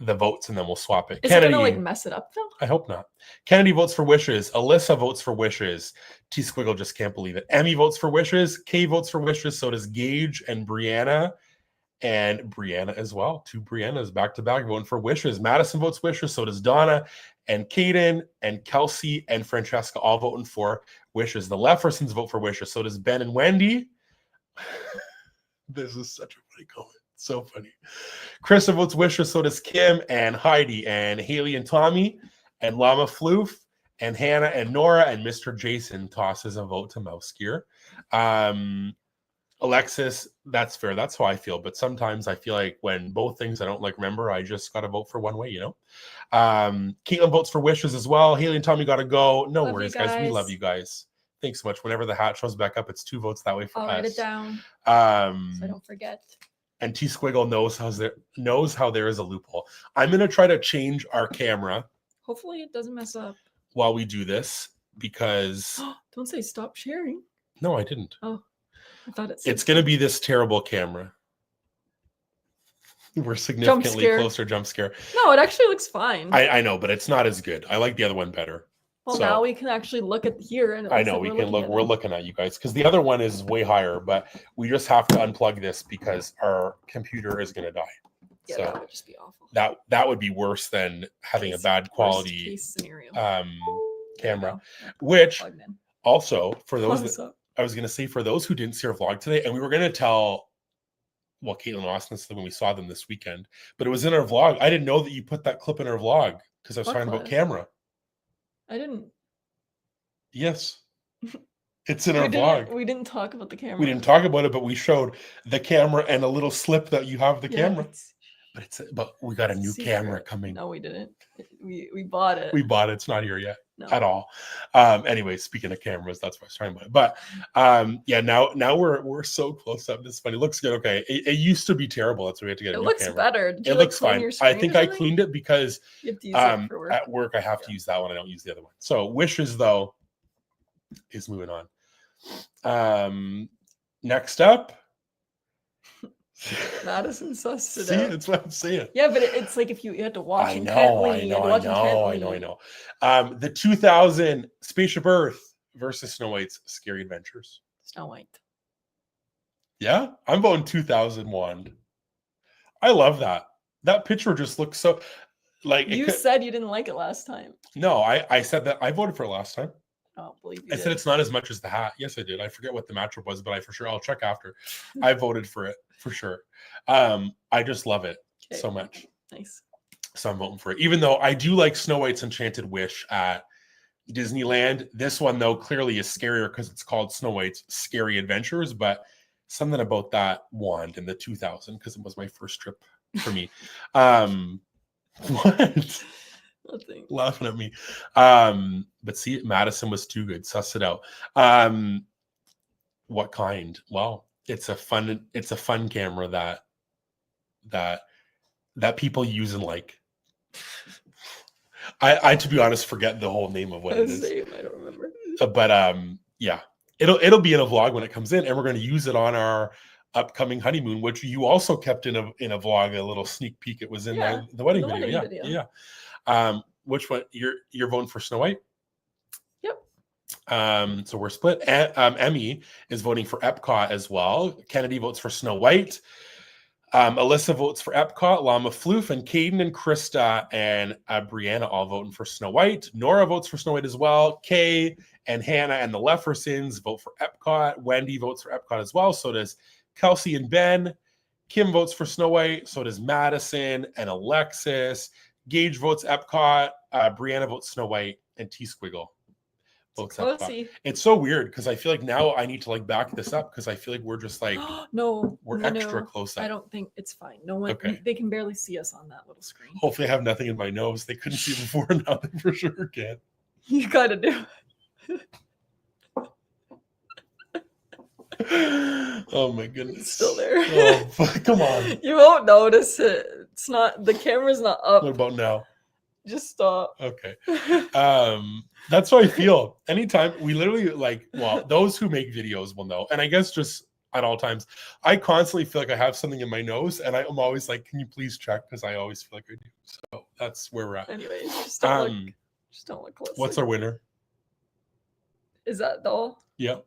the votes and then we'll swap it. Is Kennedy, it going to mess it up though? I hope not. Kennedy votes for Wishes. Alyssa votes for Wishes. T Squiggle just can't believe it. Emmy votes for Wishes. Kay votes for Wishes. So does Gage and Brianna. And Brianna as well. 2 Briannas back to back voting for Wishes. Madison votes Wishes. So does Donna and Kaden and Kelsey and Francesca all voting for Wishes. The Leffersons vote for Wishes. So does Ben and Wendy. This is such a funny comment. So funny. Krista votes Wishes. So does Kim and Heidi and Haley and Tommy and Llama Floof and Hannah and Nora, and Mr. Jason tosses a vote to Mouse Gear. Alexis, that's fair. That's how I feel. But sometimes I feel like when both things I don't remember, I just got to vote for one way, Caitlin votes for Wishes as well. Haley and Tommy got to go. No worries, guys. We love you guys. Thanks so much. Whenever the hat shows back up, it's 2 votes that way for us. I'll write it down so I don't forget. And T Squiggle knows how there is a loophole. I'm going to try to change our camera. Hopefully it doesn't mess up while we do this, because don't say stop sharing. No, I didn't. Oh, I thought it's going to be this terrible camera. We're significantly closer. Jump scare. No, it actually looks fine. I know, but it's not as good. I like the other one better. Well, so, now we can actually look at here. And I know we can look. We're looking at you guys because the other one is way higher, but we just have to unplug this because our computer is going to die. Yeah, so that would just be awful. That would be worse than having a bad quality camera. Which also for those I was going to say for those who didn't see our vlog today, and we were going to tell well, Caitlin and Austin said when we saw them this weekend, but it was in our vlog. I didn't know that you put that clip in our vlog because I was talking about camera. I didn't. Yes. It's in our vlog. We didn't talk about the camera. We didn't talk about it, but we showed the camera and a little slip that you have the camera. But we got a new camera coming. No, we didn't. We bought it. We bought it. It's not here yet at all. Anyway, speaking of cameras, that's what I was talking about. But yeah, now we're so close up. This is funny. It looks good. Okay. It used to be terrible. That's why we had to get a new camera. It looks better. It looks fine. I think I cleaned it because you have to use it for work. At work I have to use that one. I don't use the other one. So Wishes though is moving on. Next up. Madison sussed it See, out. that's what I'm saying. Yeah, but it's like if you had to watch I intently. know. The 2000 Spaceship Earth versus Snow White's Scary Adventures. Snow White. Yeah, I'm voting 2001. I love that. That picture just looks so like you said you didn't like it last time. No, I said that I voted for it last time. I don't believe you. I said it's not as much as the hat. Yes, I did. I forget what the matchup was, but I'll check after. I voted for it for sure. I just love it so much. Nice. So I'm voting for it. Even though I do like Snow White's Enchanted Wish at Disneyland. This one though clearly is scarier because it's called Snow White's Scary Adventures, but something about that wand in the 2000 because it was my first trip for me. What? Nothing. Laughing at me. But see, Madison was too good. Suss it out. What kind? Well, it's a fun camera that people use and like. I to be honest forget the whole name of what it is. I don't remember. But yeah, it'll be in a vlog when it comes in, and we're going to use it on our upcoming honeymoon, which you also kept in a vlog, a little sneak peek. It was in the wedding video. Yeah. Which one? You're voting for Snow White? Yep. So we're split. Emmy is voting for Epcot as well. Kennedy votes for Snow White. Alyssa votes for Epcot. Llama Floof and Caden and Krista and Brianna all voting for Snow White. Nora votes for Snow White as well. Kay and Hannah and the Leffersons vote for Epcot. Wendy votes for Epcot as well. So does Kelsey and Ben. Kim votes for Snow White. So does Madison and Alexis. Gage votes Epcot. Brianna votes Snow White. And T-Squiggle votes Epcot. It's so weird because I feel like now I need to like back this up because I feel like we're just like we're extra close up. I don't think it's fine. No one they can barely see us on that little screen. Hopefully I have nothing in my nose. They couldn't see before, now they for sure can. You gotta do it. Oh my goodness. It's still there. Oh, come on. You won't notice it. It's not, the camera's not up. What about now? Just stop. Okay. That's how I feel. Anytime we literally those who make videos will know. And I guess just at all times, I constantly feel like I have something in my nose and I'm always like, can you please check? Because I always feel like I do. So that's where we're at. Anyways, just don't look close. What's our winner? Is that all? Yep.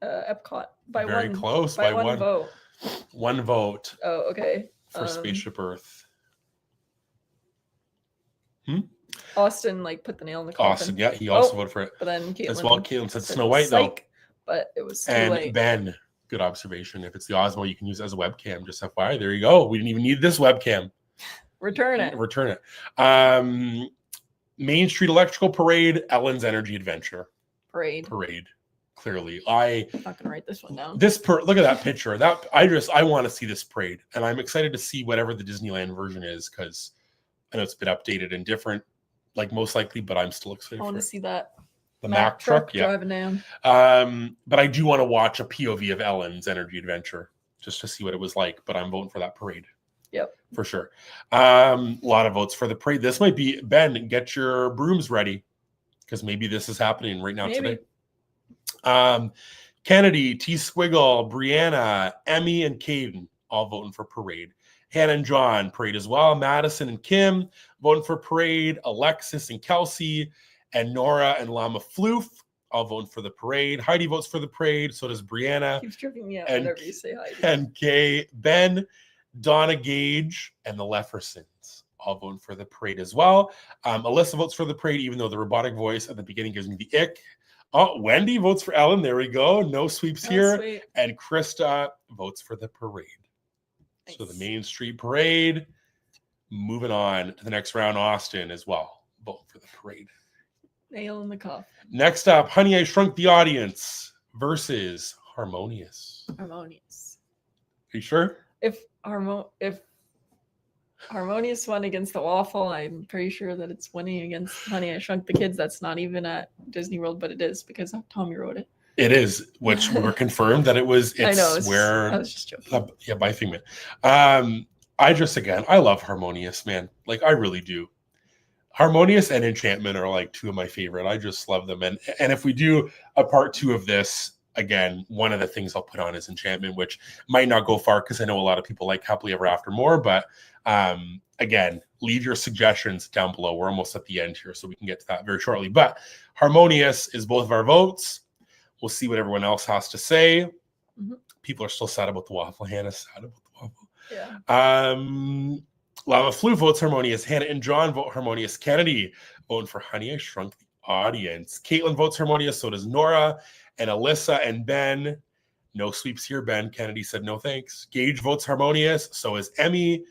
Epcot by very one. Close by one vote. One vote. Oh, okay. For Spaceship Earth. Austin put the nail in the coffin. Austin, yeah, he also voted for it. But then Caitlin, as well, Caitlin said Snow White though. But it was too late. Ben, good observation. If it's the Osmo, you can use it as a webcam. Just FYI, there you go. We didn't even need this webcam. Return it. Main Street Electrical Parade, Ellen's Energy Adventure. Parade. Clearly, I'm not gonna write this one down. Look at that picture. I want to see this parade, and I'm excited to see whatever the Disneyland version is because I know it's been updated and different, most likely, but I'm still excited. I want to see that. The Mack truck, driving down. But I do want to watch a POV of Ellen's Energy Adventure just to see what it was like. But I'm voting for that parade. Yep, for sure. A lot of votes for the parade. This might be Ben. Get your brooms ready because maybe this is happening right now today. Kennedy, T-Squiggle, Brianna, Emmy, and Caden all voting for parade. Hannah and John, parade as well. Madison and Kim voting for parade. Alexis and Kelsey and Nora and Llama Floof all voting for the parade. Heidi votes for the parade. So does Brianna. Keeps tripping me out whenever you say Heidi. And Kay, Ben, Donna Gage, and the Leffersons all voting for the parade as well. Alyssa votes for the parade, even though the robotic voice at the beginning gives me the ick. Oh, Wendy votes for Ellen. There we go. No sweeps here. Sweet. And Krista votes for the parade. So the Main Street Parade. Moving on to the next round, Austin as well. Vote for the parade. Nail in the coffin. Next up, Honey, I Shrunk the Audience versus Harmonious. Harmonious. Are you sure? If Harmonious won against the Waffle, I'm pretty sure that it's winning against Honey, I Shrunk the Kids. That's not even at Disney World, but it is because Tommy wrote it. It is, which we were confirmed that it was. I know. I was just joking. Yeah, by Figment. I love Harmonious, man. Like, I really do. Harmonious and Enchantment are like two of my favorite. I just love them. And if we do a part 2 of this, again, one of the things I'll put on is Enchantment, which might not go far because I know a lot of people like Happily Ever After more. But again, leave your suggestions down below. We're almost at the end here, so we can get to that very shortly. But Harmonious is both of our votes. We'll see what everyone else has to say. Mm-hmm. People are still sad about the Waffle. Hannah's sad about the Waffle. Yeah. Lava Flu votes Harmonious. Hannah and John vote Harmonious. Kennedy voting for Honey, I Shrunk the Audience. Caitlin votes Harmonious. So does Nora and Alyssa and Ben. No sweeps here, Ben. Kennedy said no thanks. Gage votes Harmonious. So is Emmy.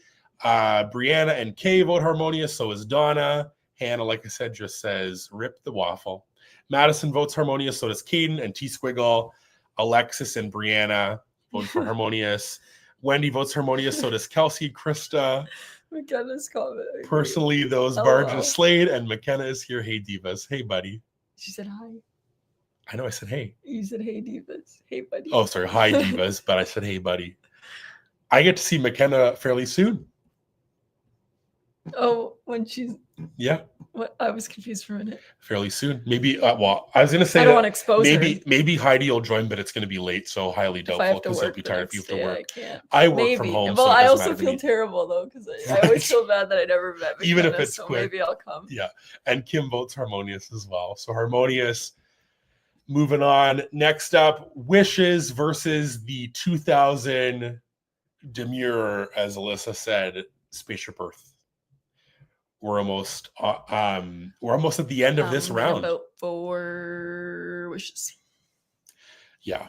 Brianna and Kay vote Harmonious. So is Donna. Hannah, like I said, just says rip the Waffle. Madison votes Harmonious. So does Caden and T-Squiggle. Alexis and Brianna vote for Harmonious. Wendy votes Harmonious. So does Kelsey, Krista. McKenna's comment. Personally, those Barja Slade and McKenna is here. Hey, Divas. Hey, buddy. She said hi. I know I said hey. You said hey, Divas. Hey, buddy. Oh, sorry. Hi, Divas. But I said hey, buddy. I get to see McKenna fairly soon. Oh, when she's... Yeah. What? I was confused for a minute. Fairly soon. Maybe, I was going to say I don't want to expose her. Maybe Heidi will join, but it's going to be late, so highly doubtful because I'll be tired if you have to work. I can't. I work from home, well, so I also feel terrible, though, because I always feel bad that I never met McKenna, even if it's so quick. Maybe I'll come. Yeah, and Kim votes Harmonious as well. So Harmonious. Moving on. Next up, Wishes versus the 2000 Demure, as Alyssa said, Spaceship Earth. We're almost at the end of this round. About 4 Wishes. Yeah.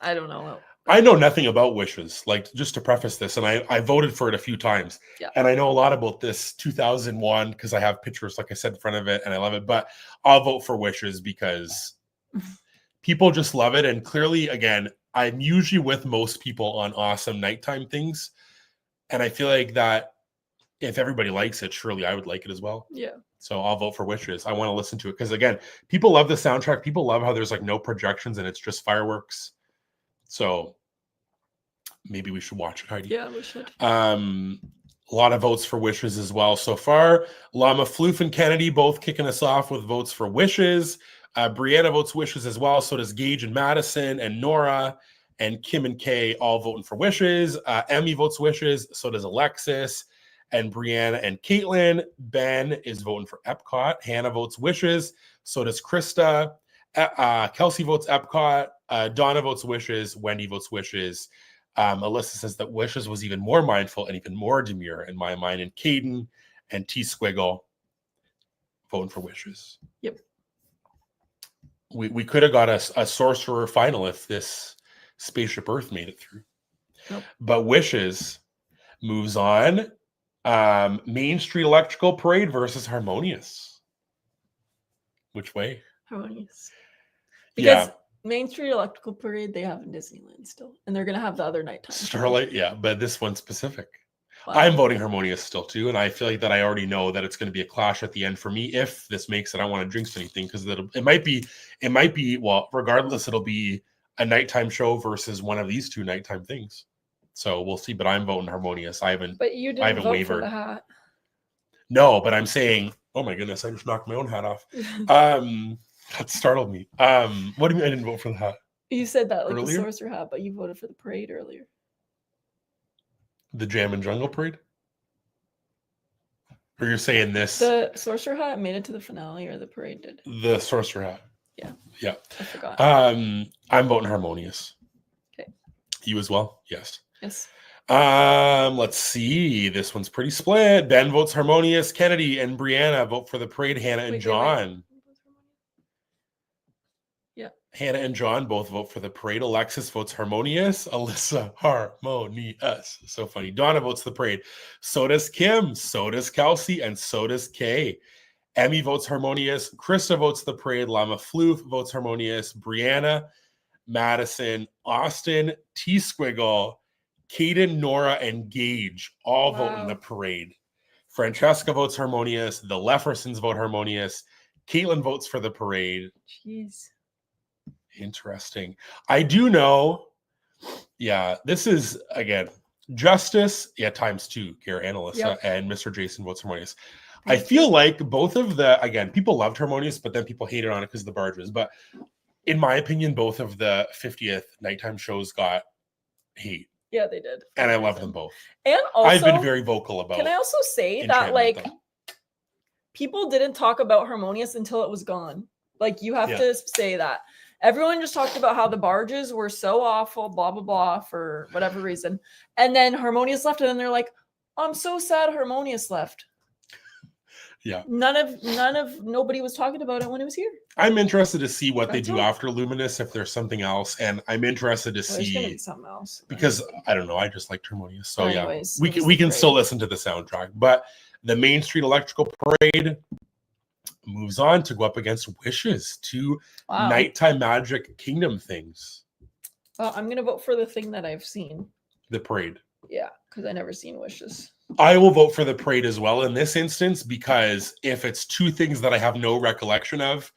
I don't know. I know nothing about Wishes, like, just to preface this, and I voted for it a few times. Yeah. And I know a lot about this 2001 because I have pictures, like I said, in front of it, and I love it. But I'll vote for Wishes because people just love it. And clearly, again, I'm usually with most people on awesome nighttime things. And I feel like that if everybody likes it, surely I would like it as well. Yeah. So I'll vote for Wishes. I want to listen to it because, again, people love the soundtrack. People love how there's like no projections and it's just fireworks. So maybe we should watch it, Heidi. Yeah, we should. A lot of votes for Wishes as well so far. Llama Floof and Kennedy both kicking us off with votes for Wishes. Brianna votes Wishes as well. So does Gage and Madison and Nora and Kim and Kay all voting for Wishes. Emmy votes Wishes. So does Alexis and Brianna and Caitlin. Ben is voting for Epcot. Hannah votes Wishes. So does Krista. Kelsey votes Epcot. Donna votes Wishes. Wendy votes Wishes. Alyssa says that Wishes was even more mindful and even more demure in my mind. And Caden and T-Squiggle voting for Wishes. Yep. We could have got a Sorcerer final if this Spaceship Earth made it through. Nope. But Wishes moves on. Main Street Electrical Parade versus Harmonious. Which way? Harmonious. Because Main Street Electrical Parade, they have in Disneyland still. And they're going to have the other nighttime. Starlight, yeah. But this one's specific. Wow. I'm voting Harmonious still, too. And I feel like that I already know that it's going to be a clash at the end for me if this makes it. I don't want to jinx anything because it might be, well, regardless, it'll be a nighttime show versus one of these two nighttime things. So we'll see, but I'm voting Harmonious. But you didn't vote wavered. For the hat. No, but I'm saying, oh my goodness, I just knocked my own hat off. That startled me. What do you mean I didn't vote for the hat? You said that like earlier? The Sorcerer hat, but you voted for the parade earlier. The Jammin Jungle Parade? Or you're saying this? The Sorcerer hat made it to the finale, or the parade did? The Sorcerer hat. Yeah. Yeah. I forgot. I'm voting Harmonious. Okay. You as well? Yes. Yes. Let's see. This one's pretty split. Ben votes Harmonious. Kennedy and Brianna vote for the parade. Hannah and John. Yeah. Hannah and John both vote for the parade. Alexis votes harmonious. Alyssa, harmonious. So funny. Donna votes the parade. So does Kim. So does Kelsey. And so does Kay. Emmy votes harmonious. Krista votes the parade. Llama Floof votes harmonious. Brianna, Madison, Austin, T-Squiggle, Caden, Nora, and Gage all vote in the parade. Francesca votes harmonious. The Leffersons vote harmonious. Caitlin votes for the parade. Jeez. Interesting. I do know, yeah, this is, again, Justice, times 2, Kara and Alyssa, and Mr. Jason votes harmonious. I feel like both of the, again, people loved harmonious, but then people hated on it because of the barges. But in my opinion, both of the 50th nighttime shows got hate. Yeah, they did. And I love them both. And also, I've been very vocal about. Can I also say that, like, people didn't talk about harmonious until it was gone. Like, you have to say that. Everyone just talked about how the barges were so awful, blah, blah, blah, for whatever reason. And then harmonious left, and then they're like, I'm so sad harmonious left. Yeah. Nobody was talking about it when it was here. I'm interested to see what they do after Luminous, if there's something else. And I'm interested to see. There's going to be something else. Because, I don't know, I just like harmonious. So, anyways, we can still listen to the soundtrack. But the Main Street Electrical Parade moves on to go up against Wishes, 2 nighttime magic kingdom things. Well, I'm going to vote for the thing that I've seen. The parade. Yeah, because I never seen Wishes. I will vote for the parade as well in this instance, because if it's 2 things that I have no recollection of,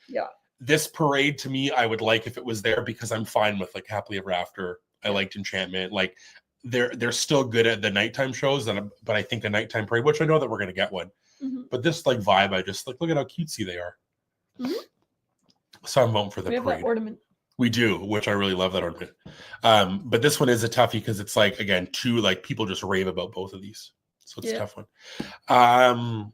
this parade to me, I would like if it was there, because I'm fine with like Happily Ever After. I liked Enchantment. Like they're still good at the nighttime shows, but I think the nighttime parade, which I know that we're gonna get one, but this like vibe, I just like, look at how cutesy they are. So I'm voting for the parade. We have that ornament. We do, which I really love that ornament. But this one is a toughie because it's like, again, 2 like people just rave about both of these. So it's a tough one.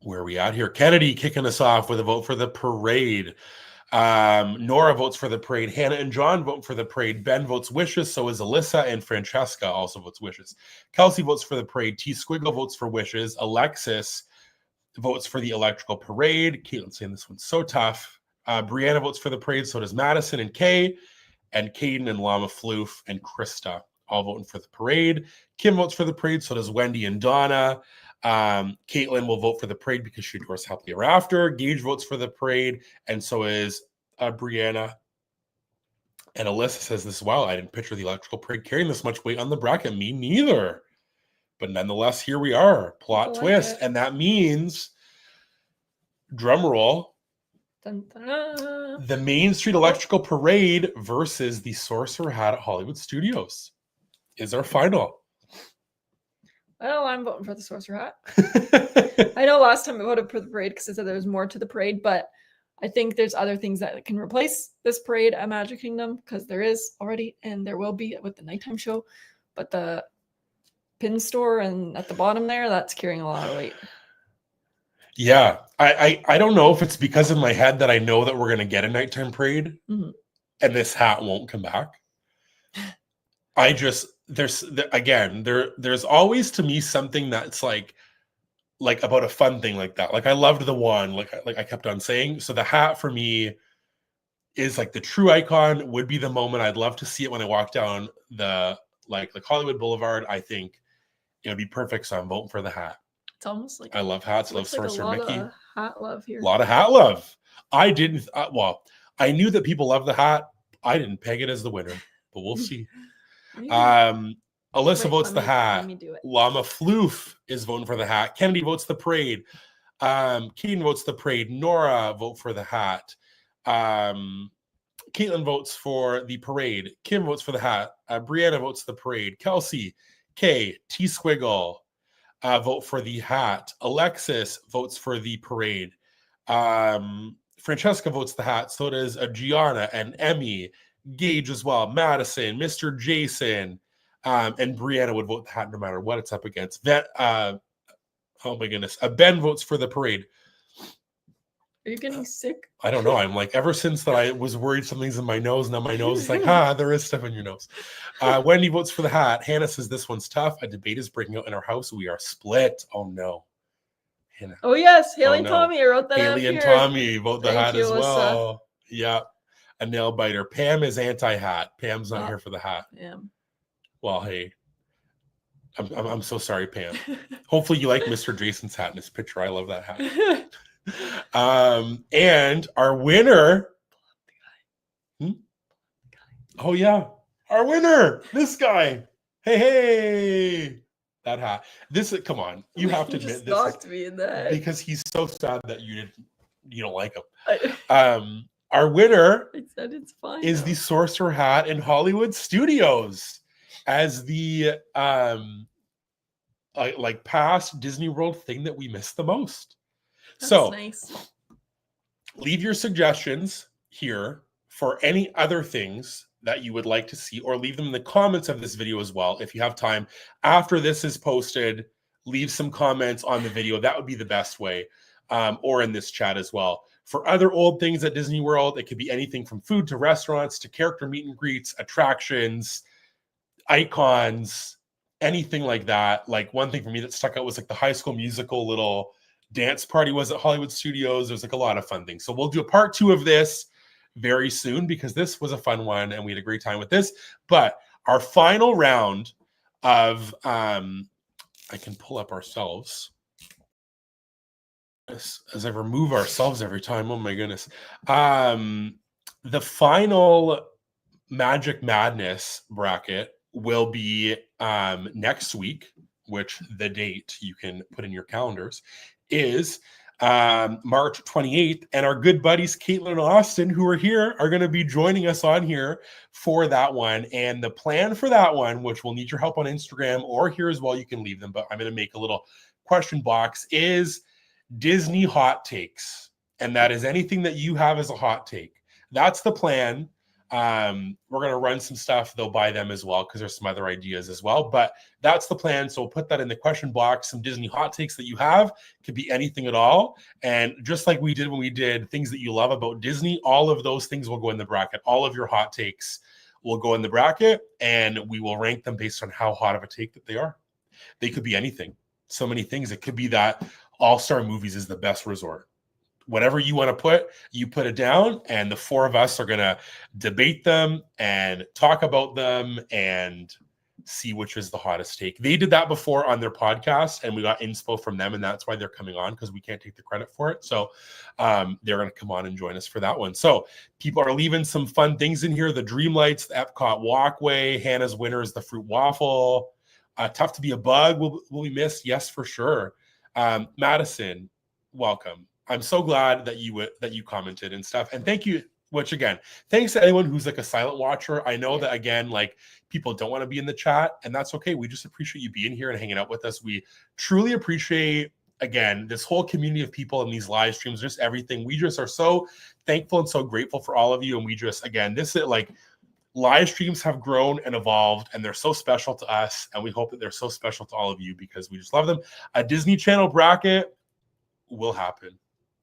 Where are we at here? Kennedy kicking us off with a vote for the parade. Nora votes for the parade. Hannah and John vote for the parade. Ben votes Wishes. So is Alyssa, and Francesca also votes Wishes. Kelsey votes for the parade. T-Squiggle votes for Wishes. Alexis votes for the electrical parade. Caitlin's saying this one's so tough. Brianna votes for the parade. So does Madison and Kay. And Caden and Llama Floof and Krista all voting for the parade. Kim votes for the parade. So does Wendy and Donna. Caitlin will vote for the parade because she adores Happily Ever After. Gage votes for the parade, and so is Brianna. And Alyssa says this, wow, I didn't picture the electrical parade carrying this much weight on the bracket. Me neither. But nonetheless, here we are. Plot twist. And that means, drum roll, dun, dun, dun. The Main Street Electrical Parade versus the Sorcerer Hat at Hollywood Studios is our final. Well, I'm voting for the Sorcerer Hat. I know last time I voted for the parade because I said there was more to the parade, but I think there's other things that can replace this parade at Magic Kingdom, because there is already, and there will be with the nighttime show. But the pin store and at the bottom there, that's carrying a lot of weight. Yeah, I don't know if it's because in my head that I know that we're going to get a nighttime parade and this hat won't come back. There's always to me something that's like about a fun thing like that. Like I loved the one, like I kept on saying. So the hat for me is like the true icon. Would be the moment I'd love to see it when I walk down the like Hollywood Boulevard. I think it would be perfect. So I'm voting for the hat. It's almost like I love hats. Love Sorcerer Mickey. Of hat love here. A lot of hat love. I didn't. I knew that people love the hat. I didn't peg it as the winner, but we'll see. Alyssa votes the hat. Let me do it. Llama Floof is voting for the hat. Kennedy votes the parade. Keaton votes the parade. Nora vote for the hat. Caitlin votes for the parade. Kim votes for the hat. Brianna votes the parade. Kelsey, Kay, T-Squiggle vote for the hat. Alexis votes for the parade. Francesca votes the hat. So does Gianna and Emmy. Gage as well. Madison, Mr. Jason, and Brianna would vote the hat no matter what it's up against. Oh my goodness. Ben votes for the parade. Are you getting sick? I don't know. I'm like, ever since that I was worried something's in my nose. Now my nose is like, there is stuff in your nose. Wendy votes for the hat. Hannah says this one's tough. A debate is breaking out in our house. We are split. Oh no. Hannah. Oh yes. Haley and Tommy. I wrote that Haley and Tommy vote the hat as well. Yeah. a nail biter. Pam is anti-hat. Pam's not here for the hat. Yeah. Well, hey, I'm so sorry, Pam. Hopefully you like Mr. Jason's hat in this picture. I love that hat. And our winner. Oh yeah, our winner, this guy. Hey, that hat. Come on, you have to admit this knocked me in the head because he's so sad that you don't like him. Our winner I said it's fine, is the Sorcerer hat in Hollywood Studios as the like past Disney World thing that we missed the most. That's so nice. Leave your suggestions here for any other things that you would like to see, or leave them in the comments of this video as well. If you have time after this is posted, leave some comments on the video. That would be the best way, or in this chat as well. For other old things at Disney World, it could be anything from food to restaurants to character meet and greets, attractions, icons, anything like that. Like one thing for me that stuck out was like the High School Musical little dance party was at Hollywood Studios. There's like a lot of fun things. So we'll do a part 2 of this very soon because this was a fun one and we had a great time with this. But our final round of I can pull up ourselves as I remove ourselves every time. Oh my goodness. The final Magic Madness bracket will be next week, which the date you can put in your calendars is March 28th. And our good buddies Caitlin and Austin, who are here, are going to be joining us on here for that one. And the plan for that one, which will need your help on Instagram or here as well, you can leave them, but I'm going to make a little question box, is Disney hot takes. And that is anything that you have as a hot take. That's the plan. We're going to run some stuff. They'll buy them as well because there's some other ideas as well. But that's the plan. So we'll put that in the question box. Some Disney hot takes that you have. Could be anything at all. And just like we did when we did things that you love about Disney, all of those things will go in the bracket. All of your hot takes will go in the bracket. And we will rank them based on how hot of a take that they are. They could be anything. So many things. It could be that All-Star Movies is the best resort. Whatever you want to put, you put it down, and the four of us are going to debate them and talk about them and see which is the hottest take. They did that before on their podcast, and we got inspo from them, and that's why they're coming on, because we can't take the credit for it. So they're going to come on and join us for that one. So people are leaving some fun things in here. The Dreamlights, the Epcot Walkway, Hannah's winner is the Fruit Waffle. Tough to be a Bug will be missed. Yes, for sure. Madison, welcome. I'm so glad that you commented and stuff. And thank you, which again, thanks to anyone who's like a silent watcher. I know that again, like people don't want to be in the chat, and that's okay. We just appreciate you being here and hanging out with us. We truly appreciate, again, this whole community of people in these live streams, just everything. We just are so thankful and so grateful for all of you. And we just, again, this is like live streams have grown and evolved, and they're so special to us. And we hope that they're so special to all of you because we just love them. A Disney Channel bracket will happen.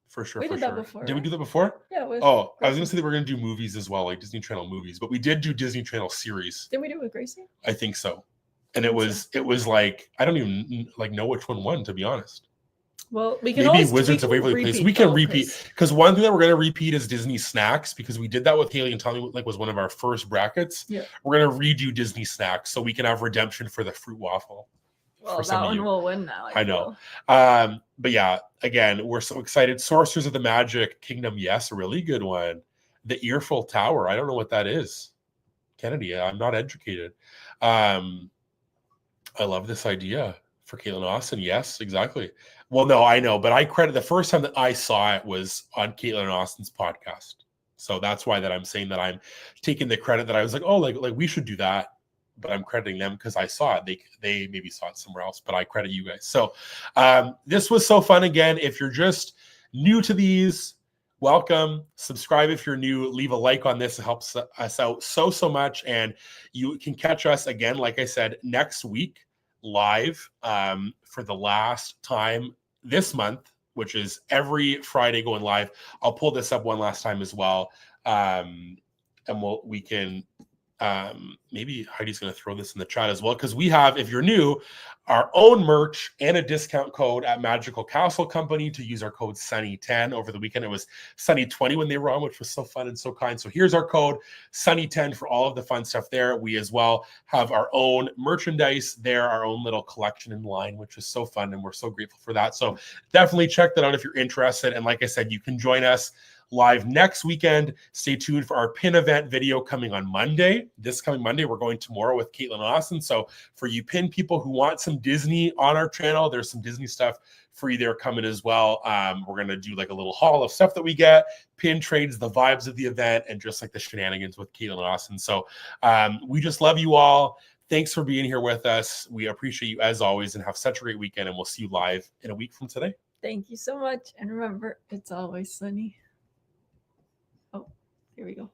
For sure. We did that before. Did we do that before? Yeah. I was going to say that we're going to do movies as well, like Disney Channel movies, but we did do Disney Channel series. Did we do it with Gracie? I think so. And it was like, I don't even like know which one won, to be honest. Well, we can maybe Wizards of Waverly Place. We can repeat because one thing that we're going to repeat is Disney Snacks, because we did that with Haley and Tommy, like was one of our first brackets. Yeah. We're going to redo Disney Snacks so we can have redemption for the Fruit Waffle. Well, that one will win now. I know. But yeah, again, we're so excited. Sorcerers of the Magic Kingdom, yes, a really good one. The Earful Tower, I don't know what that is. Kennedy, I'm not educated. I love this idea for Caitlin Austin. Yes, exactly. Well, no, I know, but I credit the first time that I saw it was on Caitlin Austin's podcast. So that's why that I'm saying that I'm taking the credit that I was like, oh, like we should do that. But I'm crediting them because I saw it. They maybe saw it somewhere else, but I credit you guys. So this was so fun. Again, if you're just new to these, welcome. Subscribe if you're new. Leave a like on this. It helps us out so much. And you can catch us again, like I said, next week live for the last time this month, which is every Friday going live. I'll pull this up one last time as well. And we can maybe Heidi's going to throw this in the chat as well, because we have, if you're new, our own merch and a discount code at Magical Castle Company to use our code Sunny10. Over the weekend, it was Sunny20 when they were on, which was so fun and so kind. So here's our code Sunny10 for all of the fun stuff there. We as well have our own merchandise there, our own little collection in line, which is so fun, and we're so grateful for that. So definitely check that out if you're interested. And like I said, you can join us live next weekend. Stay tuned for our pin event video coming on Monday. This coming Monday, we're going tomorrow with Caitlin Austin. So for you pin people who want some Disney on our channel, there's some Disney stuff free there coming as well. We're going to do like a little haul of stuff that we get, pin trades, the vibes of the event, and just like the shenanigans with Caitlin Austin. So we just love you all. Thanks for being here with us. We appreciate you as always, and have such a great weekend. And we'll see you live in a week from today. Thank you so much. And remember, it's always sunny. Oh, here we go.